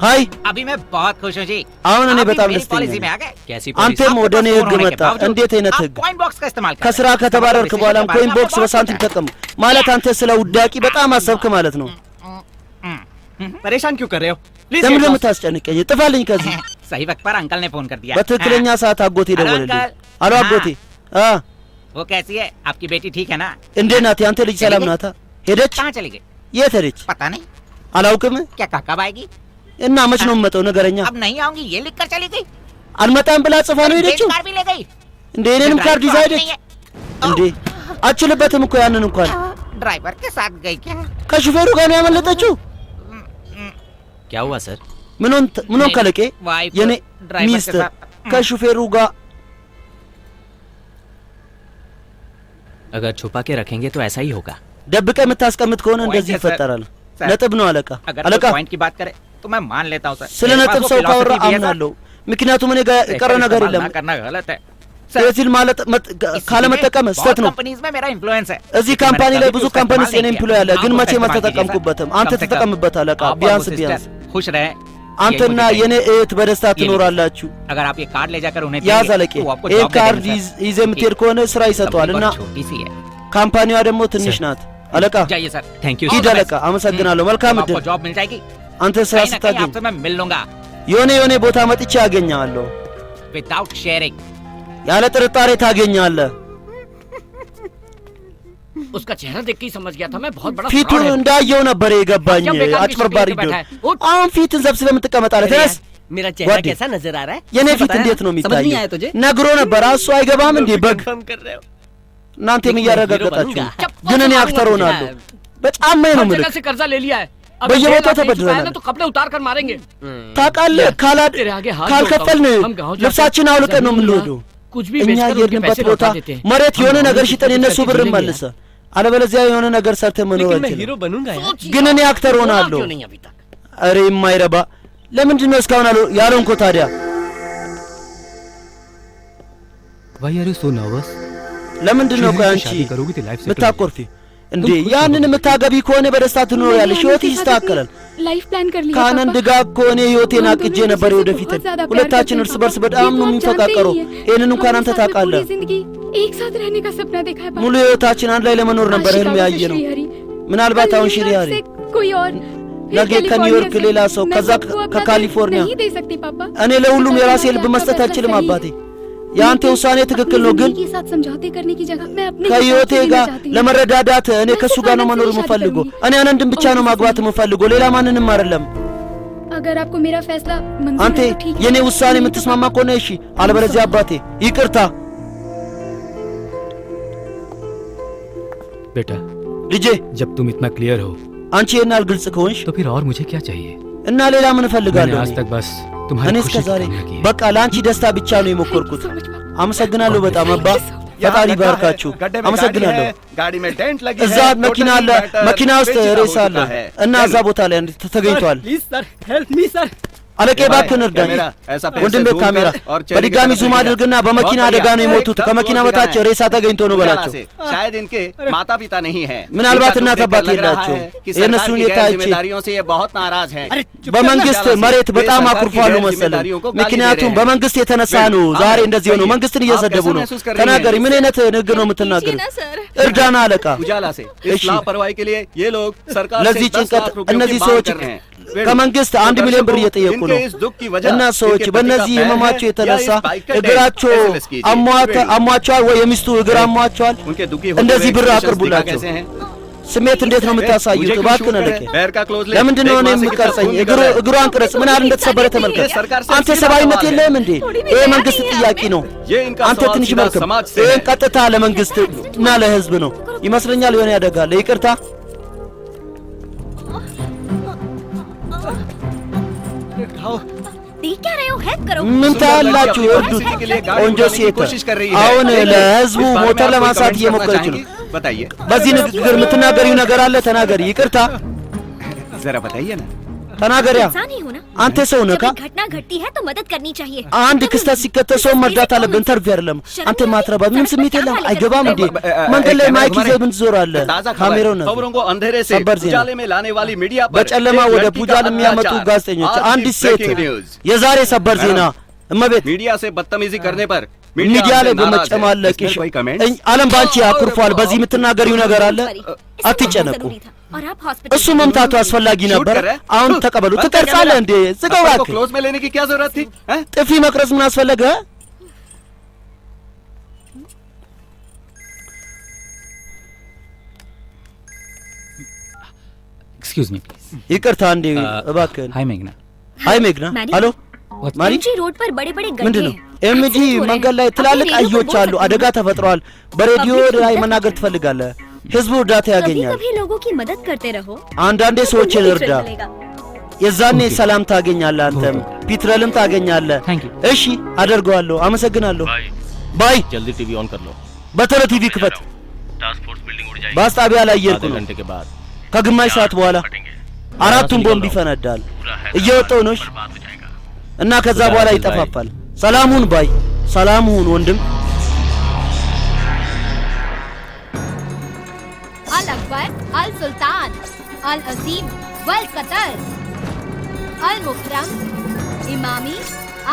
हाय अभी मैं बहुत खुश हूँ जी አሁን እኔ በጣም ደስተኛ ነኝ አንተም ወደ እኔ ህግ መጣ እንዴት አይነት ህግ ኮይን ቦክስ का इस्तेमाल ከስራ ከተባረርክ በኋላ ኮይን ቦክስ በሳንቲም ተጠቀም ማለት አንተ ስለ ውዳቂ በጣም አሰብክ ማለት ነው परेशान क्यों कर रहे हो ለምን ለምታስጨንቀኝ ጥፋልኝ ከዚህ सही वक्त पर अंकल ने फोन कर दिया በትክክለኛ ሰዓት አጎቴ ደወለልኝ አሎ አጎቴ वो कैसी है आपकी बेटी ठीक है ना እንዴት ናት ያንተ ልጅ ሰላም ናታ ሄደች कहां चली गई የት ሄደች पता नहीं አላውቅም क्या कब आएगी እና መች ነው የምመጣው ነገረኛ अब नहीं आऊंगी ये लिख कर चली गई አልመጣም ብላ ጽፋ ነው ሄደችው कार भी ले गई እንዴ እኔንም ካርድ ይዛ ሄደች እንዴ አችልበትም እኮ ያንን እንኳን ड्राइवर के साथ गई क्या? ከሹፌሩ ጋር ነው ያመለጠችው? क्या हुआ सर? ምን ሆንክ አለቄ? የኔ ሚስት ከሹፌሩ ጋር अगर छुपा के रखेंगे तो ऐसा ही होगा। ደብቀ የምታስቀምጥ ከሆነ እንደዚህ ይፈጠራል። ነጥብ ነው አለቃ። አለቃ पॉइंट की बात करे तो मैं मान लेता हूं सर। ስለ ነጥብ ሰው ካወራ አምናለሁ። ምክንያቱም እኔ ጋር የቀረ ነገር የለም። करना गलत है। ስለዚህ ማለት ካለ መጠቀም ስህተት ነው። कंपनीज में मेरा इन्फ्लुएंस है। እዚህ ካምፓኒ ላይ ብዙ ካምፓኒስ የኔ ኤምፕሎይ አለ፣ ግን መቼም አልተጠቀምኩበትም። አንተ ተጠቀምበት አለቃ። ቢያንስ खुश रहे। አንተና የኔ እህት በደስታ ትኖራላችሁ። अगर आप ये कार्ड ले जाकर उन्हें ያዝ አለቄ። ይሄ ካርድ ይዘህ የምትሄድ ከሆነ ስራ ይሰጠዋል እና ካምፓኒዋ ደግሞ ትንሽ ናት። አለቃ जाइए सर। Thank you. ሂድ አለቃ። አመሰግናለሁ። መልካም እድል። आपको जॉब मिल जाएगी। አንተ ስራ ስታገኝ आपसे मैं मिल लूंगा የሆነ ቦታ መጥቼ አገኛለሁ። विदाउट शेयरिंग। ያለ ጥርጣሬ ታገኛለህ። उसका चेहरा देख के ही समझ गया था मैं बहुत बड़ा ፊቱን እንዳየው ነበር የገባኝ። አጭበርባሪ ዲዮ። አሁን ፊትን ሰብስበህ የምትቀመጣለህ። ተነስ። मेरा चेहरा कैसा नजर आ रहा है? የኔ ፊት እንዴት ነው የሚታየው? ነግሮ ነበር። እሱ አይገባም እንዴ? በግ እናንተም እያረጋገጣችሁ ግን እኔ አክተር ሆናለሁ። በጣም ነው የምልህ። से कर्जा ले लिया है। በየቦታው ተበድረናል። तो कपड़े उतार कर मारेंगे। ታውቃለህ፣ ካልከፈልን ልብሳችን አውልቀን ነው የምንወደው። እኛ የሄድንበት ቦታ መሬት የሆነ ነገር ሽጠን የነሱ ብር መልሰ፣ አለበለዚያ የሆነ ነገር ሰርተ መኖር አንችልም። ግን እኔ አክተር ሆናለሁ። አሬ የማይረባ ለምንድን ነው እስካሁን ያልሆንኩ ታዲያ? Why are you so nervous? ለምንድን ነው ቆይ አንቺ ምታቆርፊ እንዴ? ያንን የምታገቢ ከሆነ በደስታ ትኖሪያለሽ፣ ህይወትሽ ይስተካከላል። life plan कर लिया ካናን ድጋግ ከሆነ ህይወቴን አቅጄ ነበር ወደፊት። ሁለታችን እርስ በርስ በጣም ነው የምንፈቃቀረው። ይሄንን እንኳን አንተ ታውቃለህ። एक साथ रहने का सपना देखा है। ሙሉ ህይወታችን አንድ ላይ ለመኖር ነበር ህልም ያየ ነው። ምናልባት አሁን ሽሪያሪ कोई और ነገ ከኒውዮርክ ሌላ ሰው ከዛ ከካሊፎርኒያ። እኔ ለሁሉም የራሴ ልብ መስጠት አልችልም አባቴ። የአንተ ውሳኔ ትክክል ነው፣ ግን ከህይወቴ ጋር ለመረዳዳት እኔ ከሱ ጋር ነው መኖር የምፈልገው። እኔ አንድን ብቻ ነው ማግባት የምፈልገው፣ ሌላ ማንንም አይደለም። अगर आपको मेरा फैसला मंजूर አንተ है तो ठीक है। የኔ ውሳኔ የምትስማማ ከሆነ እሺ፣ አለበለዚያ አባቴ ይቅርታ። बेटा ልጄ जब तुम इतना क्लियर हो አንቺ የናል ግልጽ ከሆንሽ तो फिर और मुझे क्या चाहिए? እና ሌላ ምን እፈልጋለሁ? आज तक बस እኔ तुम्हारी እስከ खुशी ዛሬ की कामना की है। በቃ ለአንቺ ደስታ ብቻ ነው የሞከርኩት። አመሰግናለሁ በጣም አባ። ፈጣሪ ባርካችሁ። አመሰግናለሁ። गाड़ी में डेंट लगी እዛ መኪና አለ፣ መኪና ውስጥ ሬሳ አለ እና እዛ ቦታ ላይ ተገኝቷል። please sir help me sir. አለቄ እባክህን እርዳኝ ወንድሜ። ካሜራ በድጋሚ ዙም አድርግና በመኪና አደጋ ነው የሞቱት፣ ከመኪና በታች ሬሳ ተገኝቶ ነው በላቸው። शायद इनके माता पिता नहीं है፣ ምናልባት እናት አባት የላቸው። የእነሱን ሁኔታ አይቼ जिम्मेदारियों से ये बहुत नाराज हैं። በመንግስት መሬት በጣም አኩርፏሉ መሰለኝ። ምክንያቱም በመንግስት የተነሳ ነው ዛሬ እንደዚህ ሆነው። መንግስትን እየሰደቡ ነው። ተናገሪ፣ ምን አይነት ንግግር ነው የምትናገር? እርዳና አለቃ። उजाला से इस लापरवाही के लिए ये लोग सरकार ለዚህ ጭንቀት እነዚህ ሰዎች ከመንግስት 1 ሚሊዮን ብር እየጠየቁ ነው እና ሰዎች በእነዚህ ህመማቸው የተነሳ እግራቸው አሟቸዋል ወይ የሚስቱ እግር አሟቸዋል። እንደዚህ ብር አቅርቡላቸው። ስሜት እንዴት ነው የምታሳዩት? እባክህን አለቄ። ለምንድን ነው እኔ የምቀርጸኝ? እግሯን ቅረጽ። ምን ያህል እንደተሰበረ ተመልከት። አንተ ሰብአዊነት የለህም እንዴ? ይሄ መንግስት ጥያቄ ነው። አንተ ትንሽ መልክም። ይሄን ቀጥታ ለመንግስት እና ለህዝብ ነው ይመስለኛል። የሆነ ያደጋለ። ይቅርታ देख क्या रहे हो? हैक करो। ምን ታያላችሁ? የወዱት ቆንጆ ሴት አሁን ለህዝቡ ሞተር ለማንሳት እየሞከረች ነው። በዚህ ንግግር የምትናገሪው ነገር አለ? ተናገሪ። ይቅርታ जरा बताइए ना። ተናገሪያ። አንተ ሰው ነህ። घटना घटती है तो मदद करनी चाहिए। አንድ ክስተት ሲከተል ሰው መርዳት አለብን። ኢንተርቪው አይደለም። አንተ ማትረባ ምንም ስሜት የለም። አይገባም እንዴ? መንገድ ላይ ማይክ ይዘህ ምን ትዞራለህ? ካሜራው ነው። खबरों को अंधेरे से उजाले में लाने वाली मीडिया पर በጨለማ ወደ ፑጃል የሚያመጡ ጋዜጠኞች አንዲት ሴት የዛሬ ሰበር ዜና እመቤት मीडिया से बदतमीजी करने पर ሚዲያ ላይ በመጨማለቅሽ ዓለም ባንቺ አኩርፏል። በዚህ የምትናገሪው ነገር አለ? አትጨነቁ። እሱ መምታቱ አስፈላጊ ነበር። አሁን ተቀበሉ። ትቀርጻለህ እንዴ? ዝጋው እባክህ። क्लोज में लेने की क्या जरूरत थी? ጥፊ መቅረጽ ምን አስፈለገ? Excuse me please. ይቅርታ እንዴ እባክህ። हाय मेघना। ሃይ ሜግና። ሄሎ ማሪ። एमजी रोड पर बड़े-बड़े गड्ढे ምንድነው? ኤምጂ መንገድ ላይ ትላልቅ አህዮች አሉ። አደጋ ተፈጥሯል። በሬዲዮ ላይ መናገር ትፈልጋለህ? ህዝቡ እርዳታ कभी ያገኛል። कभी लोगों की मदद करते रहो አንዳንዴ ሰዎችን እርዳ። चलेगा। የዛኔ ሰላም ታገኛለህ። አንተም ፒትረልም ታገኛለህ። እሺ አደርገዋለሁ። አመሰግናለሁ። ባይ። जल्दी टीवी ऑन कर लो। በቶሎ ቲቪ ክፈት። टास्क फोर्स बिल्डिंग उड़ जाएगी। ባስ ጣቢያ ላይ እየሄድኩ आधे ነው። घंटे के बाद ከግማሽ ሰዓት በኋላ አራቱም ቦምብ ይፈነዳል። እየወጣሁ ነው እና ከዛ በኋላ ይጠፋፋል። ሰላሙን ባይ። ሰላሙን ወንድም። अल अकबर, अल सुल्तान, अल अजीम, वल कतर, अल मुकरम, इमामी,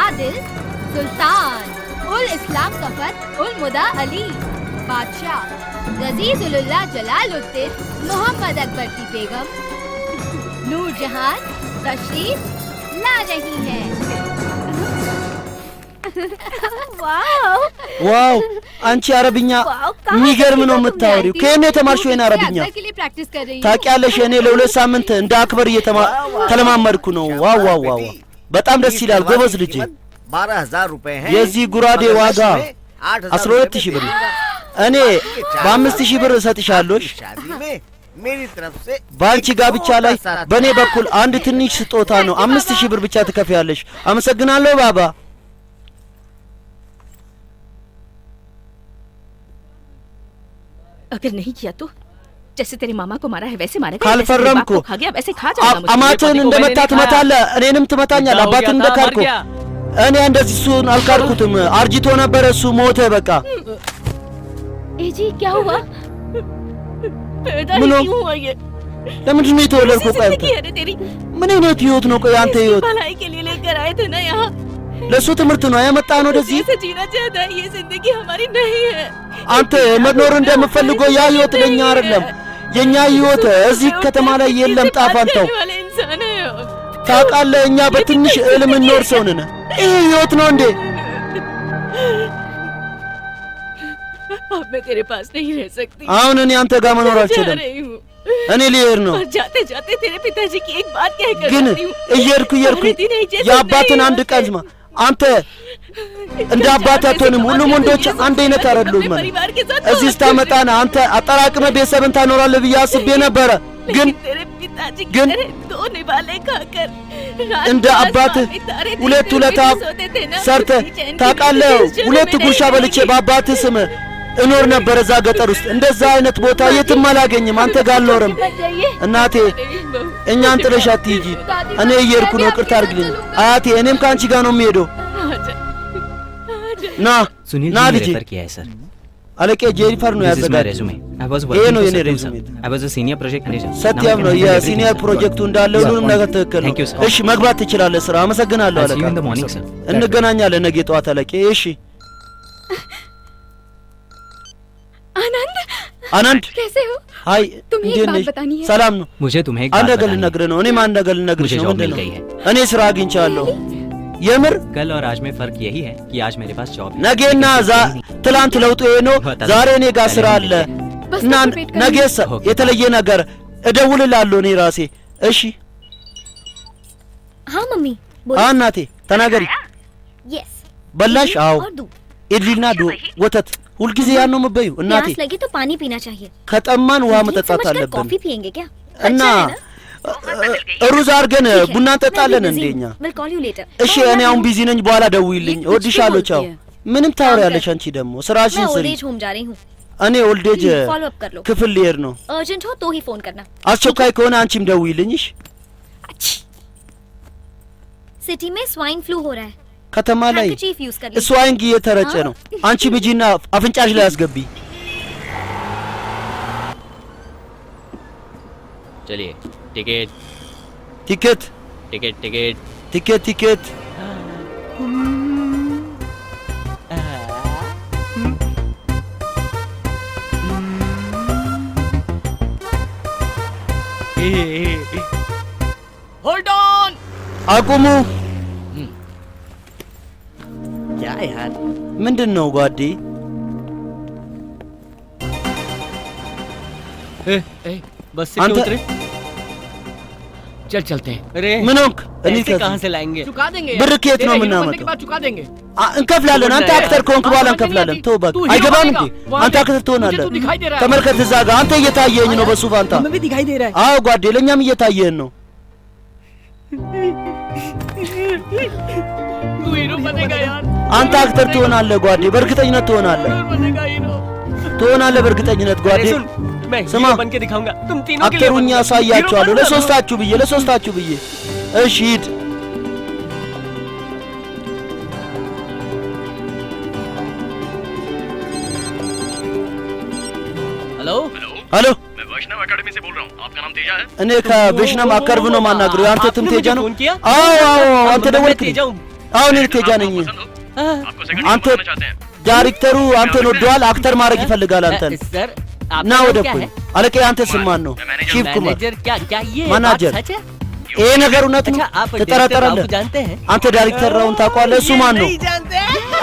आदिल, सुल्तान, उल इस्लाम सफर, उल मुदा अली, बादशाह, रजीजुल्लाह जलालुद्दीन, मोहम्मद अकबर की बेगम, नूरजहान तशरीफ ला रही है। वाओ ዋው አንቺ አረብኛ የሚገርም ነው የምታወሪው። ከየት ነው የተማርሽው ይሄን አረብኛ? के लिए प्रैक्टिस कर रही हूँ। ታውቂያለሽ እኔ ለ2 ሳምንት እንደ አክበር ተለማመድኩ ነው። ዋው ዋው ዋው በጣም ደስ ይላል። ጎበዝ ልጅ። 12,000 रुपए हैं। የዚህ ጉራዴ ዋጋ 12,000 ብር። እኔ በ5,000 ብር እሰጥሻለሁ። मेरी तरफ से በአንቺ ጋብቻ ላይ በእኔ በኩል አንድ ትንሽ ስጦታ ነው። 5,000 ብር ብቻ ትከፍያለሽ። አመሰግናለሁ ባባ። अगर नहीं किया तो जैसे तेरे मामा को मारा है वैसे मारेगा। ካልፈረምኩ खा गया वैसे खा जाएगा। አማትን እንደመታ ትመታለህ፣ እኔንም ትመታኛለህ። አባትን እንደካድኩ እኔ እንደዚህ እሱን አልካድኩትም። አርጅቶ ነበር እሱ ሞተ። በቃ ए जी क्या हुआ? ምን हुआ ये? ለምንድን ነው የተወለድኩ? ቆይ तेरी ምን አይነት ህይወት ነው? ቆይ አንተ ህይወት भलाई के लिए लेकर आए थे ना यहाँ। ለሱ ትምህርት ነው ያመጣ ነው ወደዚህ። ऐसे जीना चाहता है, ये जिंदगी हमारी नहीं है। አንተ መኖር እንደምፈልገው ያ ህይወት ለኛ አይደለም። የኛ ህይወት እዚህ ከተማ ላይ የለም። ጣፋንተው ታውቃለህ፣ እኛ በትንሽ እልም እንኖር ሰው ነን። ይህ ህይወት ነው እንዴ? अब मैं तेरे पास नहीं रह सकती। አሁን እኔ አንተ ጋር መኖር አልችልም። እኔ ልሄድ ነው። जाते जाते तेरे पिताजी की एक बात कहकर ግን እየሄድኩ የአባትን አንድ ቀን ስማ። አንተ እንደ አባት አትሆንም። ሁሉም ወንዶች አንድ አይነት አይደሉም። እዚህ ስታመጣና አንተ አጠራቅመ ቤተሰብን ታኖራለህ ብዬ አስቤ ነበረ። ግን እንደ አባትህ ሁለት ውለታ ሰርተህ ታውቃለህ። ሁለት ጉርሻ በልቼ በአባትህ ስም እኖር ነበር እዛ ገጠር ውስጥ። እንደዛ አይነት ቦታ የትም አላገኝም። አንተ ጋር አልኖርም። እናቴ እኛን ጥለሽ አትሂጂ። እኔ እየሄድኩ ነው። ይቅርታ አድርግልኝ አያቴ። እኔም ከአንቺ ጋር ነው የምሄደው። ና ና ልጄ። አለቄ ጄሪፈር ነው ያዘጋጀው። ይሄ ነው የኔ ሬዙሜ። ሰትያም ነው የሲኒየር ፕሮጀክቱ እንዳለ ሁሉንም ነገር ትክክል ነው። እሺ መግባት ትችላለህ ስራ። አመሰግናለሁ አለቃ። እንገናኛለን ነገ ጠዋት አለቄ። እሺ आनंद आनंद कैसे हो? हाय तुम्हें एक बात बतानी है। ሰላም ነው። मुझे तुम्हें አንድ ነገር ልነግርህ ነው። እኔም አንድ ነገር ልነግርሽ ነው። ምንድን ነው? እኔ ስራ አግኝቻለሁ። የምር कल और आज में फर्क यही है कि आज मेरे पास जॉब है। ነገና ትላንት ለውጡ ይሄ ነው። ዛሬ እኔ ጋር ስራ አለ እና ነገስ የተለየ ነገር እደውልልሃለሁ እኔ ራሴ። እሺ हाँ मम्मी हाँ እናቴ ተናገሪ። यस በላሽ? አዎ ኢድሊና ወተት ሁልጊዜ ያን ነው የምትበይው እናቴ? प्यास लगे तो पानी पीना चाहिए። ከጠማን ውሃ መጠጣት አለብን። कॉफी पियेंगे क्या? እና ሩዝ አድርገን ቡና እንጠጣለን እንደኛ። We'll call you later. እሺ እኔ አሁን ቢዚ ነኝ፣ በኋላ ደውይልኝ። እወድሻለሁ። ቻው። ምንም ታወሪያለሽ አንቺ ደግሞ ስራሽን मैं ስሪ። ओल्ड एज होम जा रही हूँ। እኔ ኦልድ ኤጅ फॉलो अप कर लो। ክፍል ልሄድ ነው። अर्जेंट हो तो ही फोन करना। አስቸኳይ ከሆነ አንቺም ደውይልኝ። እሺ सिटी में स्वाइन फ्लू हो रहा है। ከተማ ላይ हैंडकरचीफ यूज कर लीजिए। ስዋይንግ እየተረጨ ነው። አንቺ ምጂና አፍንጫሽ ላይ አስገቢ። चलिए टिकट ቲኬት टिकट टिकट ቲኬት ቲኬት होल्ड ऑन। አቁሙ። ያ ያር ምንድን ነው ጓዴ? बस से अंत- क्यों उतरे? चल चलते हैं। अरे ምን ሆንክ? እኔ पैसे कहाँ से लाएंगे? चुका देंगे ብር यार। ከየት तेरे ነው हीरो बनने के የምናመጣው? बाद चुका देंगे। እንከፍላለን። አንተ አክተር ከሆንክ በኋላ እንከፍላለን። ተው በቃ አይገባም እንዴ? አንተ አክተር ትሆናለህ። ተመልከት እዛ ጋር አንተ እየታየኝ ነው በሱ ፋንታ። አዎ ጓዴ፣ ለእኛም እየታየህን ነው። አንተ አክተር ትሆናለህ ጓዴ፣ በእርግጠኝነት ትሆናለህ በእርግጠኝነት ጓዴ። ስማ አክተሩኛ ያሳያቸዋለሁ፣ ለሶስታችሁ ብዬ። እሺ ሂድ። हेलो मैं वैष्णव एकेडमी से बोल रहा हूँ। आपका नाम तेजा है? እኔ ከወይሽነም አካዳሚ ነው ማናግረው። አንተ ትም ቴጃ ነው? አዎ አንተ ደወልክ? አዎ እኔ ቴጃ ነኝ። አንተ ዳይሬክተሩ አንተን ወደዋል፣ አክተር ማድረግ ይፈልጋል አንተን። ና ወደ እኮ አለቃ። አንተ ስም ማን ነው? ሺፍ ኩማር ማናጀር። ይሄ ነገር እውነት ነው? ትጠራጠራለህ? አንተ ዳይሬክተር raun ታውቀዋለህ? እሱ ማን ነው?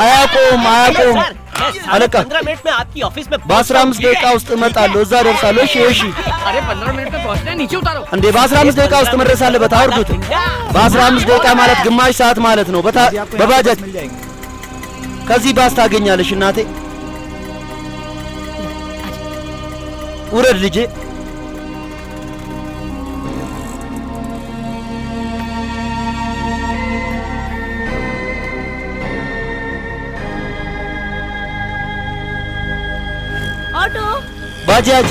አያውቀውም። አለቃ 15 मिनट में आपकी ऑफिस में በ15 ደቂቃ ውስጥ እመጣለሁ፣ እዛ ደርሳለሁ። እሺ अरे 15 मिनट में पहुंचना है, नीचे उतारो እንዴ በ15 ደቂቃ ውስጥ መድረስ አለበት። አውርዱት። በ15 ደቂቃ ማለት ግማሽ ሰዓት ማለት ነው። በባጃጅ ከዚህ ባስ ታገኛለሽ እናቴ። ውረድ ልጄ። ऑटो बाजाज।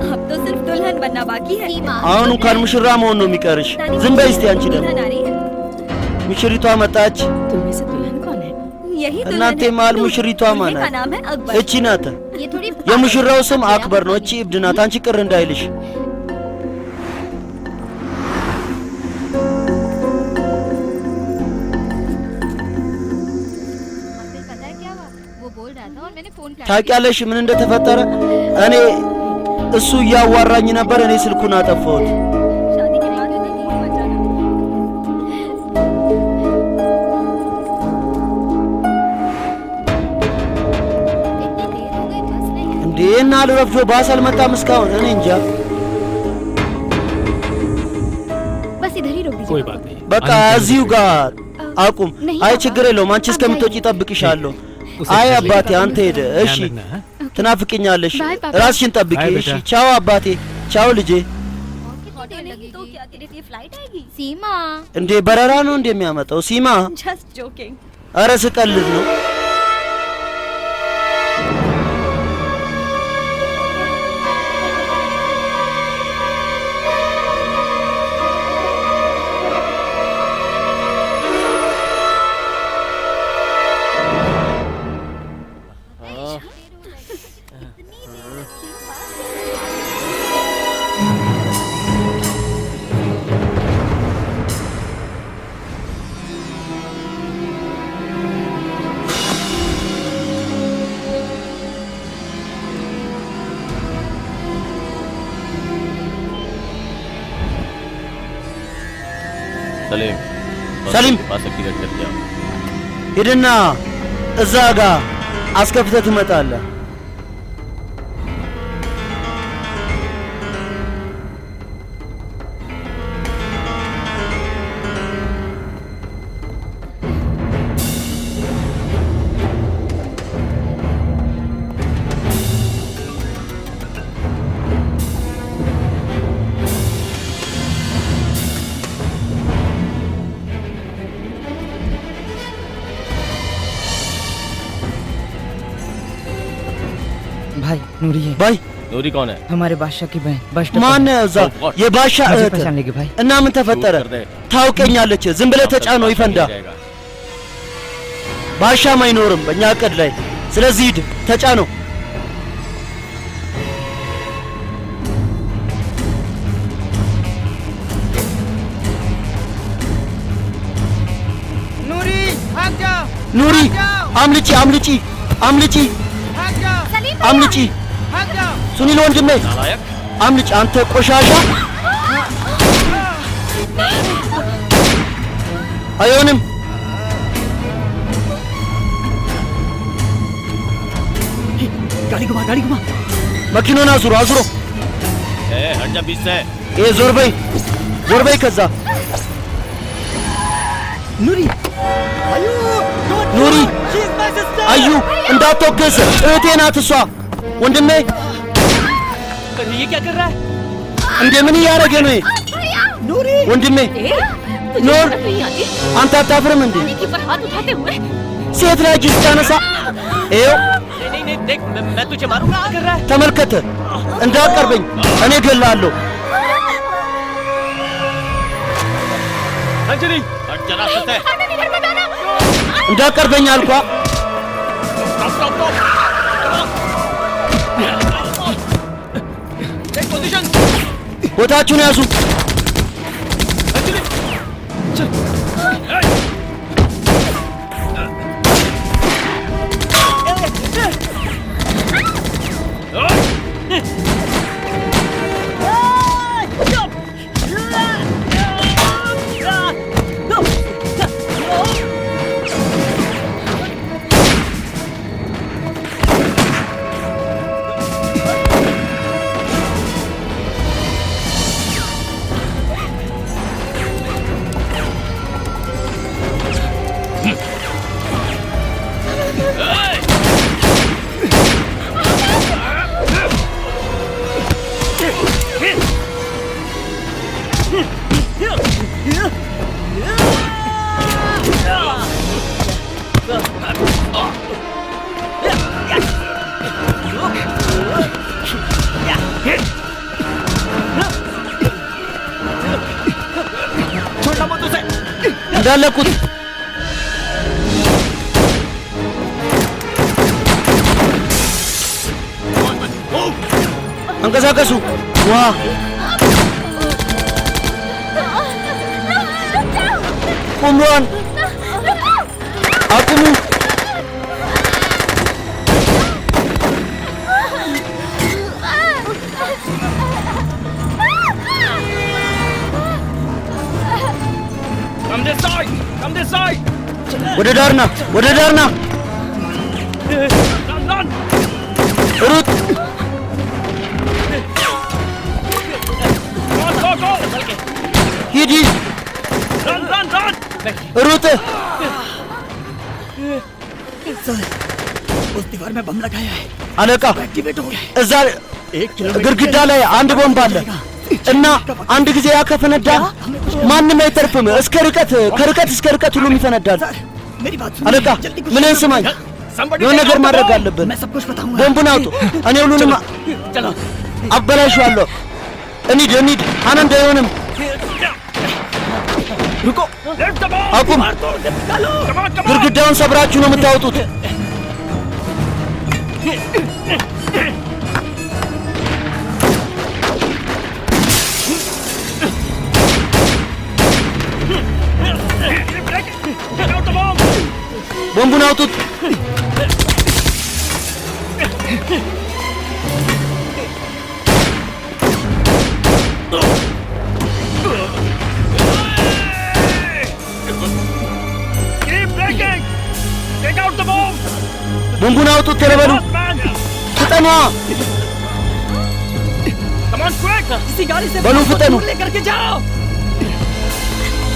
अब तो सिर्फ दुल्हन बनना बाकी है। አሁን እንኳን ሙሽራ መሆን ነው የሚቀርሽ። ዝም በይ እስቲ አንቺ ደግሞ። ሙሽሪቷ መጣች። እናንተ ማል ሙሽሪቷ ማን ናት? እቺ ናት። የሙሽራው ስም አክበር ነው። እቺ እብድ ናት። አንቺ ቅር እንዳይልሽ። ታውቂያለሽ ምን እንደተፈጠረ? እኔ እሱ እያዋራኝ ነበር፣ እኔ ስልኩን አጠፋሁት። እንዴ እና ልረፍዶ ባስ አልመጣም እስካሁን። እኔ እንጃ። बस इधर ही रोक दीजिए। कोई बात नहीं በቃ እዚሁ ጋር አቁም። አይ ችግር የለውም። አንቺ እስከምትወጪ እጠብቅሻለሁ። አይ አባቴ አንተ ሄደ። እሺ ትናፍቅኛለሽ። ራስሽን ጠብቂ። እሺ ቻው አባቴ። ቻው ልጄ። तो क्या तेरे लिए फ्लाइट आएगी? सीमा እንዴ በረራ ነው እንደሚያመጣው? ሲማ जस्ट जोकिंग। አረ ስቀልድ ነው። ሰሊም ሂድና እዛ ጋር አስከፍተህ ትመጣለህ። भाई नूरी है। भाई नूरी कौन है? हमारे बादशाह की बहन। ማን ነው እዛ? የባሻ እህት እና ምን ተፈጠረ? ታውቀኛለች። ዝም ብለህ ተጫነው ይፈንዳ። ባሻም አይኖርም በእኛ እቅድ ላይ። ስለዚህ ሂድ ተጫነው። नूरी भाग जाओ। ኑሪ አምልጪ አምልጪ አምልጪ አምልጪ። ሱኒል ወንድሜ አምልጪ አንተ ቆሻሻ። አይሆንም። गाड़ी घुमा መኪናውን አዙሮ አዙሮ። हट जा बीच से। ዞር በይ ከዛ ኑሪ ኑሪ አዩ እንዳትወገዝ እህቴ ናት እሷ ወንድሜ ये क्या कर रहा है እንዴ ምን እያደረገ ነው ኑሪ ወንድሜ ኑር አንተ አታፍርም እንዴ पर हाथ उठाते हुए ሴት ላይ እጅ ስታነሳ ይኸው नहीं देख मैं तुझे मारूंगा कर रहा है ተመልከተ እንዳትቀርበኝ እኔ እገልሃለሁ अंजलि हट जरा से እንዳትቀርበኝ አልኳ ቦታችሁን ያዙ እንዳለቁት አንቀሳቀሱ ዋ ቁሙን አቁሙ ወደ ዳርና ወደ ዳርና ሩጥ ሂድ ሩጥ उस दीवार में बम लगाया है አለቃ እዛ ግድግዳ ላይ አንድ ቦምብ አለ እና አንድ ጊዜ ያከፈነዳ ማንም አይተርፍም እስከ ከርቀት እስከ ርቀት ሁሉም ይፈነዳል አለቃ ምንን ስማኝ የሆነ ነገር ማድረግ አለብን ቦምቡን አውጡ እኔ ሁሉንም አበላሽዋለሁ እንሂድ አናንተ አይሆንም አቁም ግድግዳውን ሰብራችሁ ነው የምታወጡት ቦምቡን አውጡት ቦምቡን አውጡት ተረበሉ ፍጠኑ በሉ ፍጠኑ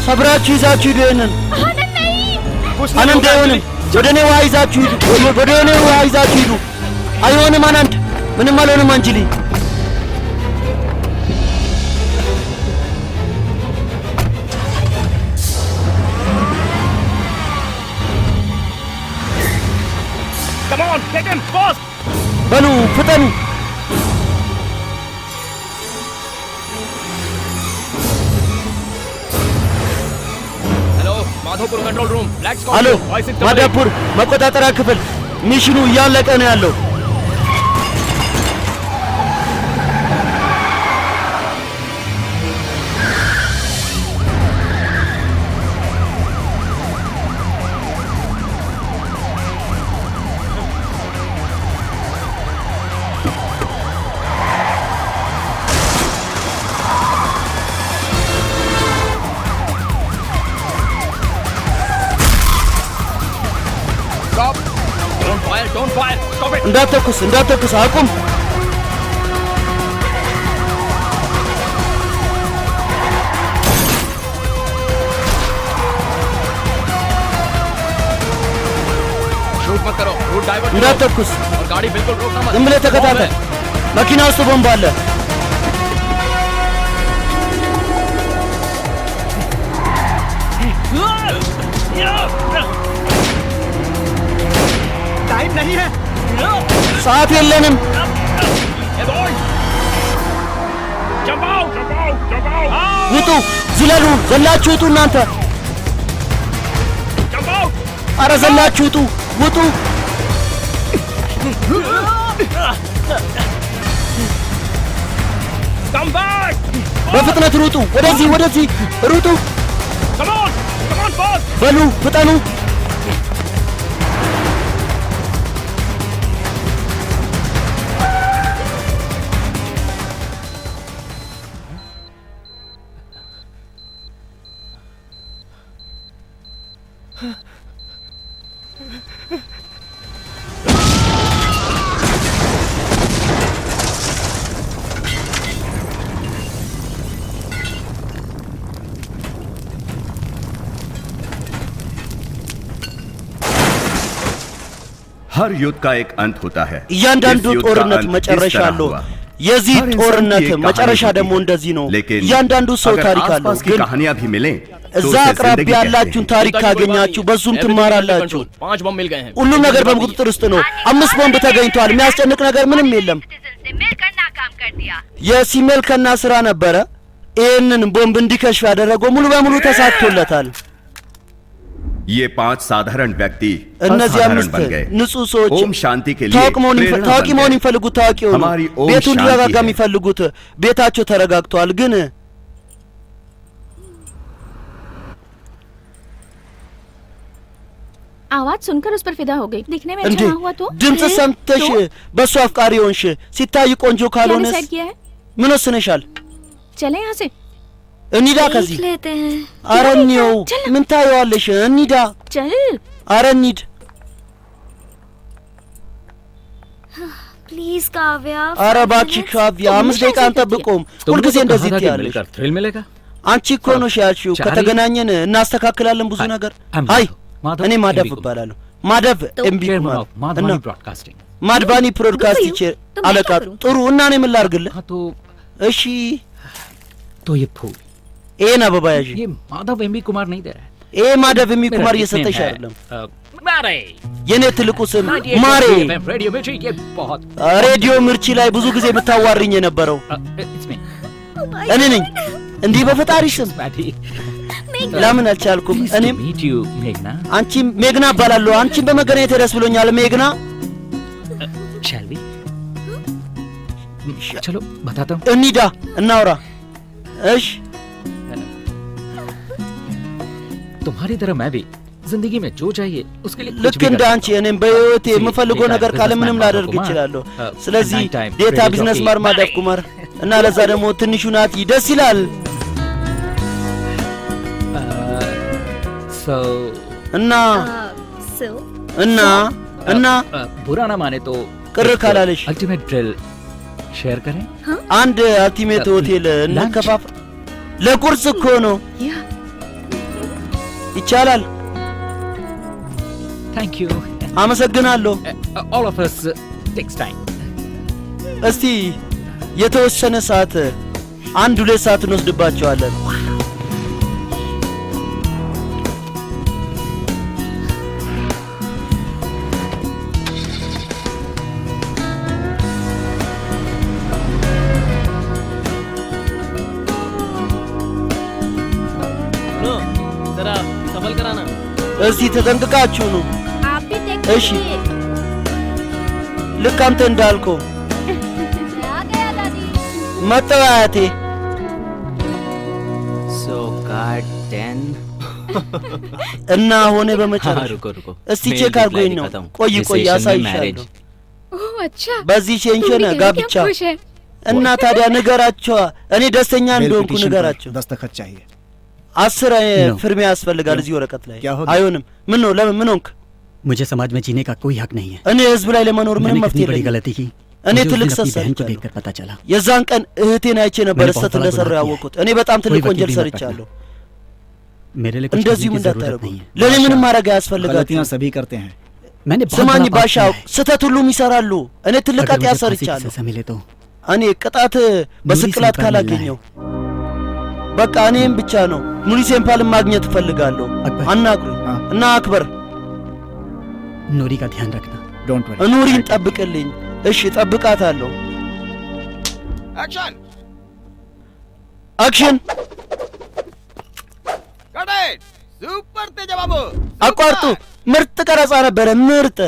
ሰብራችሁ ይዛችሁ ሂዱ ይሄንን አናንተ አይሆንም ወደ እኔ ውሃ ይዛችሁ ሂዱ ወደ እኔ ውሃ ይዛችሁ ሂዱ አይሆንም አናንተ ምንም አልሆንም አንጅሊ በሉ ፍጠኑ አሎ ማዳፑር መቆጣጠሪያ ክፍል ሚሽኑ እያለቀ ነው ያለው እንዳትተኩስ አቁም እንዳትተኩስ። और गाड़ी बिल्कुल रोकना मत। ዝም ብለህ ተከታተል። መኪና ውስጥ ቦምብ አለ። टाइम नहीं है। ሰዓት የለንም። ውጡ! ዝለሉ! ዘላችሁ ውጡ! እናንተ አረ ዘላችሁ ውጡ! ውጡ! በፍጥነት ሩጡ! ወደዚህ ወደዚህ ሩጡ! በሉ ፍጠኑ! हर युद्ध का एक अंत होता है እያንዳንዱ ጦርነት መጨረሻ አለው የዚህ ጦርነት መጨረሻ ደግሞ እንደዚህ ነው እያንዳንዱ ሰው ታሪክ አለው ግን कहानियां भी मिलें እዛ አቅራቢያ ያላችሁን ታሪክ ካገኛችሁ በዙም ትማራላችሁ 5 बम मिल गए हैं ሁሉም ነገር በቁጥጥር ውስጥ ነው 5 ቦምብ ተገኝቷል የሚያስጨንቅ ነገር ምንም የለም የሲሜል ከና ስራ ነበረ ይሄንን ቦምብ እንዲከሽፍ ያደረገው ሙሉ በሙሉ ተሳክቶለታል ये 5 साधारण व्यक्ति እነዚህ አምስት ንጹህ ሰዎች ओम शांति के लिए ታዋቂ መሆን የሚፈልጉት ታዋቂ ሆኑ ቤቱ እንዲረጋጋ የሚፈልጉት ቤታቸው ተረጋግቷል ግን आवाज सुनकर उस पर फिदा हो गई दिखने में अच्छा हुआ तो ድምጽ ሰምተሽ በሱ አፍቃሪ ሆንሽ ሲታይ ቆንጆ ካልሆነስ ምን ወስነሻል चले यहाँ से እኒዳ ከዚህ አረኒው ምን ታየዋለሽ እኒዳ चल አረኒድ प्लीज काव्या አረ እባክሽ ካव्या 5 ደቂቃ አንጠብቆም ሁልጊዜ እንደዚህ ትያለሽ थ्रिल मिलेगा አንቺ እኮ ነው ያልሽው ከተገናኘን እናስተካክላለን ብዙ ነገር አይ እኔ ማደፍ እባላለሁ ማደፍ ኤምቢ ማድባኒ ብሮድካስቲንግ ማድባኒ ብሮድካስቲንግ አለቃ ጥሩ እና እኔ ምን ላድርግልህ እሺ तो ये फूल ኤና አበባያጂ ये माधव एमबी कुमार नहीं दे रहा है ኤ ማደፍ ኤምቢ ኩማር እየሰጠሽ አይደለም मारे የኔ ትልቁ ስም ማሬ रेडियो मिर्ची ये बहुत ሬዲዮ ምርቺ ላይ ብዙ ጊዜ የምታዋርኝ የነበረው እኔ ነኝ እንዲህ በፈጣሪ ስም ለምን አልቻልኩም እኔም ሜግና አንቺ ሜግና እባላለሁ አንቺን በመገናኘት ደስ ብሎኛል ሜግና shall we चलो बताता हूं እንሂዳ እናውራ እሺ तुम्हारी तरह मैं भी जिंदगी में जो चाहिए उसके लिए ልክ እንደ አንቺ እኔም በህይወቴ የምፈልገው ነገር ካለ ምንም ላደርግ እችላለሁ ስለዚህ ዴታ ቢዝነስ ማር ማዳፍ ኩማር እና ለዛ ደግሞ ትንሹ ናት ደስ ይላል so እና बुरा ना माने तो ቅር ካላለሽ अल्टीमेट ड्रिल शेयर करें አንድ አልቲሜት ሆቴል እንከፋፍ ለቁርስ እኮ ነው ይቻላል thank you አመሰግናለሁ all of us takes time እስቲ የተወሰነ ሰዓት 1-2 ሰዓት እንወስድባቸዋለን እስቲ ተጠንቅቃችሁ ነው እሺ ልክ አንተ እንዳልከው መጣሁ አያቴ so god 10 እና ሆነ በመጨረሻ እስቲ ቼክ አድርጎኝ ነው ቆይ አሳይሻለሁ ओह अच्छा በዚህ ቼንሽን ጋብቻ እና ታዲያ ንገራቸው እኔ ደስተኛ እንደሆንኩ ንገራቸው दस्तखत चाहिए 10 ፍርሜ ያስፈልጋል እዚህ ወረቀት ላይ አይሆንም ምን ነው ለምን ምን ሆንክ मुझे समाज में जीने का कोई हक नहीं है እኔ ህዝብ ላይ ለመኖር ምንም መፍትሄ बड़ी गलती की እኔ ትልቅ ሰሰልኩ देखकर पता चला የዛን ቀን እህቴን አይቼ ነበር ሰት እንደሰራው ያወቁት እኔ በጣም ትልቅ ወንጀል ሰርቻለሁ मेरे लिए कुछ እንደዚህ ምን እንዳታረጉ ለኔ ምንም ማድረግ ያስፈልጋችሁ गलतियां सभी करते हैं ስማኝ ባሻው ስህተት ሁሉም ይሰራሉ። እኔ ትልቅ ኃጢአት ሰርቻለሁ። እኔ ቅጣት በስቅላት ካላገኘው በቃ እኔም ብቻ ነው ኑሪ ሴምፓልን ማግኘት እፈልጋለሁ። አናግሩኝ እና አክበር ኑሪ का ध्यान रखना don't worry ኑሪን ጠብቅልኝ። እሺ ጠብቃታለሁ። action አክሽን cut it super तेज बाबू አቋርጡ። ምርጥ ቀረጻ ነበረ ምርጥ